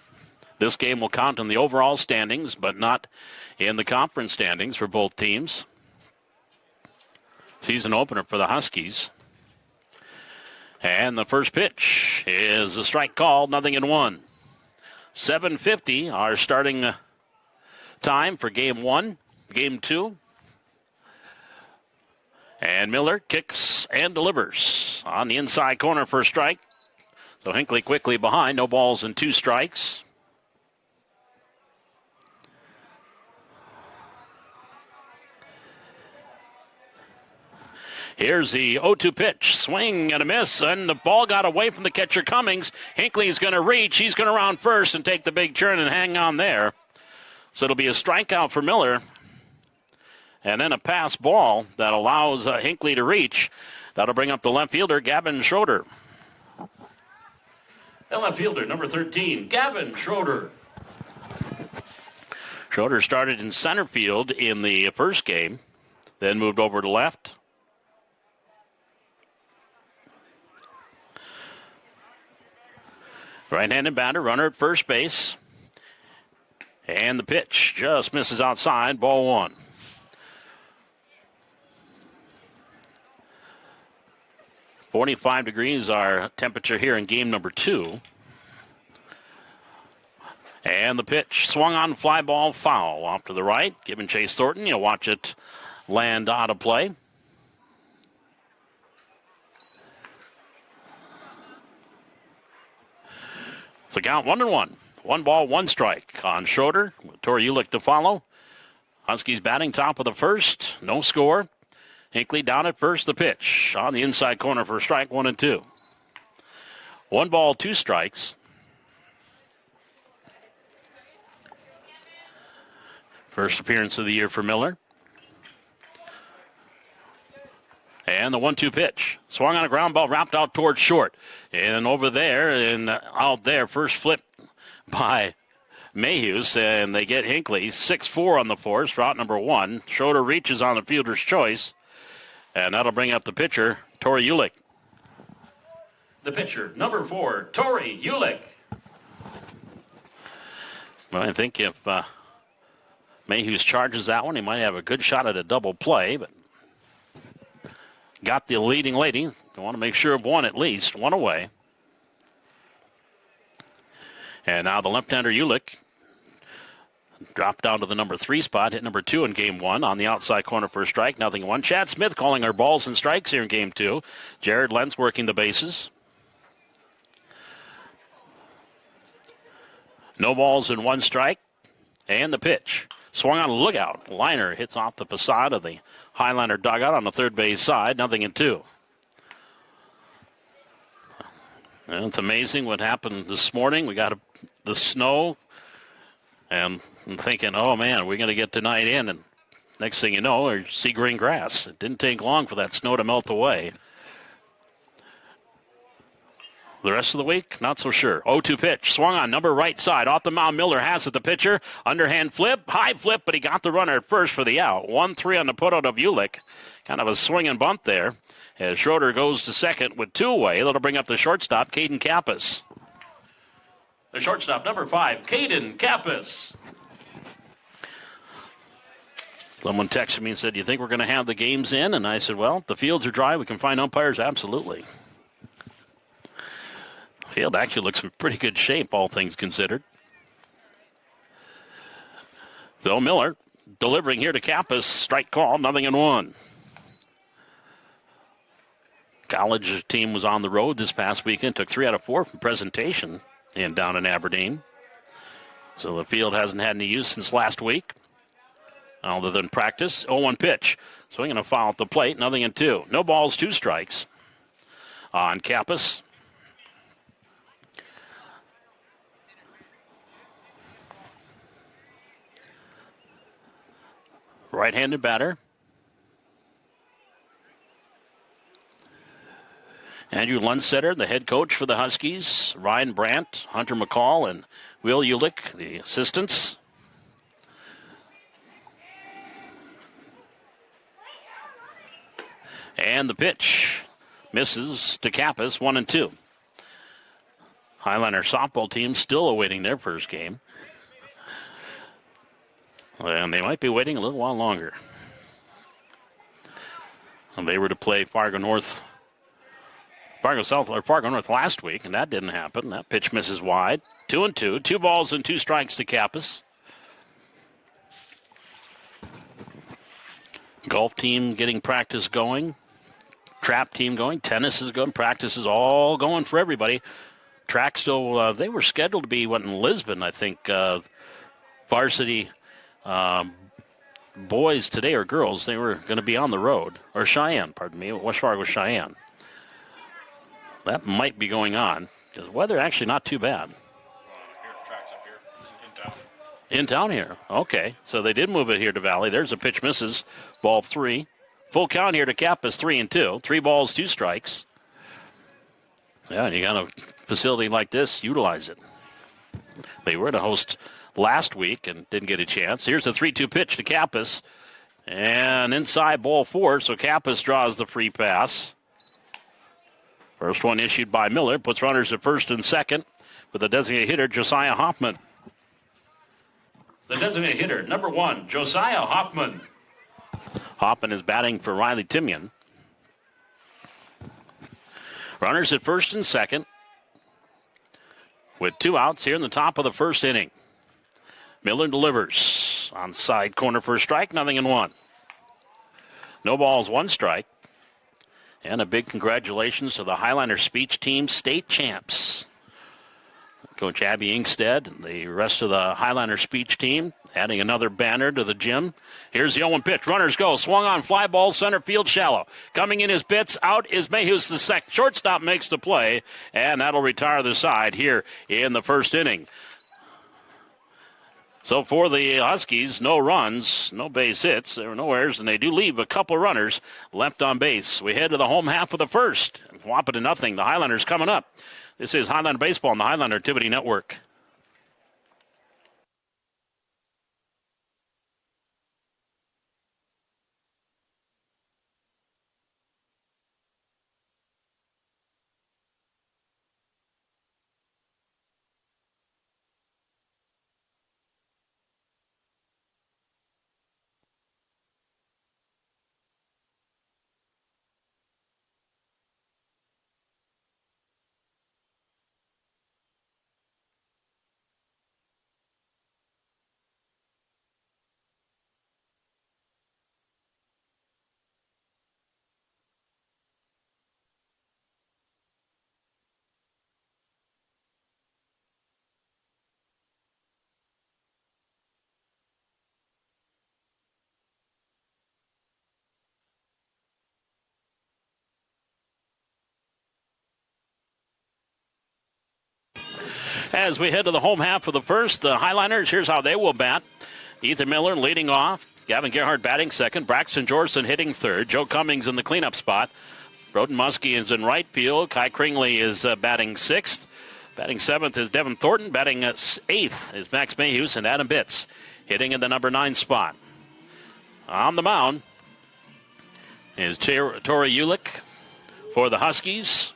This game will count in the overall standings, but not in the conference standings for both teams. Season opener for the Huskies. And the first pitch is a strike called, 0-1. 7:50, our starting time for game 1, game 2. And Miller kicks and delivers on the inside corner for a strike. So Hinckley quickly behind, no balls and 2 strikes. Here's the 0-2 pitch. Swing and a miss, and the ball got away from the catcher Cummings. Hinckley's going to reach. He's going to round first and take the big turn and hang on there. So it'll be a strikeout for Miller. And then a pass ball that allows Hinckley to reach. That'll bring up the left fielder, Gavin Schroeder. The left fielder, number 13, Gavin Schroeder. Schroeder started in center field in the first game, then moved over to left. Right-handed batter, runner at first base. And the pitch just misses outside, ball 1. .45 degrees our temperature here in game number 2. And the pitch swung on, fly ball, foul off to the right. Giving Chase Thornton, you'll watch it land out of play. So count 1-1. 1 ball, 1 strike on Schroeder. With Tori Ulick to follow. Huskies batting top of the first. No score. Hinckley down at first. The pitch on the inside corner for a strike, 1-2. 1 ball, 2 strikes. First appearance of the year for Miller. And the 1-2 pitch. Swung on a ground ball, wrapped out towards short. And over there and out there, first flip by Mayhews. And they get Hinckley. 6-4 on the force for out number 1. Schroeder reaches on the fielder's choice. And that'll bring up the pitcher, Tori Ulick. The pitcher, number 4, Tori Ulick. Well, I think if Mayhews charges that one, he might have a good shot at a double play, but got the leading lady. You want to make sure of one at least, 1 away. And now the left-hander Ulick dropped down to the number 3 spot, hit number 2 in game 1 on the outside corner for a strike, 0-1. Chad Smith calling our balls and strikes here in game 2. Jared Lentz working the bases. No balls and 1 strike. And the pitch. Swung on a lookout. Liner hits off the facade of the Highlander dugout on the third base side, 0-2. And it's amazing what happened this morning. We got the snow. And I'm thinking, oh, man, we're going to get tonight in. And next thing you know, we see green grass. It didn't take long for that snow to melt away. The rest of the week, not so sure. 0-2 pitch. Swung on number right side. Off the mound, Miller has it, the pitcher. Underhand flip, high flip, but he got the runner at first for the out. 1-3 on the putout of Ulick. Kind of a swing and bunt there. As Schroeder goes to second with 2 away. That'll bring up the shortstop, Caden Kappas. The shortstop, number 5, Caden Kappas. Someone texted me and said, "Do you think we're going to have the games in?" And I said, well, if the fields are dry, we can find umpires, absolutely. Field actually looks in pretty good shape, all things considered. So Miller delivering here to Kappas. Strike call, 0-1. College team was on the road this past weekend. Took 3 out of 4 from presentation and down in Aberdeen. So the field hasn't had any use since last week, other than practice. 0-1 pitch. Swinging a foul at the plate, 0-2. No balls, 2 strikes on Kappas. Right-handed batter. Andrew Lundstetter, the head coach for the Huskies. Ryan Brandt, Hunter McCall, and Will Ulick, the assistants. And the pitch misses to Kappas, 1-2. Highlander softball team still awaiting their first game. And they might be waiting a little while longer. And they were to play Fargo North last week, and that didn't happen. That pitch misses wide. 2-2. 2 balls and 2 strikes to Kappas. Golf team getting practice going. Trap team going. Tennis is going. Practice is all going for everybody. Track still, they were scheduled to be in Lisbon, I think. Varsity boys today, or girls, they were going to be on the road. Or Cheyenne, pardon me. West Fargo, Cheyenne. That might be going on. The weather actually not too bad. Track's up here in town. In town here. Okay. So they did move it here to Valley. There's a pitch misses. Ball 3. Full count here to Kappas, 3-2. 3 balls, 2 strikes. Yeah, and you got a facility like this, utilize it. They were to host last week and didn't get a chance. Here's a 3-2 pitch to Kappas. And inside ball 4, so Kappas draws the free pass. First one issued by Miller, puts runners at first and second for the designated hitter, Josiah Hoffman. The designated hitter, number 1, Josiah Hoffman. Hoffman is batting for Riley Timian. Runners at first and second with 2 outs here in the top of the first inning. Miller delivers on side corner for a strike, 0-1. No balls, one strike. And a big congratulations to the Highliner Speech Team state champs. Coach Abby Ingstead and the rest of the Highliner Speech Team adding another banner to the gym. Here's the 0-1 pitch. Runners go. Swung on, fly ball, center field shallow. Coming in is Bitts. Out is Mayhews the second. Shortstop makes the play, and that'll retire the side here in the first inning. So for the Huskies, no runs, no base hits. There were no errors, and they do leave a couple runners left on base. We head to the home half of the first. Wahpeton nothing. The Highlanders coming up. This is Highlander Baseball on the Highlander Activity Network. As we head to the home half of the first, the Highliners, here's how they will bat. Ethan Miller leading off. Gavin Gerhart batting second. Braxton Jorson hitting third. Joe Cummings in the cleanup spot. Broden Muskie is in right field. Kai Kringley is batting sixth. Batting seventh is Devin Thornton. Batting eighth is Max Mayhews, and Adam Bitts hitting in the number 9 spot. On the mound is Tori Ulick for the Huskies.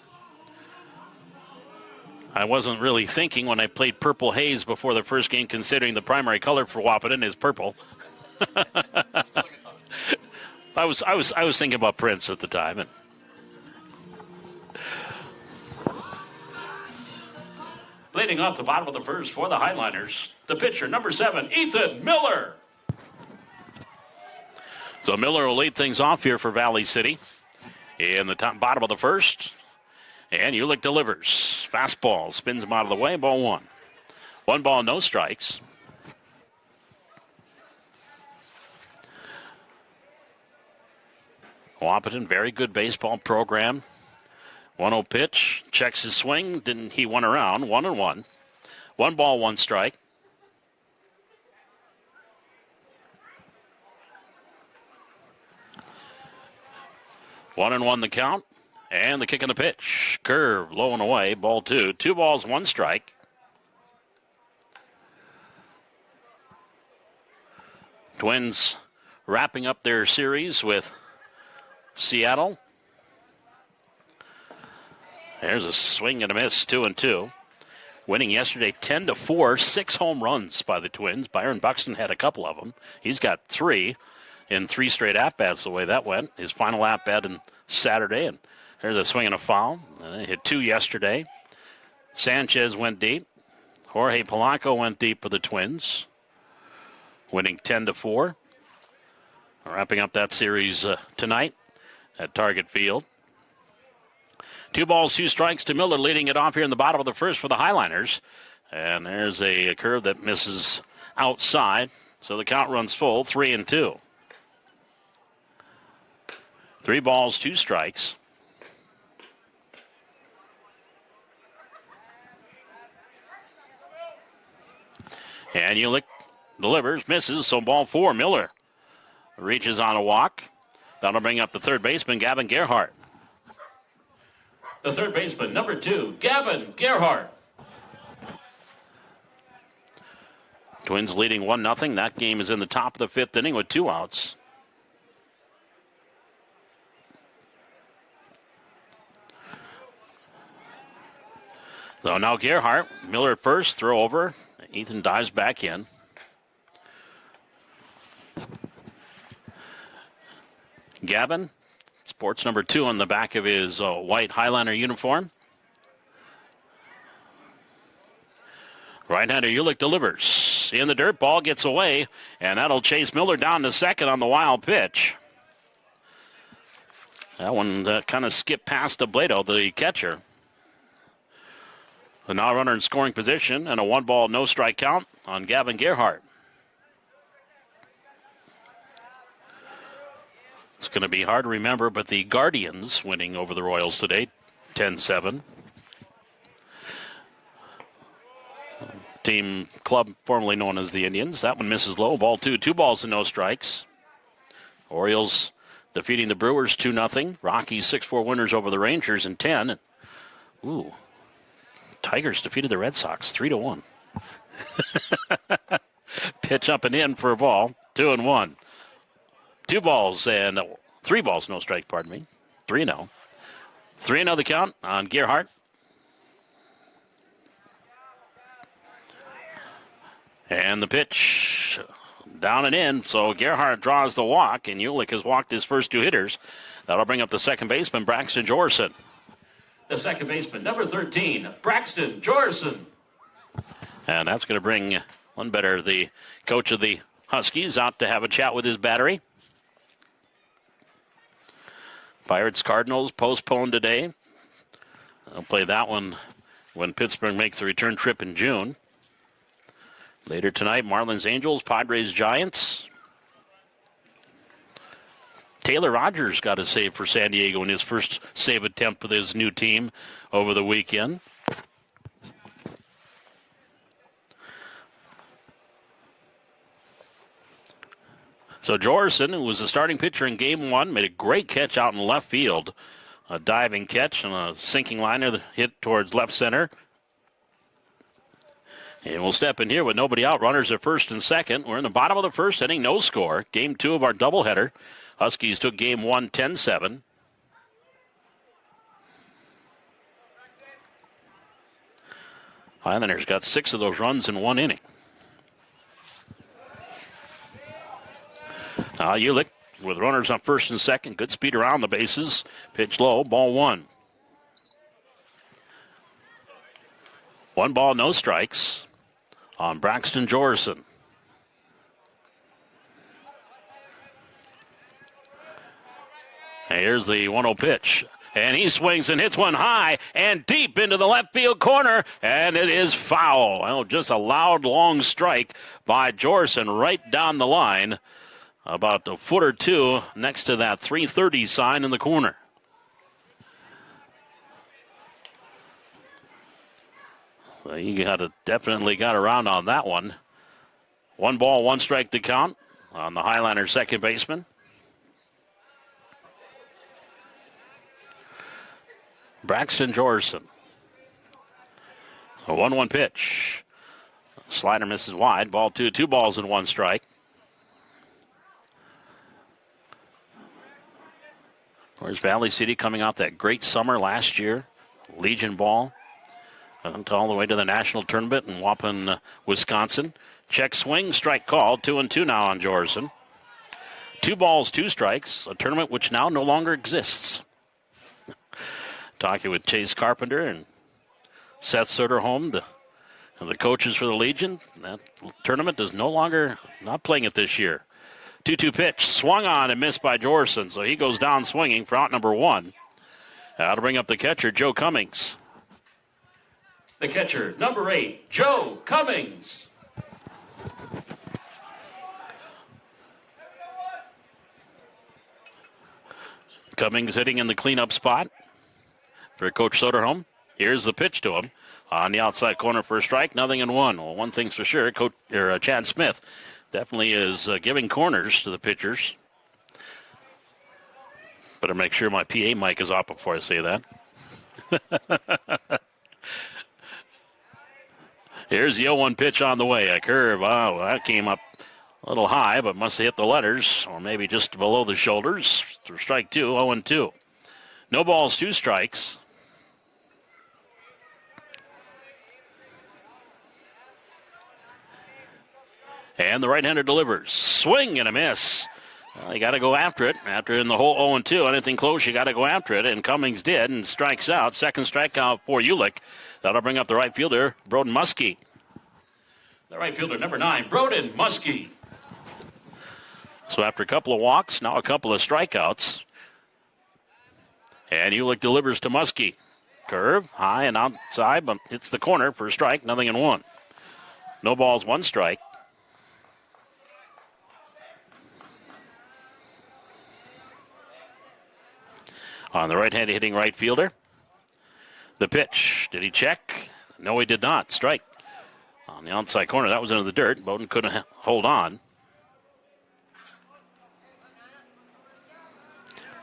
I wasn't really thinking when I played Purple Haze before the first game, considering the primary color for Wahpeton is purple. I was thinking about Prince at the time. And leading off the bottom of the first for the Highliners, the pitcher, number 7, Ethan Miller. So Miller will lead things off here for Valley City in the bottom of the first. And Ulick delivers. Fastball spins him out of the way. Ball 1. 1 ball, no strikes. Wahpeton, very good baseball program. 1-0 pitch. Checks his swing. He went around. 1-1. 1 ball, 1 strike. One and 1 the count. And the kick and the pitch. Curve, low and away. Ball 2. 2 balls, 1 strike. Twins wrapping up their series with Seattle. There's a swing and a miss, 2-2. Winning yesterday 10-4, 6 home runs by the Twins. Byron Buxton had a couple of them. He's got 3 in 3 straight at-bats the way that went. His final at-bat on Saturday, and there's a swing and a foul. They hit 2 yesterday. Sanchez went deep. Jorge Polanco went deep for the Twins, winning 10-4. Wrapping up that series tonight at Target Field. 2 balls, 2 strikes to Miller, leading it off here in the bottom of the first for the Highliners. And there's a curve that misses outside, so the count runs full, 3-2. 3 balls, 2 strikes. And Ulick delivers, misses, so ball 4. Miller reaches on a walk. That'll bring up the third baseman, Gavin Gerhart. The third baseman, number 2, Gavin Gerhart. Twins leading 1-0. That game is in the top of the 5th inning with 2 outs. So now Gerhart, Miller at first, throw over. Ethan dives back in. Gavin, sports number 2 on the back of his white Highliner uniform. Right-hander Ulick delivers. In the dirt, ball gets away, and that'll chase Miller down to second on the wild pitch. That one kind of skipped past Ableto, the catcher. The now runner in scoring position and a 1-ball, no strike count on Gavin Gerhart. It's going to be hard to remember, but the Guardians winning over the Royals today, 10-7. Team club formerly known as the Indians. That one misses low. Ball 2, 2 balls and no strikes. Orioles defeating the Brewers 2-0. Rockies 6-4 winners over the Rangers in 10. Ooh. Tigers defeated the Red Sox 3-1. Pitch up and in for a ball. 2-1. 2 balls and 3 balls, no strike, pardon me. 3-0. 3-0 the count on Gerhart. And the pitch down and in. So Gerhart draws the walk, and Ulick has walked his first 2 hitters. That'll bring up the second baseman, Braxton Jorson. The second baseman, number 13, Braxton Jorson. And that's going to bring one better, the coach of the Huskies, out to have a chat with his battery. Pirates Cardinals postponed today. I'll play that one when Pittsburgh makes a return trip in June. Later tonight, Marlins Angels, Padres Giants. Taylor Rogers got a save for San Diego in his first save attempt with his new team over the weekend. So Jorson, who was the starting pitcher in Game 1, made a great catch out in left field. A diving catch and a sinking liner that hit towards left center. And we'll step in here with nobody out. Runners at first and second. We're in the bottom of the first inning, no score. Game 2 of our doubleheader. Huskies took Game 1 10-7. Highlanders got 6 of those runs in 1 inning. Now Ulick with runners on first and second. Good speed around the bases. Pitch low, ball 1. 1 ball, no strikes on Braxton Jorson. Here's the 1-0 pitch. And he swings and hits one high and deep into the left field corner. And it is foul. Well, just a loud, long strike by Jorson right down the line. About a foot or 2 next to that 330 sign in the corner. Well, you definitely got around on that one. 1 ball, 1 strike to count on the Highlander second baseman. Braxton Jorson. A 1-1 pitch. Slider misses wide. Ball 2, 2 balls and 1 strike. Where's Valley City coming off that great summer last year? Legion ball. All the way to the national tournament in Wahpeton, Wisconsin. Check swing, strike call. 2-2 now on Jorson. 2 balls, 2 strikes. A tournament which now no longer exists. Talking with Chase Carpenter and Seth Soderholm, the coaches for the Legion. That tournament is not playing it this year. 2-2 pitch, swung on and missed by Jorson, so he goes down swinging for out number 1. That'll bring up the catcher, Joe Cummings. The catcher, number 8, Joe Cummings. Cummings hitting in the cleanup spot for Coach Soderholm. Here's the pitch to him on the outside corner for a strike. 0-1. Well, one thing's for sure, Chad Smith definitely is giving corners to the pitchers. Better make sure my PA mic is off before I say that. Here's the 0-1 pitch on the way. A curve. Oh, that came up a little high, but must have hit the letters, or maybe just below the shoulders. For strike 2, 0-2. No balls, 2 strikes. And the right-hander delivers. Swing and a miss. Well, you got to go after it. After in the whole 0-2, anything close, you got to go after it. And Cummings did and strikes out. Second strikeout for Ulick. That'll bring up the right fielder, Broden Muskie. The right fielder, number 9, Broden Muskie. So after a couple of walks, now a couple of strikeouts. And Ulick delivers to Muskie. Curve, high and outside, but hits the corner for a strike, 0-1. No balls, 1 strike. On the right hand, hitting right fielder. The pitch. Did he check? No, he did not. Strike. On the outside corner, that was into the dirt. Bowden couldn't hold on.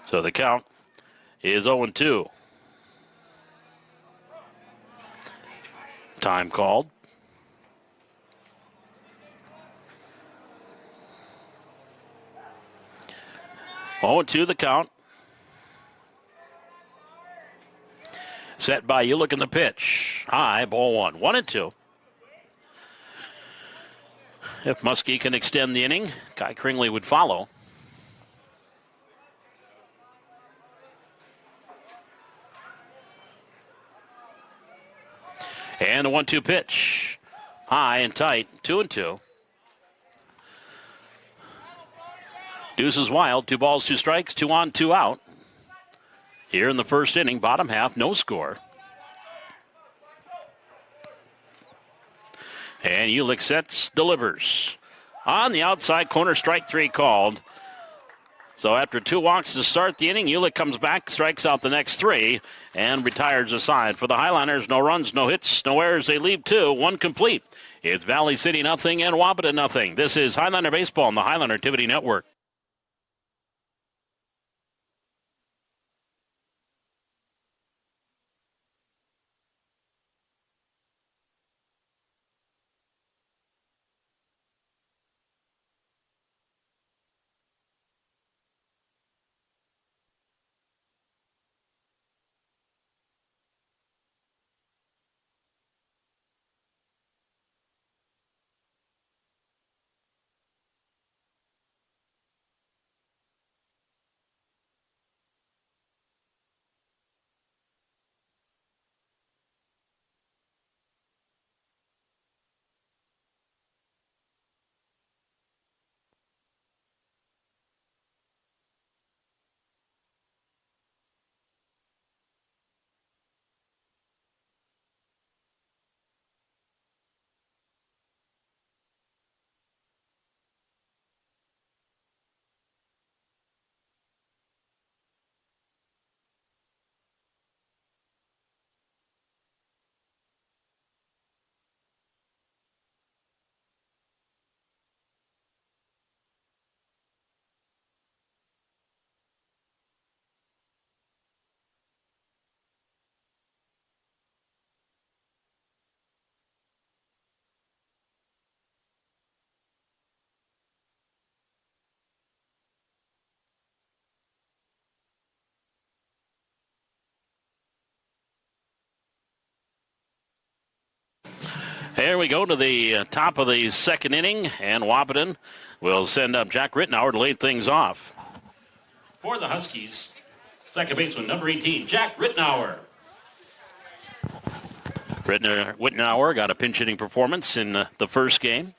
So the count is 0-2. Time called. Oh, 2 the count. Set by Ulick in the pitch. High, ball 1. 1-2. If Muskie can extend the inning, Kai Kringley would follow. And a 1-2 pitch. High and tight, 2-2. Deuce is wild, 2 balls, 2 strikes, 2 on, 2 out. Here in the first inning, bottom half, no score. And Ulick sets, delivers. On the outside corner, strike 3 called. So after 2 walks to start the inning, Ulick comes back, strikes out the next 3, and retires the side. For the Highlanders, no runs, no hits, no errors. They leave 2, 1 complete. It's Valley City 0 and Wahpeton 0. This is Highlander Baseball on the Highlander Activity Network. Here we go to the top of the second inning, and Wahpeton will send up Jack Rittenauer to lead things off. For the Huskies, second baseman, number 18, Jack Rittenauer. Rittenauer got a pinch hitting performance in the first game.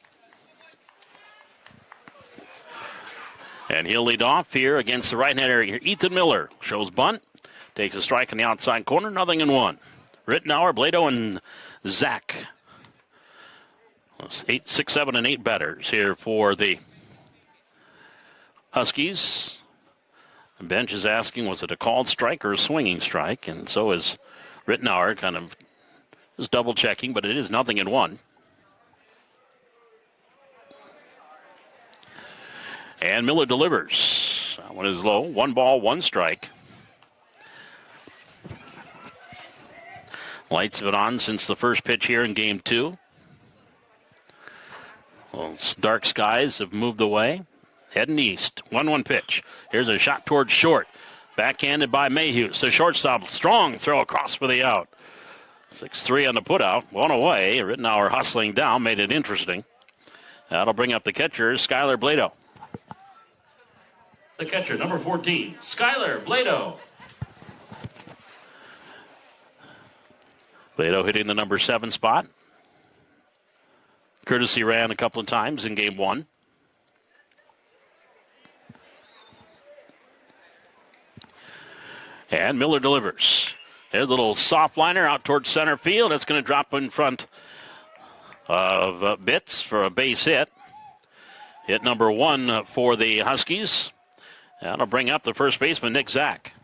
And he'll lead off here against the right-hander. Ethan Miller shows bunt, takes a strike in the outside corner, 0-1. Rittenauer, Blado, and Zach. 8, 6, 7, and 8 batters here for the Huskies. The bench is asking, was it a called strike or a swinging strike? And so is Rittenauer, kind of just double checking, but it is 0-1. And Miller delivers. That one is low. 1 ball, 1 strike. Lights have been on since the first pitch here in game 2. Well, dark skies have moved away. Heading east. 1-1 pitch. Here's a shot towards short. Backhanded by Mayhew. The shortstop. Strong throw across for the out. 6-3 on the putout. 1 away. Rittenauer hustling down. Made it interesting. That'll bring up the catcher, Skylar Blado. The catcher, number 14, Skylar Blado. Blado hitting the number 7 spot. Courtesy ran a couple of times in game 1. And Miller delivers. There's a little soft liner out towards center field. It's going to drop in front of Bitts for a base hit. Hit number 1 for the Huskies. That'll bring up the first baseman, Nick Zach.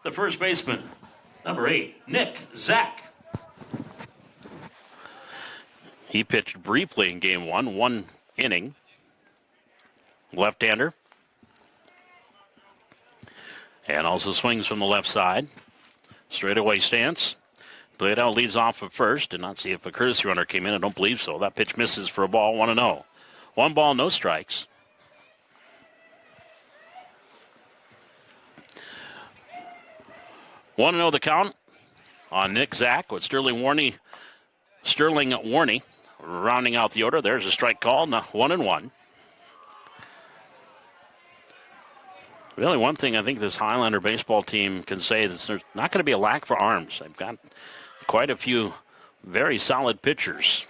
The first baseman, number 8, Nick Zach. He pitched briefly in game 1 inning. Left-hander. And also swings from the left side. Straightaway stance. Bledel leads off at first. Did not see if a courtesy runner came in. I don't believe so. That pitch misses for a ball, 1-0. 1 ball, no strikes. One to know the count on Nick Zach with Sterling Warney rounding out the order. There's a strike call. 1-1. Really, one thing I think this Highlander baseball team can say is there's not going to be a lack for arms. They've got quite a few very solid pitchers.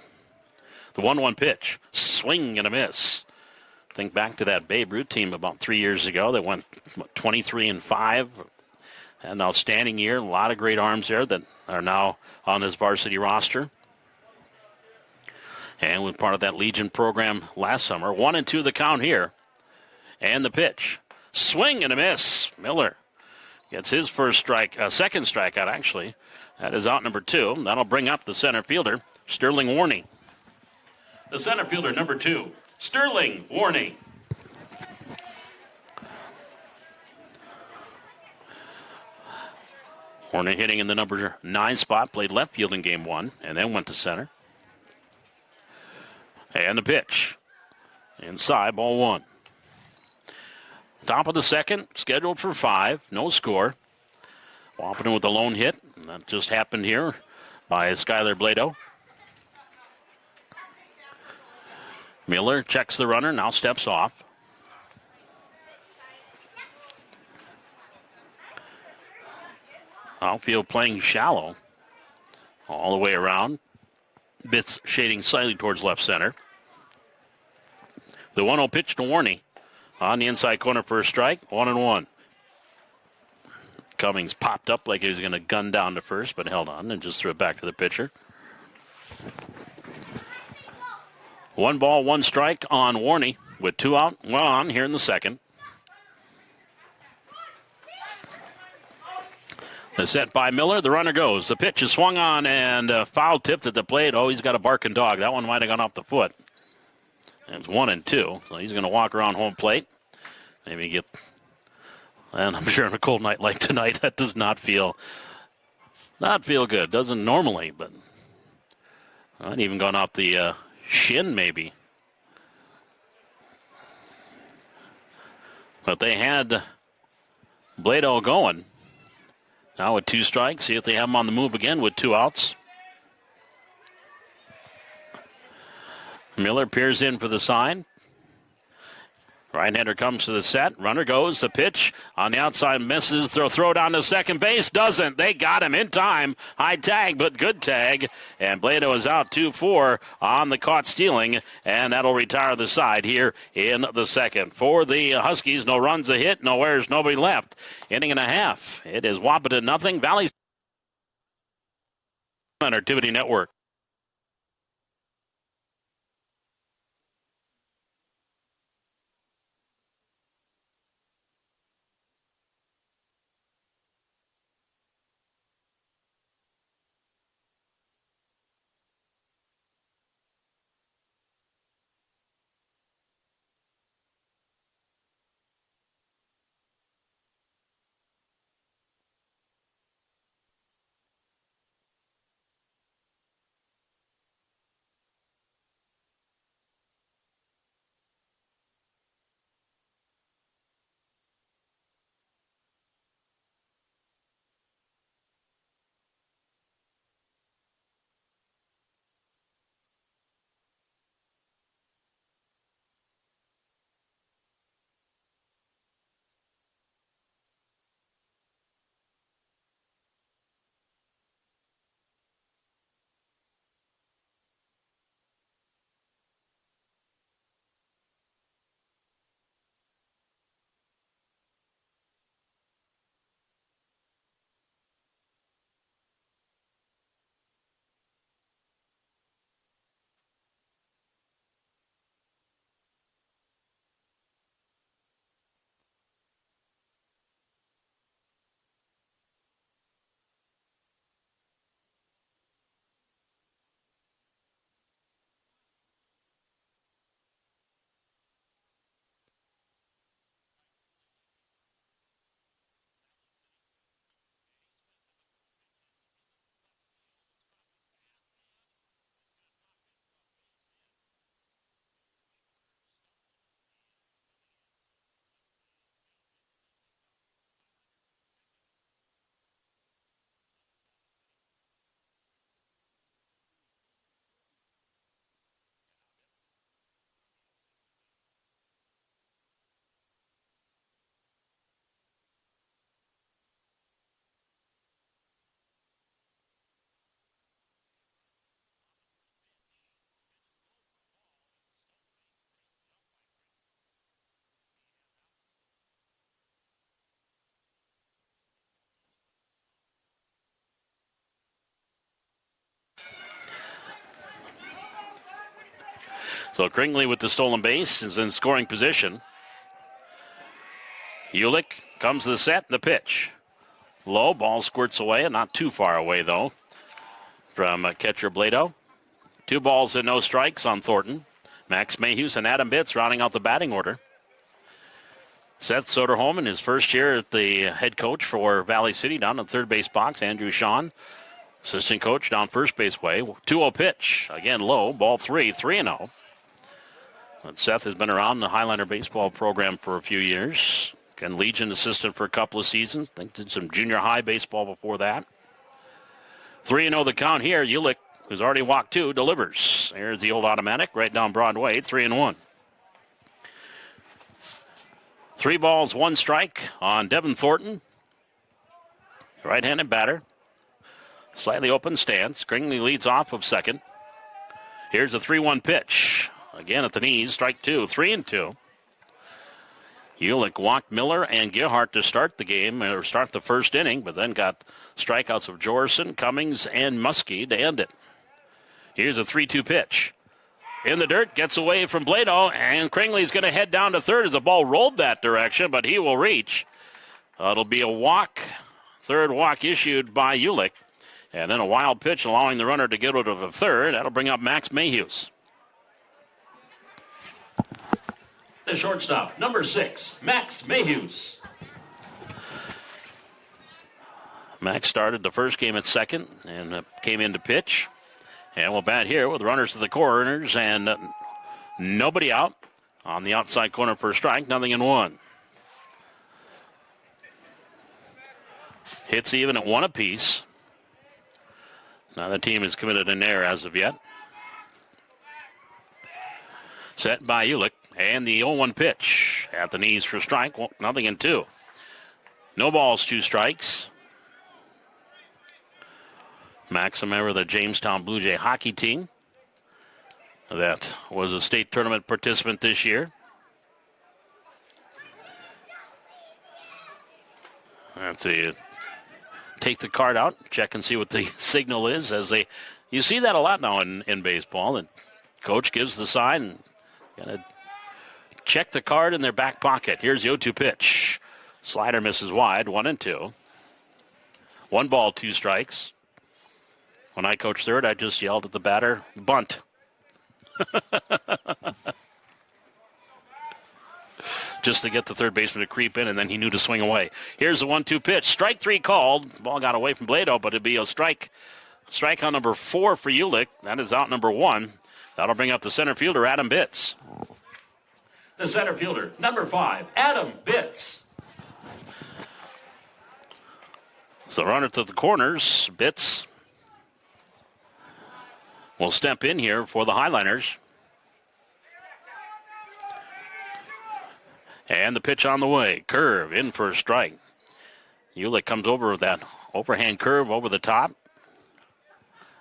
The 1-1 pitch, swing and a miss. Think back to that Babe Ruth team about 3 years ago. They went 23-5. An outstanding year. A lot of great arms there that are now on this varsity roster. And was part of that Legion program last summer. 1-2 the count here. And the pitch. Swing and a miss. Miller gets his second strikeout actually. That is out number 2. That'll bring up the center fielder, Sterling Warney. The center fielder, number 2, Sterling Warney. Warney hitting in the number 9 spot, played left field in game 1, and then went to center. And the pitch. Inside, ball 1. Top of the second, scheduled for 5, no score. Wahpeton with the lone hit. That just happened here by Skylar Blado. Miller checks the runner, now steps off. Outfield playing shallow all the way around. Bitts shading slightly towards left center. The 1-0 pitch to Warney on the inside corner for a strike. 1-1. Cummings popped up like he was going to gun down to first, but held on and just threw it back to the pitcher. 1 ball, 1 strike on Warney with 2 out, 1 on here in the second. The set by Miller. The runner goes. The pitch is swung on and foul tipped at the plate. Oh, he's got a barking dog. That one might have gone off the foot. It's 1-2. So he's going to walk around home plate. Maybe get. And I'm sure on a cold night like tonight, that does not feel good. Doesn't normally, but might even gone off the shin maybe. But they had Blado going. Now with 2 strikes, see if they have him on the move again with 2 outs. Miller peers in for the sign. Right-hander comes to the set. Runner goes. The pitch on the outside misses. Throw down to second base. Doesn't. They got him in time. High tag, but good tag. And Blado is out 2-4 on the caught stealing. And that'll retire the side here in the second. For the Huskies, no runs, a hit, no errors, nobody left. Inning and a half. It is Wahpeton nothing. Valley Activity Network. So Kringley with the stolen base is in scoring position. Ulick comes to the set, the pitch. Low, ball squirts away, and not too far away, though, from catcher Blado. 2 balls and no strikes on Thornton. Max Mayhews and Adam Bitts rounding out the batting order. Seth Soderholm, his first year at the head coach for Valley City, down in the third base box. Andrew Sean, assistant coach, down first base way. 2-0 pitch. Again, low. Ball 3-0. And Seth has been around the Highlander baseball program for a few years. Again, Legion assistant for a couple of seasons. I think did some junior high baseball before that. 3-0 the count here. Ulick, who's already walked 2, delivers. Here's the old automatic right down Broadway. 3-1. 3 balls, 1 strike on Devin Thornton. Right-handed batter. Slightly open stance. Kringley leads off of second. Here's a 3-1 pitch. Again at the knees, strike 2, 3-2. Ulick walked Miller and Gerhart to start the game, or start the first inning, but then got strikeouts of Jorson, Cummings, and Muskie to end it. Here's a 3-2 pitch. In the dirt, gets away from Blado, and Kringley's going to head down to third as the ball rolled that direction, but he will reach. It'll be a walk, third walk issued by Ulick, and then a wild pitch allowing the runner to get over to the third. That'll bring up Max Mayhews. The shortstop, number 6, Max Mayhews. Max started the first game at second and came in to pitch. And we'll bat here with runners to the corners and nobody out. On the outside corner for a strike, 0-1. Hits even at 1 apiece. Neither team has committed an error as of yet. Set by Ulick. And the 0-1 pitch at the knees for strike, 0-2. No balls, 2 strikes. Max, a member of the Jamestown Blue Jay hockey team that was a state tournament participant this year. Let's see. Take the card out, check and see what the signal is. You see that a lot now in baseball. And coach gives the sign. Gotta check the card in their back pocket. Here's the 0-2 pitch. Slider misses wide, 1-2. 1 ball, 2 strikes. When I coached third, I just yelled at the batter, bunt. Just to get the third baseman to creep in, and then he knew to swing away. Here's the 1-2 pitch. Strike 3 called. Ball got away from Blado, but it'd be a strike. Strike on number 4 for Ulick. That is out number 1. That'll bring up the center fielder, Adam Bitts. The center fielder, number 5, Adam Bitts. So runner to the corners, Bitts will step in here for the Highliners. And the pitch on the way. Curve in for a strike. Ulick comes over with that overhand curve over the top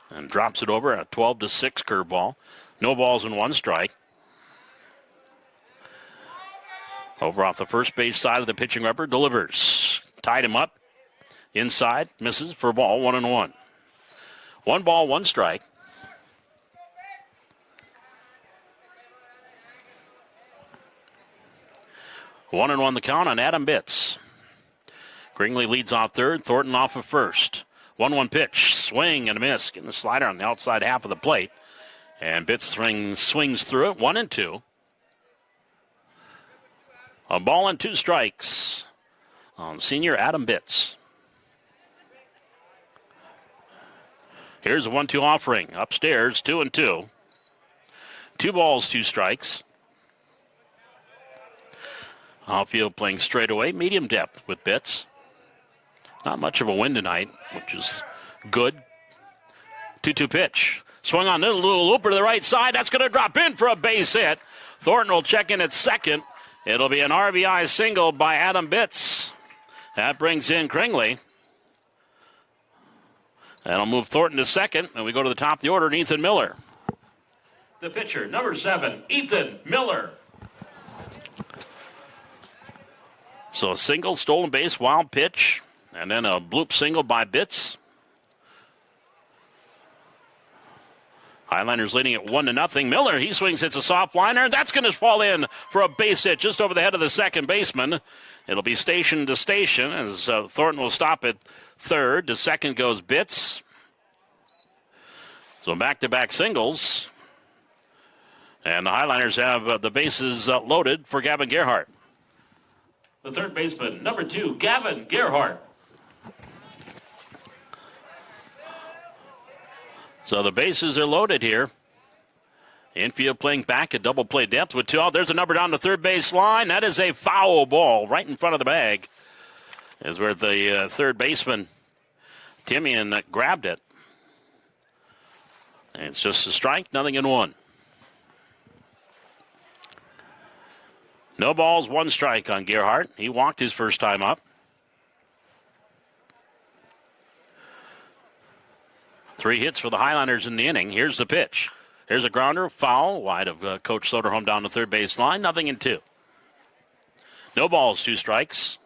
and drops it over a 12-6 curveball. No balls and 1 strike. Over off the first base side of the pitching rubber, delivers. Tied him up. Inside, misses for a ball, 1-1. 1 ball, 1 strike. One and 1 the count on Adam Bitts. Kringley leads off third, Thornton off of first. 1-1 pitch, swing and a miss. Getting the slider on the outside half of the plate. And Bitts swings through it, 1-2. A ball and 2 strikes on senior Adam Bitts. Here's a 1-2 offering. Upstairs, 2-2. 2 balls, 2 strikes. Outfield playing straight away, medium depth with Bitts. Not much of a wind tonight, which is good. 2-2 pitch. Swung on a little looper to the right side. That's going to drop in for a base hit. Thornton will check in at second. It'll be an RBI single by Adam Bitts. That brings in Kringley. That'll move Thornton to second, and we go to the top of the order, and Ethan Miller. The pitcher, number 7, Ethan Miller. So a single, stolen base, wild pitch, and then a bloop single by Bitts. Highlanders leading at 1-0. Miller, he swings, hits a soft liner. That's going to fall in for a base hit just over the head of the second baseman. It'll be station to station as Thornton will stop at third. To second goes Bitts. So back-to-back singles. And the Highlanders have the bases loaded for Gavin Gerhart. The third baseman, number 2, Gavin Gerhart. So the bases are loaded here. Infield playing back at double play depth with 2 out. There's a number down the third base line. That is a foul ball right in front of the bag. Is where the third baseman, Timian, grabbed it. And it's just a strike, 0-1. No balls, 1 strike on Gerhart. He walked his first time up. 3 hits for the Highlanders in the inning. Here's the pitch. Here's a grounder, foul, wide of Coach Soderholm down the third base line. 0-2. No balls, 2 strikes.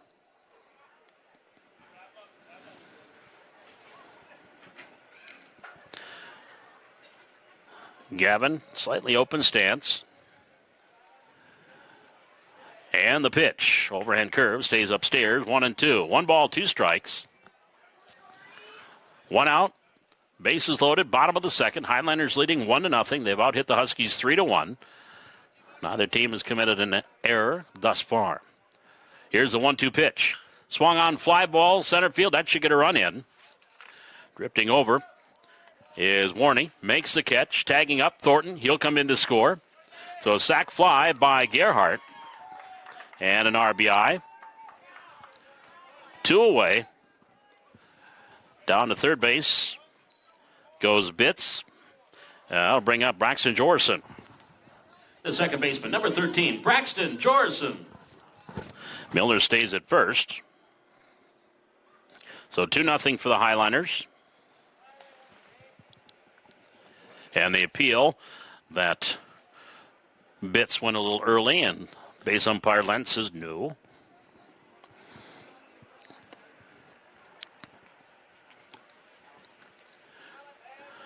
Gavin, slightly open stance. And the pitch. Overhand curve, stays upstairs. 1-2. 1 ball, 2 strikes. 1 out. Bases loaded, bottom of the second. Highlanders leading 1-0. They've out hit the Huskies 3-1. Neither team has committed an error thus far. Here's the 1-2 pitch. Swung on, fly ball, center field. That should get a run in. Drifting over is Warney. Makes the catch. Tagging up Thornton. He'll come in to score. So a sac fly by Gerhart. And an RBI. 2 away. Down to third base goes Bitts. That'll bring up Braxton Jorson. The second baseman, number 13, Braxton Jorson. Miller stays at first. So 2-0 for the Highlanders. And the appeal that Bitts went a little early, and base umpire Lentz says no.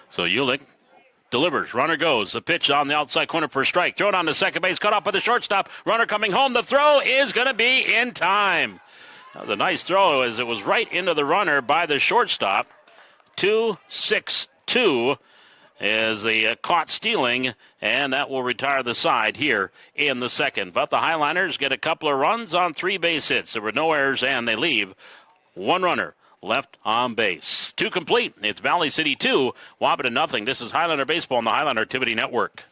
So Ulick delivers. Runner goes. The pitch on the outside corner for a strike. Throw it on to second base. Cut off by the shortstop. Runner coming home. The throw is going to be in time. That was a nice throw as it was right into the runner by the shortstop. 2-6-2 is the caught stealing, and that will retire the side here in the second. But the Highlanders get a couple of runs on 3 base hits. There were no errors, and they leave 1 runner left on base. 2 complete. It's Valley City 2, Wahpeton 0. This is Highlander Baseball on the Highlander Activity Network.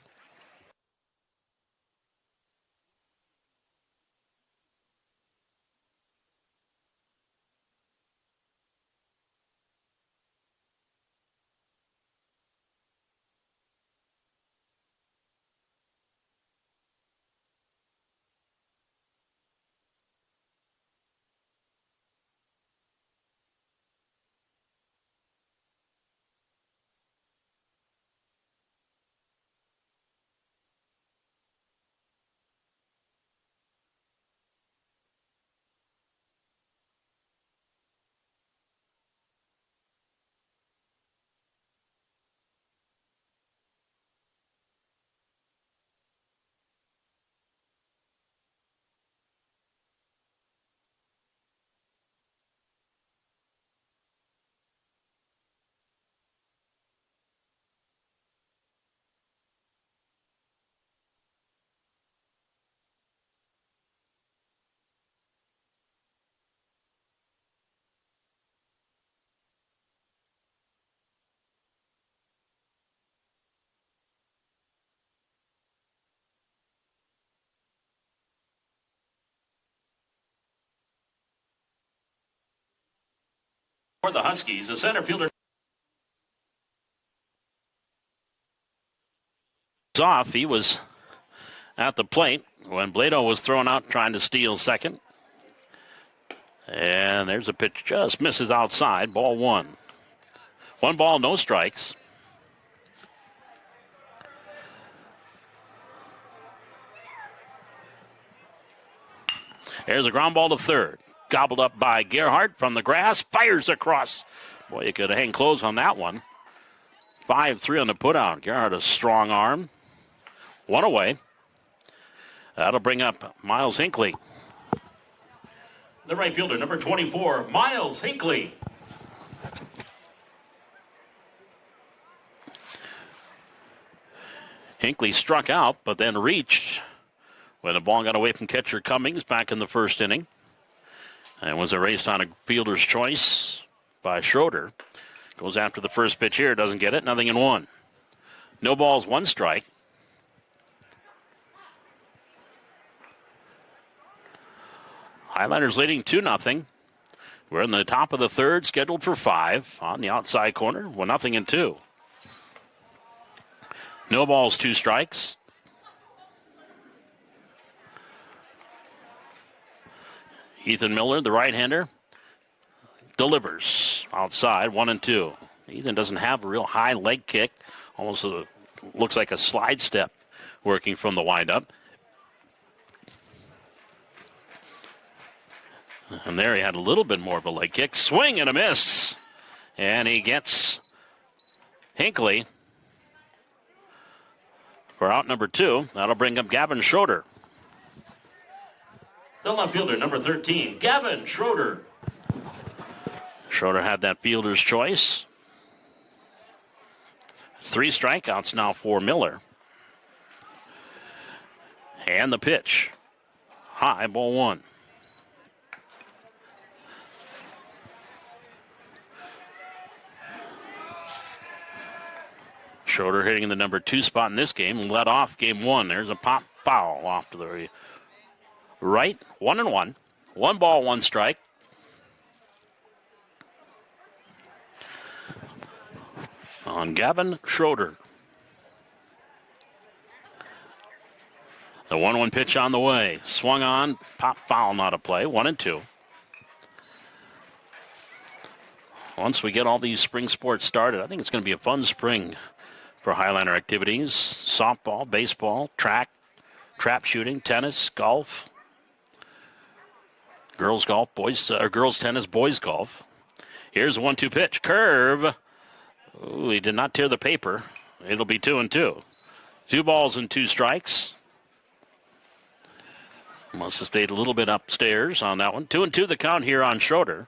For the Huskies, the center fielder off. He was at the plate when Blado was thrown out trying to steal second. And there's a pitch, just misses outside. Ball 1. 1 ball, no strikes. There's a ground ball to third. Gobbled up by Gerhart from the grass. Fires across. Boy, you could hang close on that one. 5-3 on the putout. Gerhart, a strong arm. One away. That'll bring up Miles Hinckley. The right fielder, number 24, Miles Hinckley. Hinckley struck out, but then reached when the ball got away from catcher Cummings back in the first inning. And was erased on a fielder's choice by Schroeder. Goes after the first pitch here, doesn't get it, 0-1. No balls, 1 strike. Highlanders leading 2-0. We're in the top of the third, scheduled for 5 on the outside corner, 1-0 and 2. No balls, 2 strikes. Ethan Miller, the right-hander, delivers outside, 1-2. Ethan doesn't have a real high leg kick, almost looks like a slide step working from the windup. And there he had a little bit more of a leg kick. Swing and a miss. And he gets Hinckley for out number 2. That'll bring up Gavin Schroeder. The left fielder, number 13, Gavin Schroeder. Schroeder had that fielder's choice. 3 strikeouts now for Miller. And the pitch. High, ball 1. Schroeder hitting in the number 2 spot in this game. Led off game 1. There's a pop foul off to the right. 1-1. 1 ball, 1 strike. On Gavin Schroeder. The 1-1 pitch on the way. Swung on. Pop foul, not a play. 1-2. Once we get all these spring sports started, I think it's going to be a fun spring for Highlander activities. Softball, baseball, track, trap shooting, tennis, golf. Girls golf, girls tennis, boys golf. Here's a 1-2 pitch. Curve. Ooh, he did not tear the paper. It'll be 2-2. 2 balls and 2 strikes. Must have stayed a little bit upstairs on that one. 2-2 the count here on Schroeder.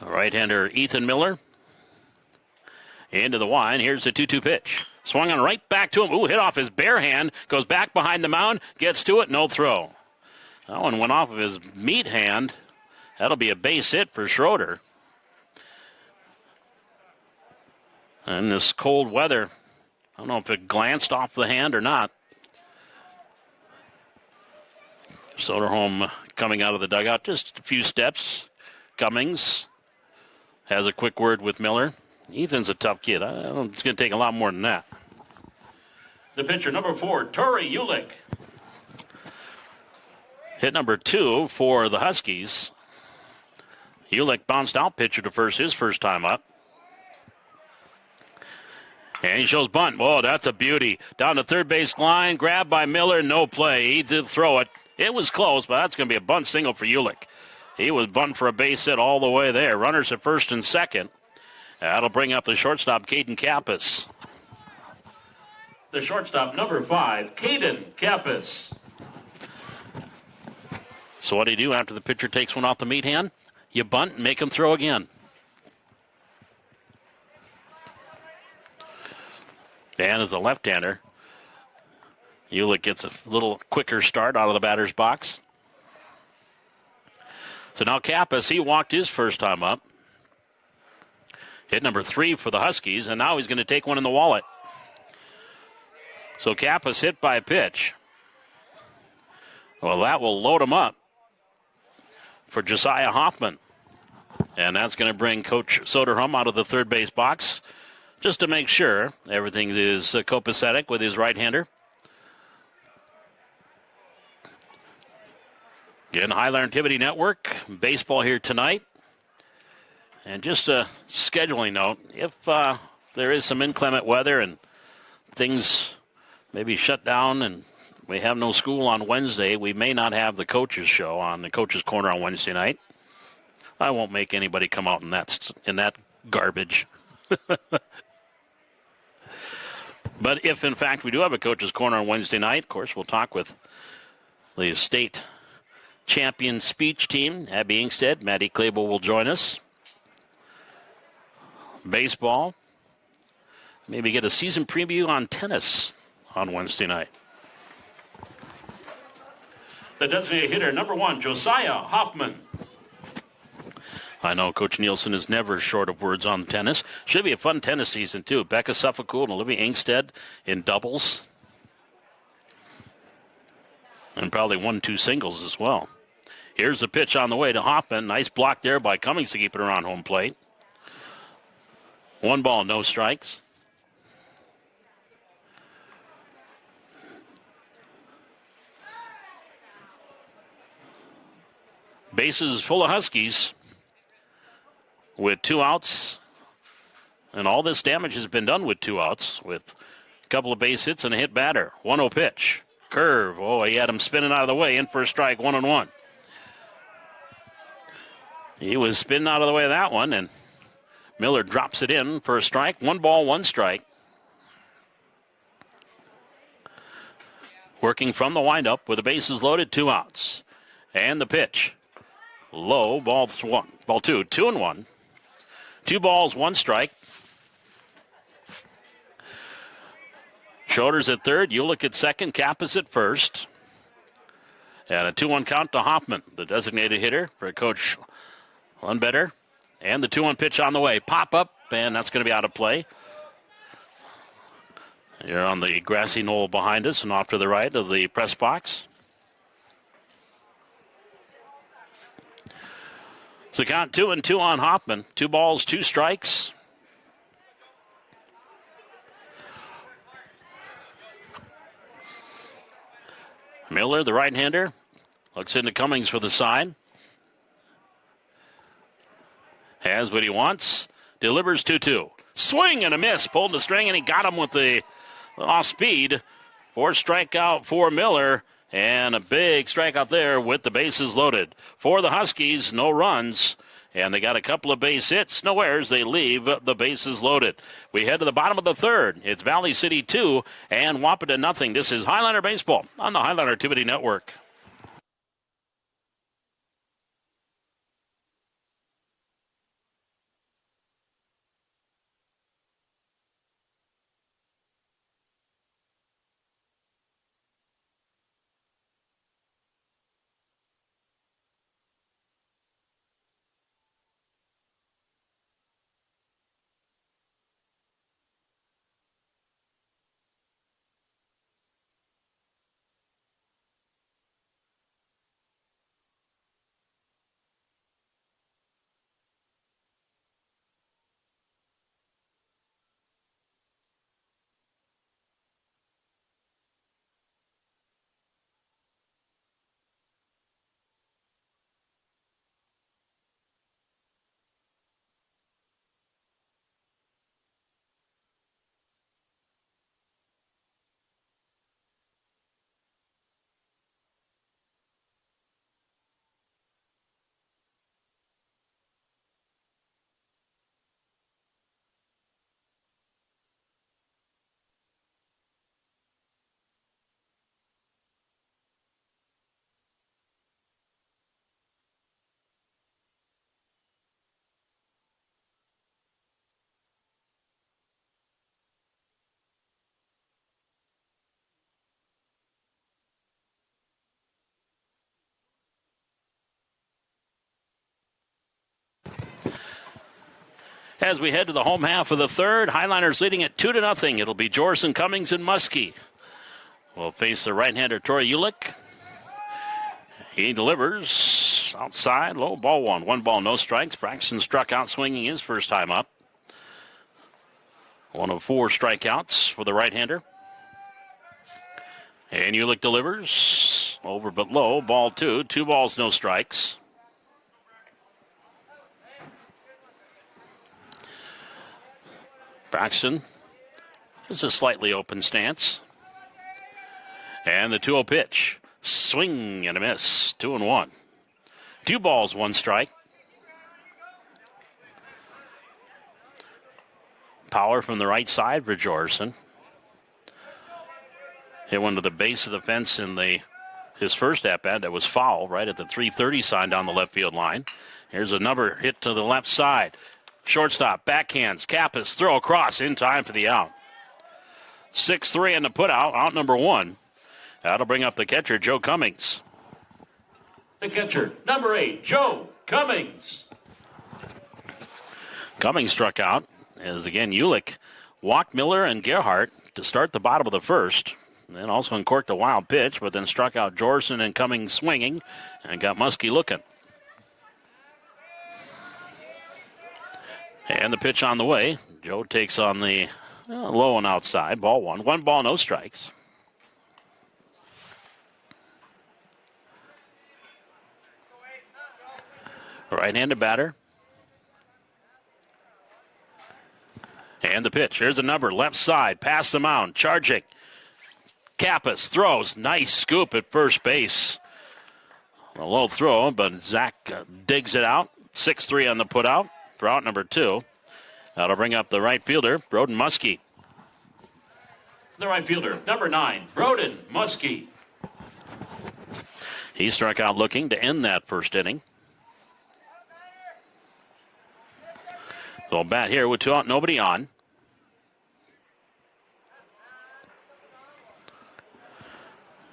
Right-hander Ethan Miller. Into the wine. Here's the 2-2 pitch. Swung on right back to him. Ooh, hit off his bare hand. Goes back behind the mound. Gets to it. No throw. That one went off of his meat hand. That'll be a base hit for Schroeder. And this cold weather, I don't know if it glanced off the hand or not. Soderholm coming out of the dugout. Just a few steps. Cummings has a quick word with Miller. Ethan's a tough kid. I don't think it's going to take a lot more than that. The pitcher, number 4, Tori Ulick. Hit number 2 for the Huskies. Ulick bounced out pitcher to first, his first time up. And he shows bunt. Whoa, that's a beauty. Down the third base line, grabbed by Miller, no play. He did throw it. It was close, but that's going to be a bunt single for Ulick. He was bunting for a base hit all the way there. Runners at first and second. That'll bring up the shortstop, Caden Kappas. The shortstop, number 5, Caden Kappas. So what do you do after the pitcher takes one off the meat hand? You bunt and make him throw again. And as a left-hander, Ulick gets a little quicker start out of the batter's box. So now Kappas, he walked his first time up. Hit number 3 for the Huskies, and now he's going to take one in the wallet. So Kappas hit by a pitch. Well, that will load him up for Josiah Hoffman. And that's going to bring Coach Soderholm out of the third base box just to make sure everything is copacetic with his right-hander. Again, Highlander Activity Network, baseball here tonight. And just a scheduling note, if there is some inclement weather and things maybe shut down and we have no school on Wednesday, we may not have the coaches show on the coaches corner on Wednesday night. I won't make anybody come out in that garbage. But if, in fact, we do have a coach's corner on Wednesday night, of course, we'll talk with the state champion speech team. Abby Ingstead, Maddie Clable will join us. Baseball. Maybe get a season preview on tennis on Wednesday night. The designated hitter, number 1, Josiah Hoffman. I know Coach Nielsen is never short of words on tennis. Should be a fun tennis season, too. Becca Suffolcool and Olivia Ingstead in doubles. And probably 1-2 singles as well. Here's the pitch on the way to Hoffman. Nice block there by Cummings to keep it around home plate. 1 ball, no strikes. Bases full of Huskies with 2 outs. And all this damage has been done with 2 outs with a couple of base hits and a hit batter. 1-0 pitch. Curve. Oh, he had him spinning out of the way. In for a strike, 1-1. He was spinning out of the way of that one, and Miller drops it in for a strike. 1 ball, 1 strike. Working from the windup with the bases loaded, 2 outs. And the pitch. Low, ball 2, 2-1. 2 balls, 1 strike. Schroeder's at third, Ulick at second, Kappas at first. And a 2-1 count to Hoffman, the designated hitter for Coach Lundbetter. And the 2-1 pitch on the way. Pop up, and that's going to be out of play. You're on the grassy knoll behind us and off to the right of the press box. So count 2-2 on Hoffman. 2 balls, 2 strikes. Miller, the right-hander, looks into Cummings for the side. Has what he wants. Delivers 2-2. Swing and a miss. Pulled the string, and he got him with the off speed. 4 strikeout for Miller. And a big strikeout there with the bases loaded. For the Huskies, no runs. And they got a couple of base hits. No errors. They leave the bases loaded. We head to the bottom of the third. It's Valley City 2 and Wahpeton nothing. This is Highliner Baseball on the Highliner Activity Network. As we head to the home half of the third, Highliners leading at 2-0. It'll be Jorson, Cummings, and Muskie. We'll face the right-hander Tori Ulick. He delivers outside, low, ball 1. 1 ball, no strikes. Braxton struck out swinging his first time up. 1 of 4 strikeouts for the right-hander. And Ulick delivers over but low, ball 2. 2 balls, no strikes. Braxton is a slightly open stance. And the 2-0 pitch. Swing and a miss. 2-1. 2 balls, 1 strike. Power from the right side for Jorson. Hit one to the base of the fence in his first at-bat. That was foul right at the 330 sign down the left field line. Here's another hit to the left side. Shortstop, backhands, Kappas, throw across in time for the out. 6-3 in the put out number 1. That'll bring up the catcher, Joe Cummings. The catcher, number 8, Joe Cummings. Cummings struck out as, again, Ulick walked Miller and Gerhart to start the bottom of the first. And then also uncorked a wild pitch, but then struck out Jorson and Cummings swinging and got Muskie looking. And the pitch on the way. Joe takes on the low and outside. Ball 1. 1 ball, no strikes. Right-handed batter. And the pitch. Here's the number. Left side. Past the mound. Charging. Kappas throws. Nice scoop at first base. A low throw, but Zach digs it out. 6-3 on the put out for out number 2. That'll bring up the right fielder, Broden Muskie. The right fielder, number 9, Broden Muskie. He struck out looking to end that first inning. So bat here with 2 out, nobody on.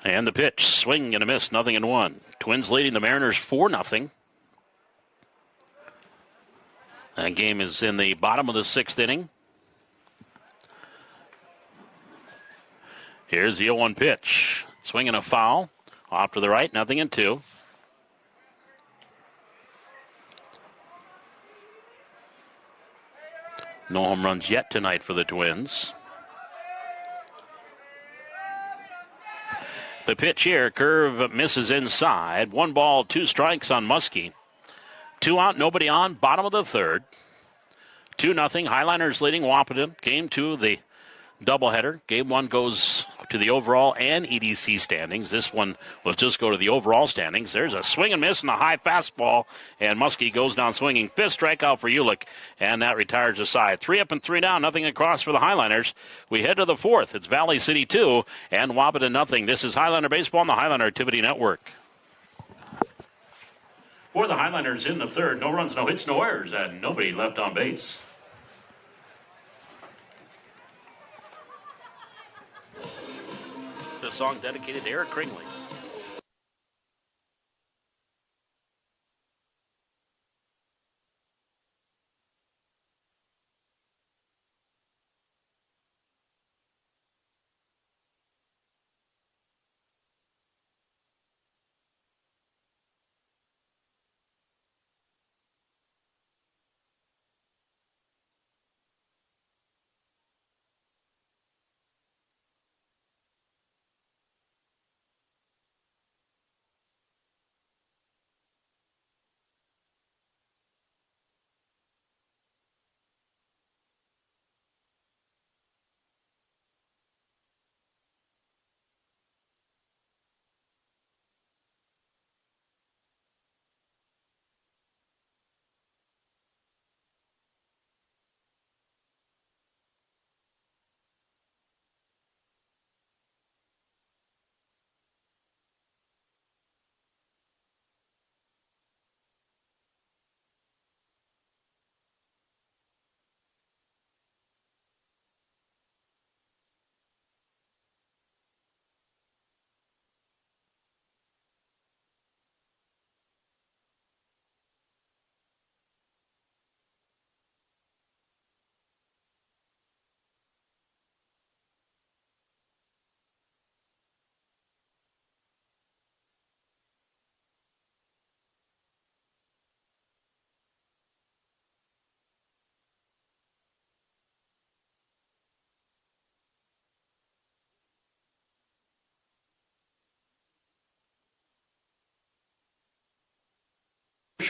And the pitch, swing and a miss, 0-1. Twins leading the Mariners 4-0. That game is in the bottom of the 6th inning. Here's the 0-1 pitch. Swinging a foul. Off to the right, 0-2. No home runs yet tonight for the Twins. The pitch here, curve misses inside. 1 ball, 2 strikes on Muskie. 2 out, nobody on, bottom of the 3rd. 2-0, Highliners leading Wahpeton. Game 2, the doubleheader. Game 1 goes to the overall and EDC standings. This one will just go to the overall standings. There's a swing and miss and a high fastball, and Muskie goes down swinging. 5th strikeout for Ulick, and that retires the side. 3 up and 3 down, nothing across for the Highliners. We head to the 4th. It's Valley City 2 and Wahpeton nothing. This is Highliner Baseball on the Highliner Activity Network. For the Highliners in the 3rd, no runs, no hits, no errors, and nobody left on base. The song dedicated to Eric Kringley.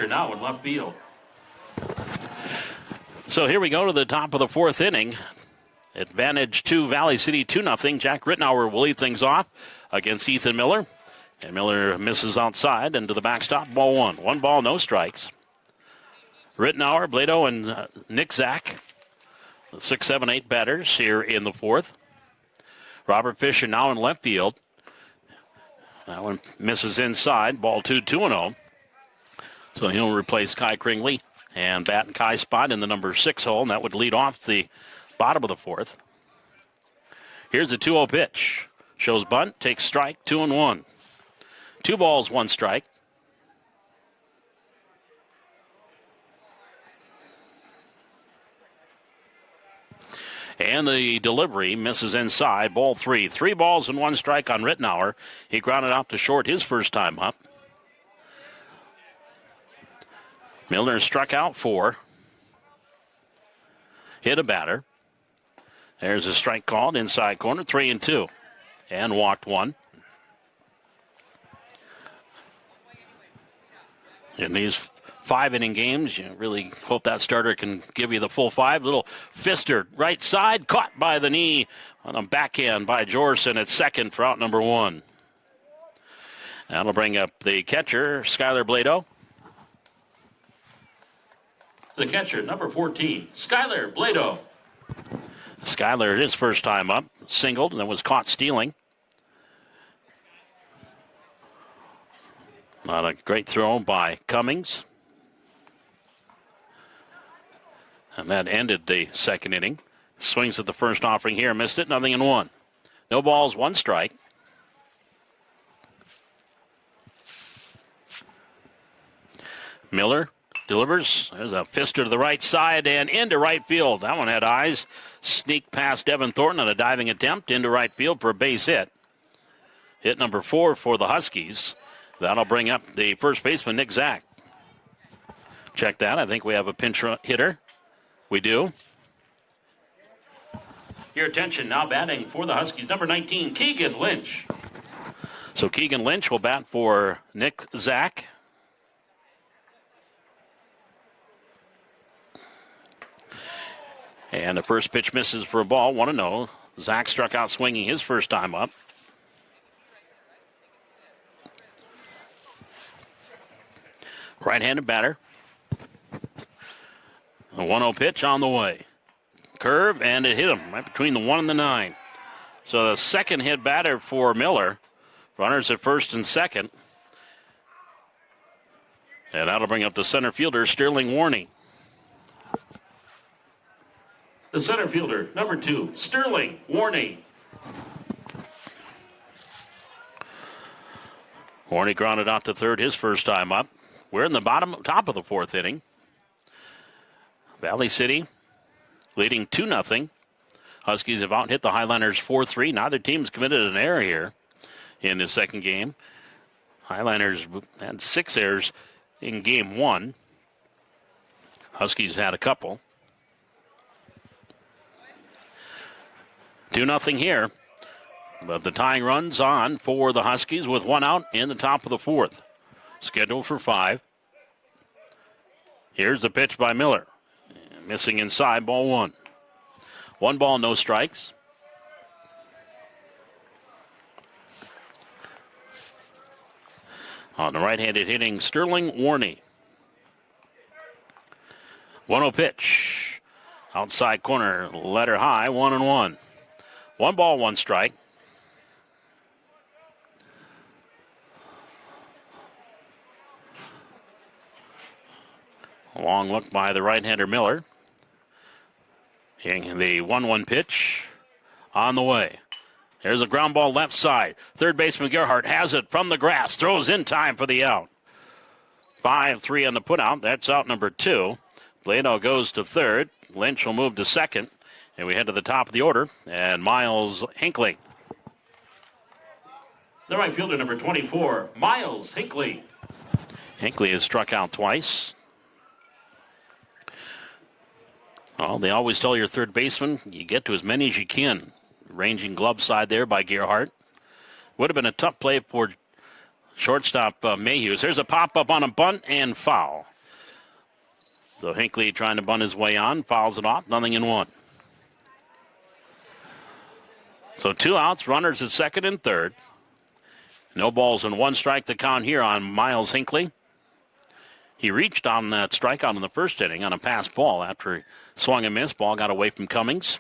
Now in left field. So here we go to the top of the 4th inning. Advantage to Valley City 2-0. Jack Rittenauer will lead things off against Ethan Miller. And Miller misses outside into the backstop. Ball 1. 1 ball, no strikes. Rittenauer, Blado, and Nick Zach. 6, 7, 8 batters here in the fourth. Robert Fisher now in left field. That one misses inside. Ball 2-0. So he'll replace Kai Kringley and bat in Kai's spot in the number 6 hole, and that would lead off the bottom of the fourth. Here's the 2-0 pitch. Shows bunt, takes strike, 2-1. 2 balls, 1 strike. And the delivery misses inside, ball 3. 3 balls and 1 strike on Rittenauer. He grounded out to short his first time up. Milner struck out 4. Hit a batter. There's a strike called inside corner, 3-2. And walked 1. In these 5-inning games, you really hope that starter can give you the full 5. Little fister, right side, caught by the knee on a backhand by Jorson at second for out number 1. That'll bring up the catcher, Skylar Blado. The catcher, number 14, Skylar Blado. Skylar, his first time up, singled and then was caught stealing. Not a great throw by Cummings. And that ended the second inning. Swings at the first offering here, missed it, 0-1. No balls, 1 strike. Miller delivers. There's a fister to the right side and into right field. That one had eyes. Sneaked past Devin Thornton on a diving attempt into right field for a base hit. Hit number 4 for the Huskies. That'll bring up the first baseman, Nick Zach. Check that. I think we have a pinch hitter. We do. Your attention, now batting for the Huskies, number 19, Keegan Lynch. So Keegan Lynch will bat for Nick Zach. And the first pitch misses for a ball, 1-0. Zach struck out swinging his first time up. Right-handed batter. A 1-0 pitch on the way. Curve, and it hit him right between the 1 and the 9. So the second hit batter for Miller. Runners at first and second. And that'll bring up the center fielder, Sterling Warney. The center fielder, number 2, Sterling Warney. Warney grounded out to third his first time up. We're in the top of the fourth inning. Valley City leading 2-0. Huskies have out hit the Highlanders 4-3. Neither team's committed an error here in the second game. Highlanders had 6 errors in game 1. Huskies had a couple. 2-0 here. But the tying run's on for the Huskies with 1 out in the top of the fourth. Scheduled for 5. Here's the pitch by Miller. Missing inside, ball 1. 1 ball, no strikes. On the right-handed hitting, Sterling Warney. 1-0 pitch. Outside corner, letter high, 1-1. 1 ball, 1 strike. A long look by the right-hander Miller. Hitting the 1-1 pitch on the way. There's a ground ball left side. Third baseman Gerhart has it from the grass. Throws in time for the out. 5-3 on the putout. That's out number 2. Blado goes to third. Lynch will move to second. And we head to the top of the order. And Miles Hinckley. The right fielder, number 24, Miles Hinckley. Hinckley has struck out twice. Well, they always tell your third baseman, you get to as many as you can. Ranging glove side there by Gerhart. Would have been a tough play for shortstop Mayhews. There's a pop-up on a bunt and foul. So Hinckley trying to bunt his way on, fouls it off, 0-1. So 2 outs, runners at second and third. No balls and 1 strike to count here on Miles Hinckley. He reached on that strikeout in the first inning on a pass ball after he swung and missed. Ball got away from Cummings.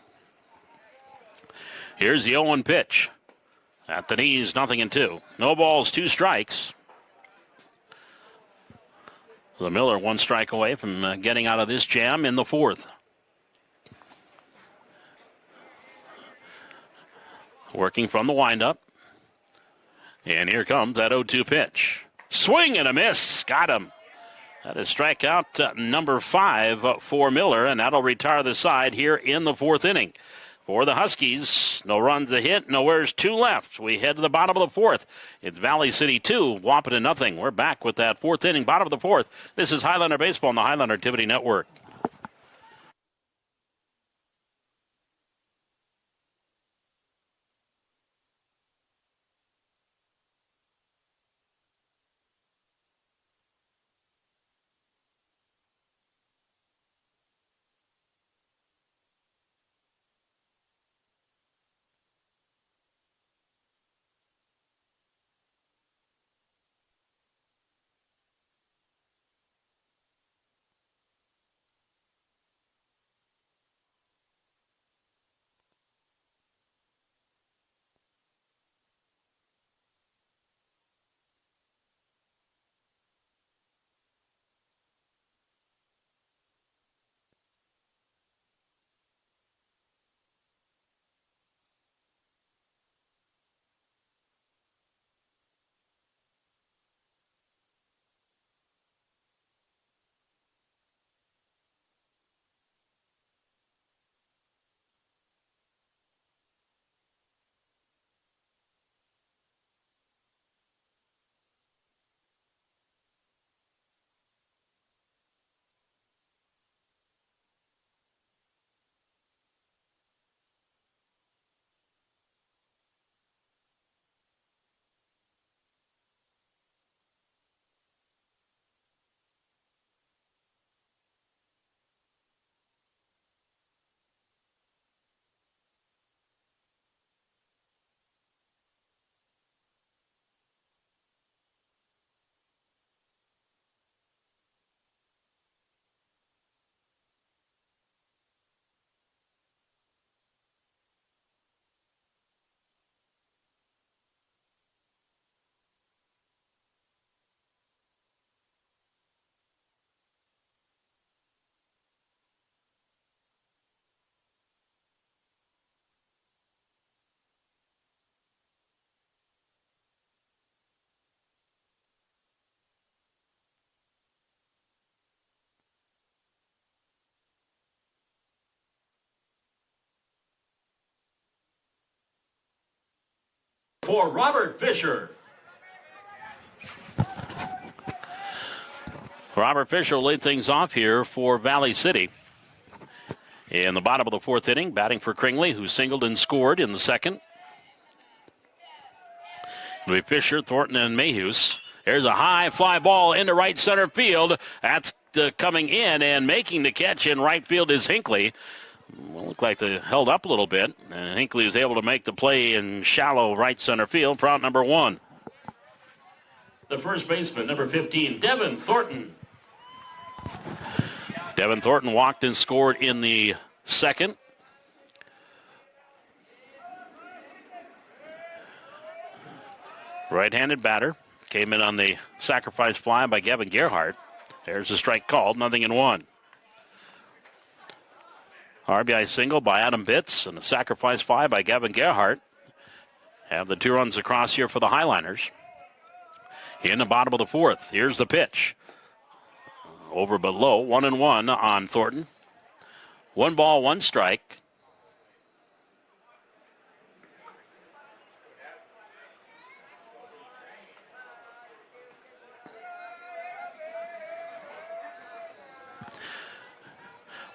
Here's the 0-1 pitch. At the knees, 0-2. No balls, 2 strikes. The Miller 1 strike away from getting out of this jam in the 4th. Working from the windup. And here comes that 0-2 pitch. Swing and a miss. Got him. That is strikeout number 5 for Miller, and that'll retire the side here in the 4th inning. For the Huskies, no runs, a hit, no errors, 2 left. We head to the bottom of the 4th. It's Valley City 2, Wahpeton 0. We're back with that 4th inning, bottom of the 4th. This is Highlander Baseball on the Highlander Activity Network. For Robert Fisher. Robert Fisher will lead things off here for Valley City. In the bottom of the 4th inning, batting for Kringley, who singled and scored in the 2nd. It'll be Fisher, Thornton, and Mayhews. There's a high fly ball into right center field. That's coming in, and making the catch in right field is Hinckley. Well, looked like they held up a little bit, and Hinckley was able to make the play in shallow right center field for out number 1. The first baseman, number 15, Devin Thornton. Devin Thornton walked and scored in the 2nd. Right-handed batter. Came in on the sacrifice fly by Gavin Gerhart. There's a strike called, 0-1. RBI single by Adam Bitts and a sacrifice fly by Gavin Gerhart. Have the 2 runs across here for the Highliners. In the bottom of the 4th, here's the pitch. Over but low, 1-1 on Thornton. 1 ball, 1 strike.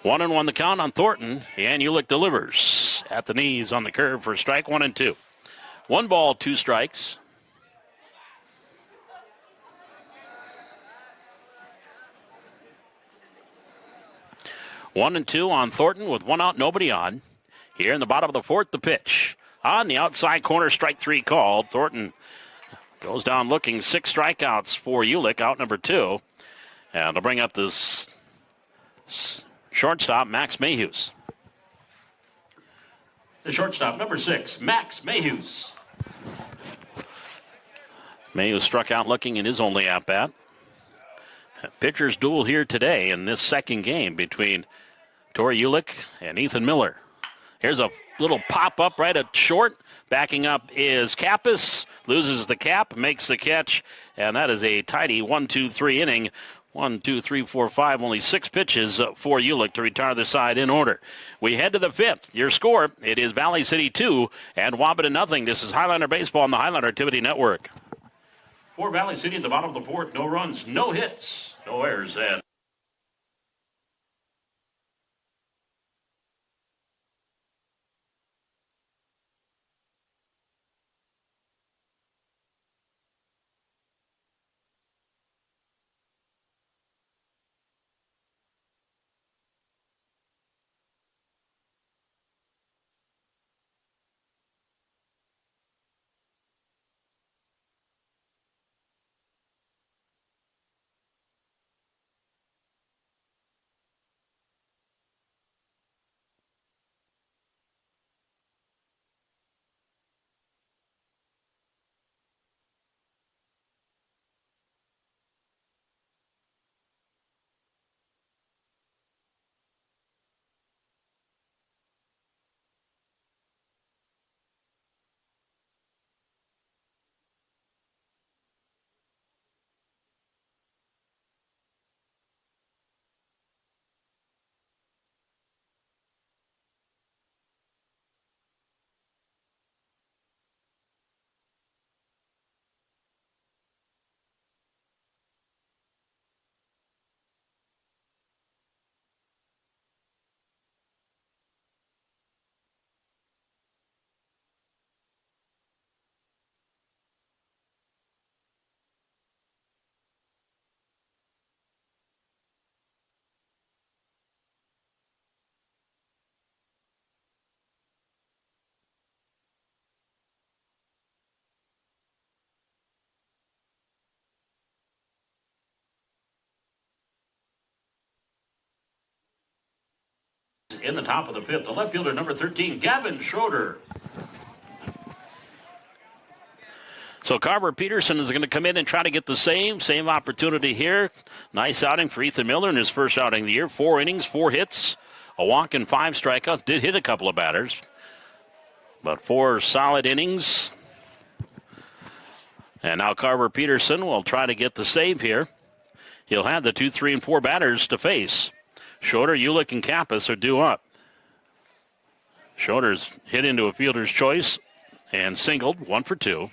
One and 1 the count on Thornton, and Ulick delivers at the knees on the curve for strike 1 and 2. 1 ball, 2 strikes. One and 2 on Thornton with 1 out, nobody on. Here in the bottom of the 4th, the pitch. On the outside corner, strike 3 called. Thornton goes down looking, 6 strikeouts for Ulick, out number 2. And to bring up this shortstop, Max Mayhews. The shortstop, number 6, Max Mayhews. Mayhews struck out looking in his only at-bat. Pitchers duel here today in this second game between Tori Ulick and Ethan Miller. Here's a little pop-up right at short. Backing up is Kappas. Loses the cap, makes the catch, and that is a tidy 1-2-3 inning. 1, 2, 3, 4, 5, only 6 pitches for Ulick to retire the side in order. We head to the 5th. Your score, it is Valley City 2 and Wahpeton nothing. This is Highlander Baseball on the Highlander Activity Network. For Valley City at the bottom of the 4th, no runs, no hits, no errors, and in the top of the 5th, the left fielder, number 13, Gavin Schroeder. So Carver Peterson is going to come in and try to get the same opportunity here. Nice outing for Ethan Miller in his first outing of the year. 4 innings, 4 hits, a walk and 5 strikeouts. Did hit a couple of batters, but 4 solid innings. And now Carver Peterson will try to get the save here. He'll have the 2, 3, and 4 batters to face. Schroeder, Ulick, and Kappas are due up. Schroeder's hit into a fielder's choice and singled, 1 for 2.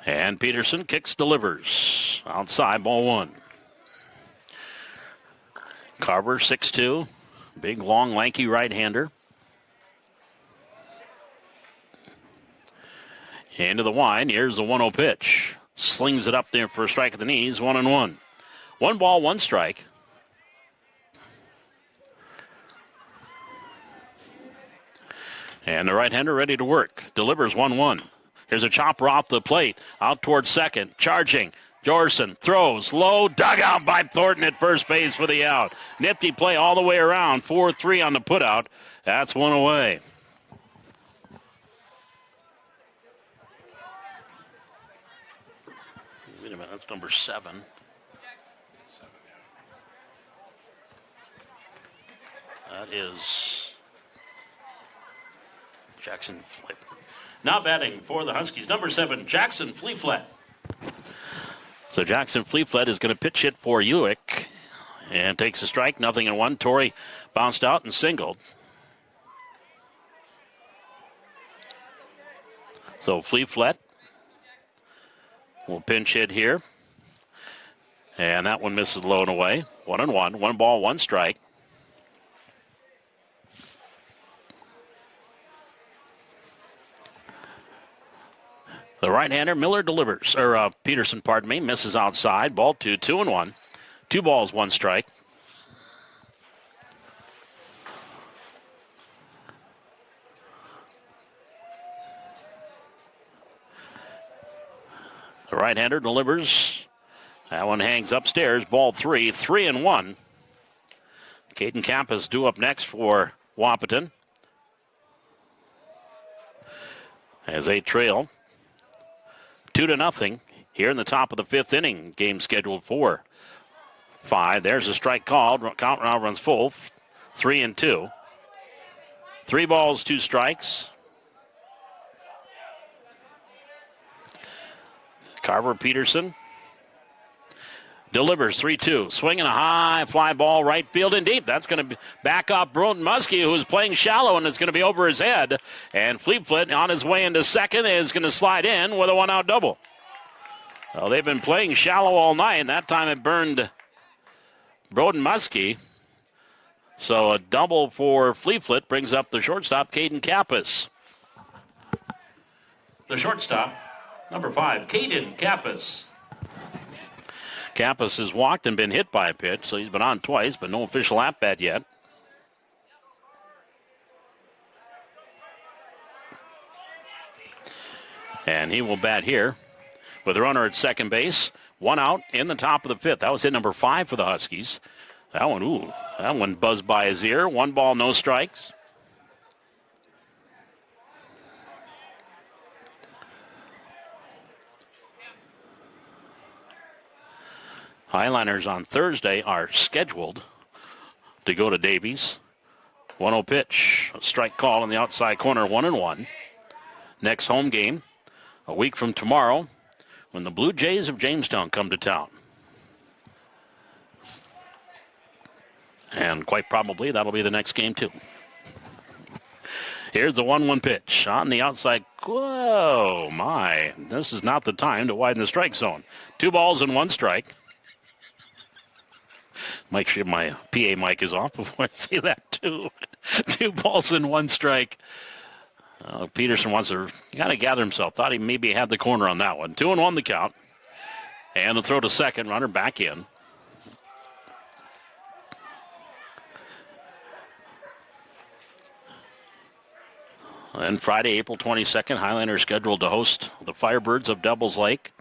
And Peterson kicks, delivers. Outside, ball 1. Carver, 6'2", big, long, lanky right-hander. Into the wide, here's the 1-0 pitch. Slings it up there for a strike at the knees, 1-1. 1 ball, 1 strike. And the right-hander ready to work. Delivers 1-1. Here's a chopper off the plate. Out towards second. Charging. Jorson throws low. Dug out by Thornton at first base for the out. Nifty play all the way around. 4-3 on the putout. That's 1 away. Wait a minute. That's number 7. That is Jackson Flip. Now batting for the Huskies, number 7, Jackson Fleeflet. So Jackson Fleeflet is going to pitch it for Ulick and takes a strike, 0-1. Torrey bounced out and singled. So Fleeflet will pinch hit here. And that one misses low and away. 1-1, 1 ball, 1 strike. The right-hander, Miller delivers, Peterson, misses outside. Ball 2, 2-1. 2 balls, 1 strike. The The right-hander delivers. That one hangs upstairs. Ball 3, 3-1. Caden Kappas due up next for Wahpeton. As they trail 2-0 here in the top of the 5th inning. Game scheduled for 5. There's a strike called. Count now runs full. 3-2. 3 balls, 2 strikes. Carver Peterson delivers 3-2. Swinging a high fly ball right field and deep. That's going to back up Broden Muskie, who is playing shallow, and it's going to be over his head. And Fleetfoot on his way into second is going to slide in with a 1-out double. Well, they've been playing shallow all night, and that time it burned Broden Muskie. So a double for Fleetfoot brings up the shortstop, Caden Kappas. The shortstop, number 5, Caden Kappas. Kappas has walked and been hit by a pitch, so he's been on twice, but no official at-bat yet. And he will bat here with a runner at second base. 1 out in the top of the 5th. That was hit number 5 for the Huskies. That one buzzed by his ear. 1 ball, no strikes. Highliners on Thursday are scheduled to go to Davies. 1-0 pitch. A strike call in the outside corner, 1-1. Next home game a week from tomorrow when the Blue Jays of Jamestown come to town. And quite probably that'll be the next game, too. Here's the 1-1 pitch on the outside. Whoa, my. This is not the time to widen the strike zone. 2 balls and 1 strike. Make sure my PA mic is off before I say that, too. 2 balls and 1 strike. Peterson wants to kind of gather himself. Thought he maybe had the corner on that one. 2-1 the count. And the throw to second. Runner back in. And Friday, April 22nd, Highlanders scheduled to host the Firebirds of Devils Lake.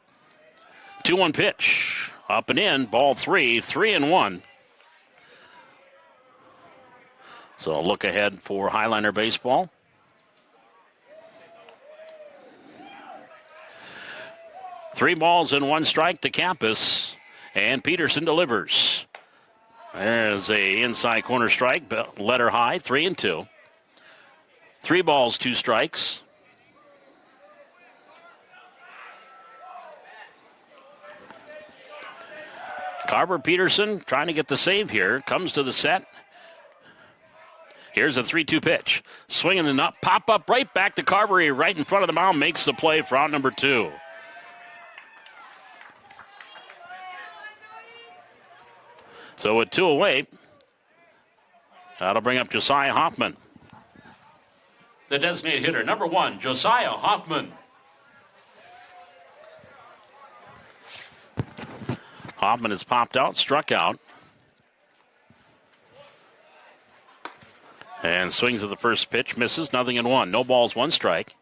2-1 pitch. Up and in. Ball 3. 3-1. So a look ahead for Highlander baseball. Three balls and 1 strike to Kappas. And Peterson delivers. There's a inside corner strike. Letter high. 3-2. 3 balls, 2 strikes. Carver Peterson trying to get the save here. Comes to the set. Here's a 3-2 pitch. Swinging and up. Pop up right back to Carver. He right in front of the mound. Makes the play for out number 2. So with 2 away, that'll bring up Josiah Hoffman. The designated hitter, number 1, Josiah Hoffman. Hoffman has popped out, struck out. And swings at the first pitch, misses, 0-1. No balls, 1 strike.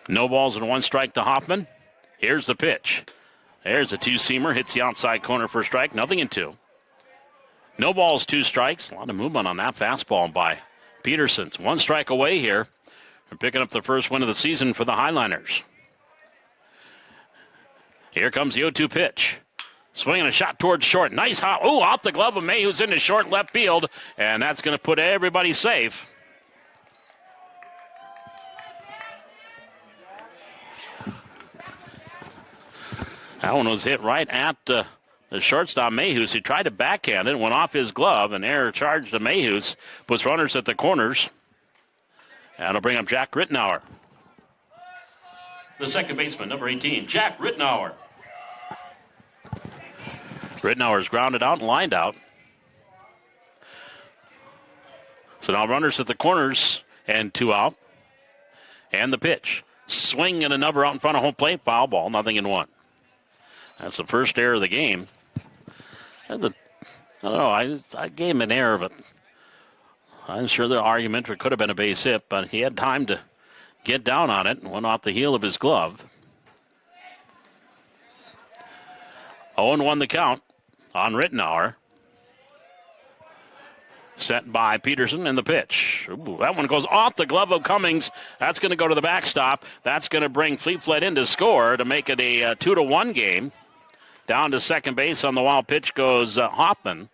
No balls and 1 strike to Hoffman. Here's the pitch. There's a 2-seamer. Hits the outside corner for a strike. 0-2. No balls, 2 strikes. A lot of movement on that fastball by Peterson. 1 strike away here. They're picking up the first win of the season for the Highliners. Here comes the 0-2 pitch. Swinging a shot towards short. Nice hop. Ooh, off the glove of May, who's into short left field. And that's going to put everybody safe. That one was hit right at the shortstop, Mayhews. He tried to backhand it, went off his glove, and error charge to Mayhews. Puts runners at the corners. And it'll bring up Jack Rittenauer. The second baseman, number 18, Jack Rittenauer. Rittenauer is grounded out and lined out. So now runners at the corners and 2 out. And the pitch. Swing and a number out in front of home plate. Foul ball, 0-1. That's the first error of the game. I don't know. I gave him an error, but I'm sure the argument could have been a base hit, but he had time to get down on it and went off the heel of his glove. 0-1 the count on Rittenauer. Set by Peterson in the pitch. Ooh, that one goes off the glove of Cummings. That's going to go to the backstop. That's going to bring Fleet in to score to make it a 2-1 game. Down to second base on the wild pitch goes Hoffman.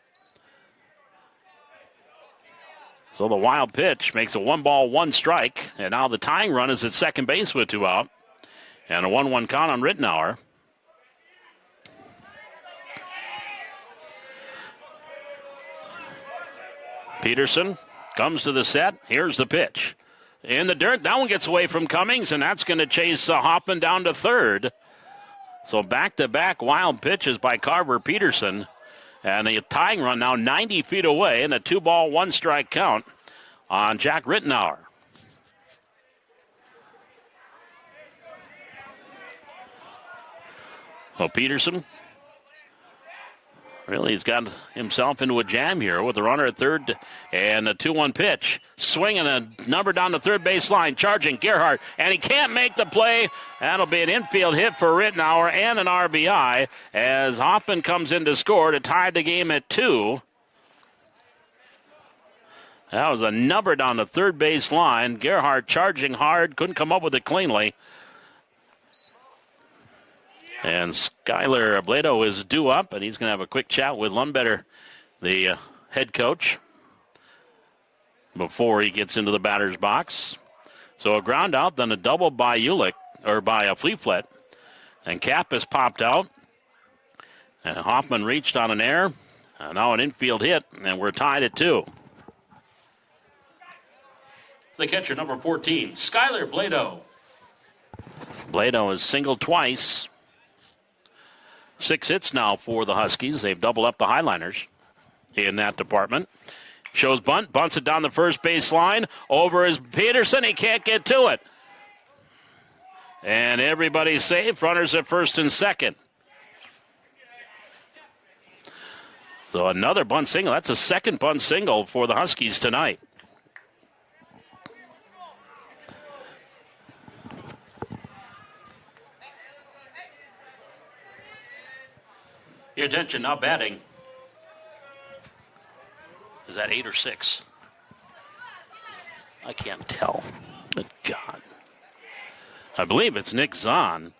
So the wild pitch makes a 1-1 strike. And now the tying run is at second base with 2 out. And a 1-1 count on Rittenauer. Peterson comes to the set. Here's the pitch. In the dirt. That one gets away from Cummings, and that's going to chase Hoffman down to third. So back-to-back wild pitches by Carver Peterson. And a tying run now 90 feet away, and a 2-1 strike count on Jack Rittenauer. So Peterson really, he's got himself into a jam here with a runner at third and a 2-1 pitch. Swinging a number down the third base line, charging Gerhart, and he can't make the play. That'll be an infield hit for Rittenauer and an RBI as Hoffman comes in to score to tie the game at 2. That was a number down the third base line. Gerhart charging hard, couldn't come up with it cleanly. And Skyler Blado is due up, and he's going to have a quick chat with Lundbetter, the head coach, before he gets into the batter's box. So a ground out, then a double by Ulick, or by Fleet. And Cap has popped out. And Hoffman reached on an error. And now an infield hit, and we're tied at 2. The catcher, number 14, Skyler Blado. Blado has singled twice. 6 hits now for the Huskies. They've doubled up the Highliners in that department. Shows bunt, bunts it down the first base line. Over is Peterson. He can't get to it. And everybody's safe. Runners at first and second. So another bunt single. That's a second bunt single for the Huskies tonight. Your attention, now batting. Is that 8 or 6? I can't tell. Good God. I believe it's Nick Zahn,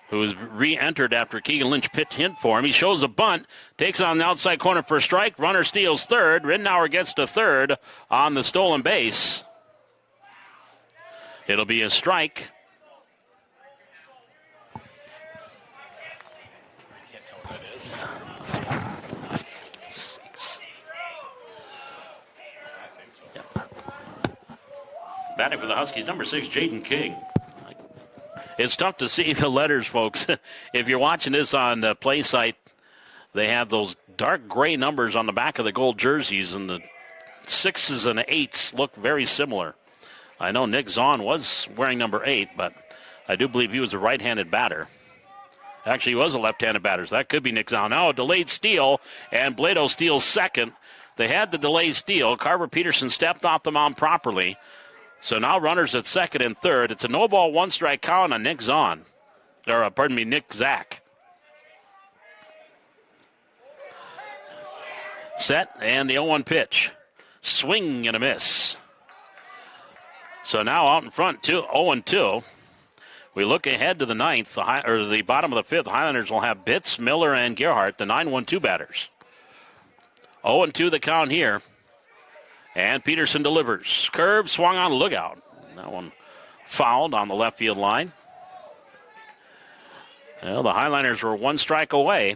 who's re-entered after Keegan Lynch pitch hit for him. He shows a bunt, takes it on the outside corner for a strike. Runner steals third. Rittenauer gets to third on the stolen base. It'll be a strike. Batting for the Huskies, number 6, Jaden King. It's tough to see the letters, folks. If you're watching this on the play site, they have those dark gray numbers on the back of the gold jerseys, and the 6s and 8s look very similar. I know Nick Zahn was wearing number 8, but I do believe he was a right-handed batter. Actually, he was a left-handed batter, so that could be Nick Zahn. Now a delayed steal, and Blado steals second. They had the delayed steal. Carver Peterson stepped off the mound properly. So now runners at second and third. It's a no-ball, 1-strike count on Nick Zahn. Nick Zach. Set, and the 0-1 pitch. Swing and a miss. So now out in front, 0-2. We look ahead to the ninth, the bottom of the fifth. Highlanders will have Bitts, Miller, and Gerhart, the 9-1-2 batters. 0-2 the count here. And Peterson delivers. Curve swung on the lookout. That one fouled on the left field line. Well, the Highliners were 1 strike away.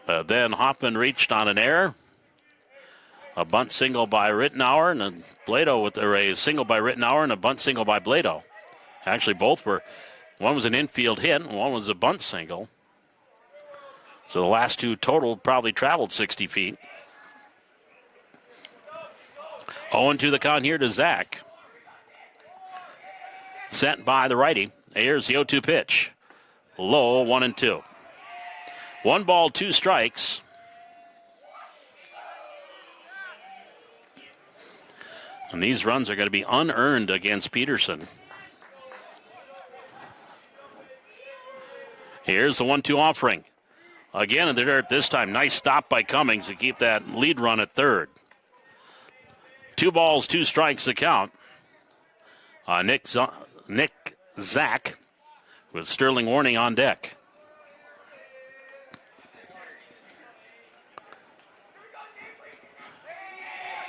But then Hoffman reached on an error. A bunt single by Rittenauer and a a single by Rittenauer and a bunt single by Blado. Actually, both were. One was an infield hit and one was a bunt single. So the last two total probably traveled 60 feet. 0-2 the count here to Zach. Set by the righty. Here's the 0-2 pitch. low, 1-2. 1 ball, 2 strikes. And these runs are going to be unearned against Peterson. Here's the 1-2 offering. Again in the dirt this time. Nice stop by Cummings to keep that lead run at third. 2 balls, 2 strikes to count. Nick Zach with Sterling Warning on deck.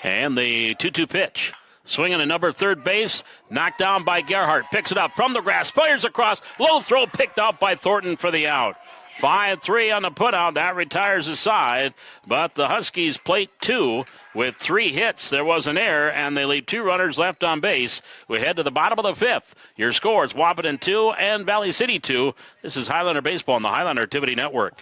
And the 2-2 pitch. Swinging a number third base. Knocked down by Gerhart. Picks it up from the grass. Fires across. Low throw picked out by Thornton for the out. 5-3 on the putout. That retires the side. But the Huskies plate 2 with 3 hits. There was an error, and they leave 2 runners left on base. We head to the bottom of the 5th. Your scores, Wahpeton 2 and Valley City 2. This is Highlander Baseball on the Highlander Activity Network.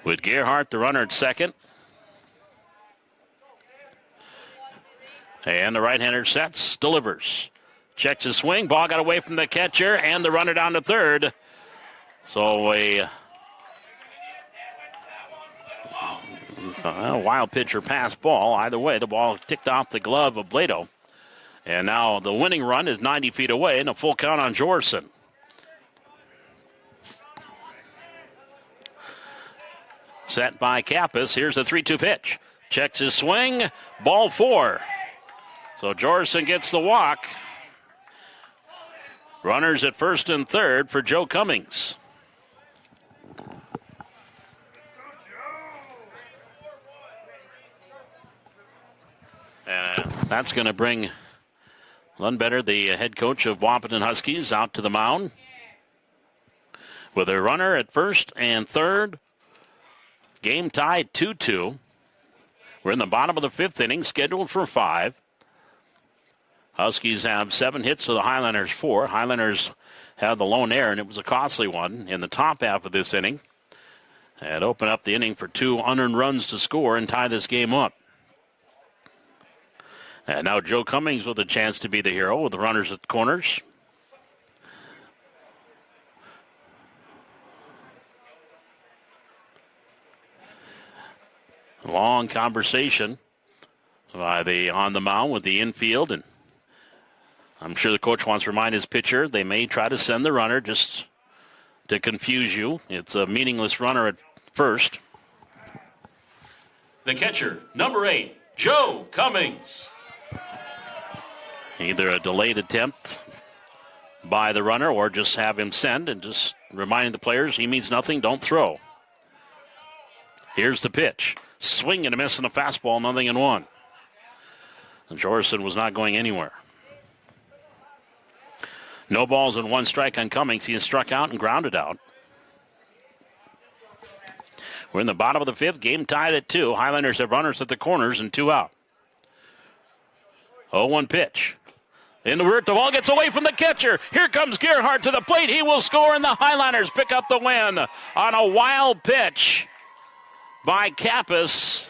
with Gerhart, the runner, at second. And the right-hander sets, delivers. Checks his swing. Ball got away from the catcher and the runner down to third. So a wild pitch or pass ball. Either way, the ball ticked off the glove of Blato. And now the winning run is 90 feet away and a full count on Jorson. Set by Kappas. Here's the 3-2 pitch. Checks his swing. Ball 4. So Jorson gets the walk. Runners at first and third for Joe Cummings. And that's going to bring Lundbetter, the head coach of Wahpeton Huskies, out to the mound. With a runner at first and third. Game tied 2-2. We're in the bottom of the fifth inning, scheduled for 5. Huskies have 7 hits to the Highlanders 4. Highlanders had the lone error, and it was a costly one in the top half of this inning. And open up the inning for 2 unearned runs to score and tie this game up. And now Joe Cummings with a chance to be the hero with the runners at the corners. Long conversation by on the mound with the infield, and I'm sure the coach wants to remind his pitcher they may try to send the runner just to confuse you. It's a meaningless runner at first. The catcher, number 8, Joe Cummings. Either a delayed attempt by the runner or just have him send and just reminding the players he means nothing, don't throw. Here's the pitch. Swing and a miss on a fastball, 0-1. And Jorson was not going anywhere. No balls and 1 strike on Cummings. He is struck out and grounded out. We're in the bottom of the fifth. Game tied at 2. Highlanders have runners at the corners and 2 out. 0-1 pitch. In the rear, the ball gets away from the catcher. Here comes Gerhart to the plate. He will score, and the Highlanders pick up the win on a wild pitch by Kappas.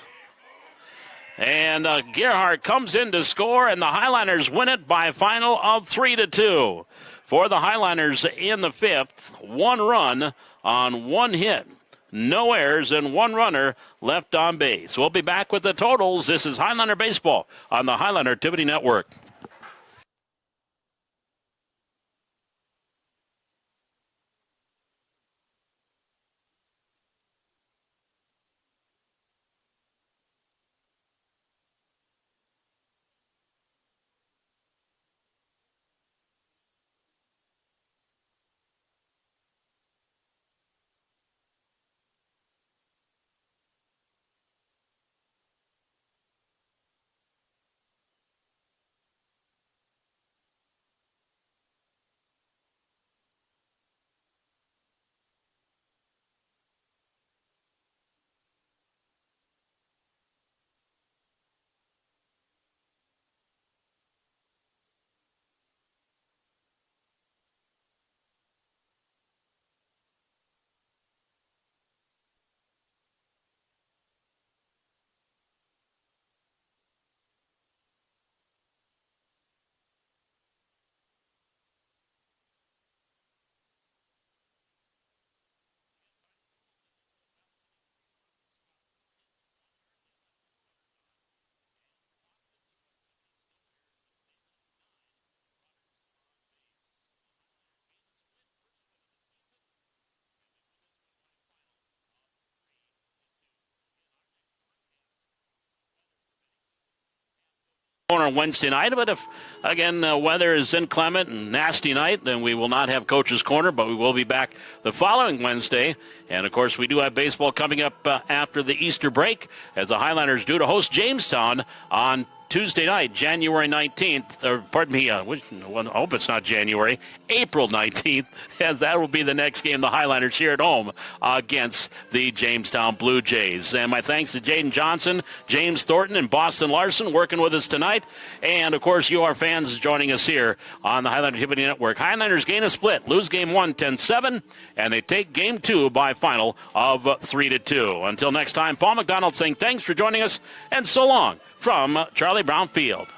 And Gerhart comes in to score, and the Highlanders win it by a final of 3-2. For the Highlanders in the fifth, 1 run on 1 hit. No errors and 1 runner left on base. We'll be back with the totals. This is Highlander Baseball on the Highlander Activity Network. On Wednesday night, but if, again, weather is inclement and nasty night, then we will not have Coach's Corner, but we will be back the following Wednesday. And, of course, we do have baseball coming up after the Easter break as the Highlanders do to host Jamestown on Tuesday night, January 19th, or pardon me, I hope it's not January, April 19th, as that will be the next game, the Highlanders here at home against the Jamestown Blue Jays. And my thanks to Jaden Johnson, James Thornton, and Boston Larson working with us tonight. And, of course, you, our fans, joining us here on the Highlander Activity Network. Highlanders gain a split, lose game 1, 10-7, and they take game 2 by final of 3-2. Until next time, Paul McDonald saying thanks for joining us, and so long from Charlie Brown Field.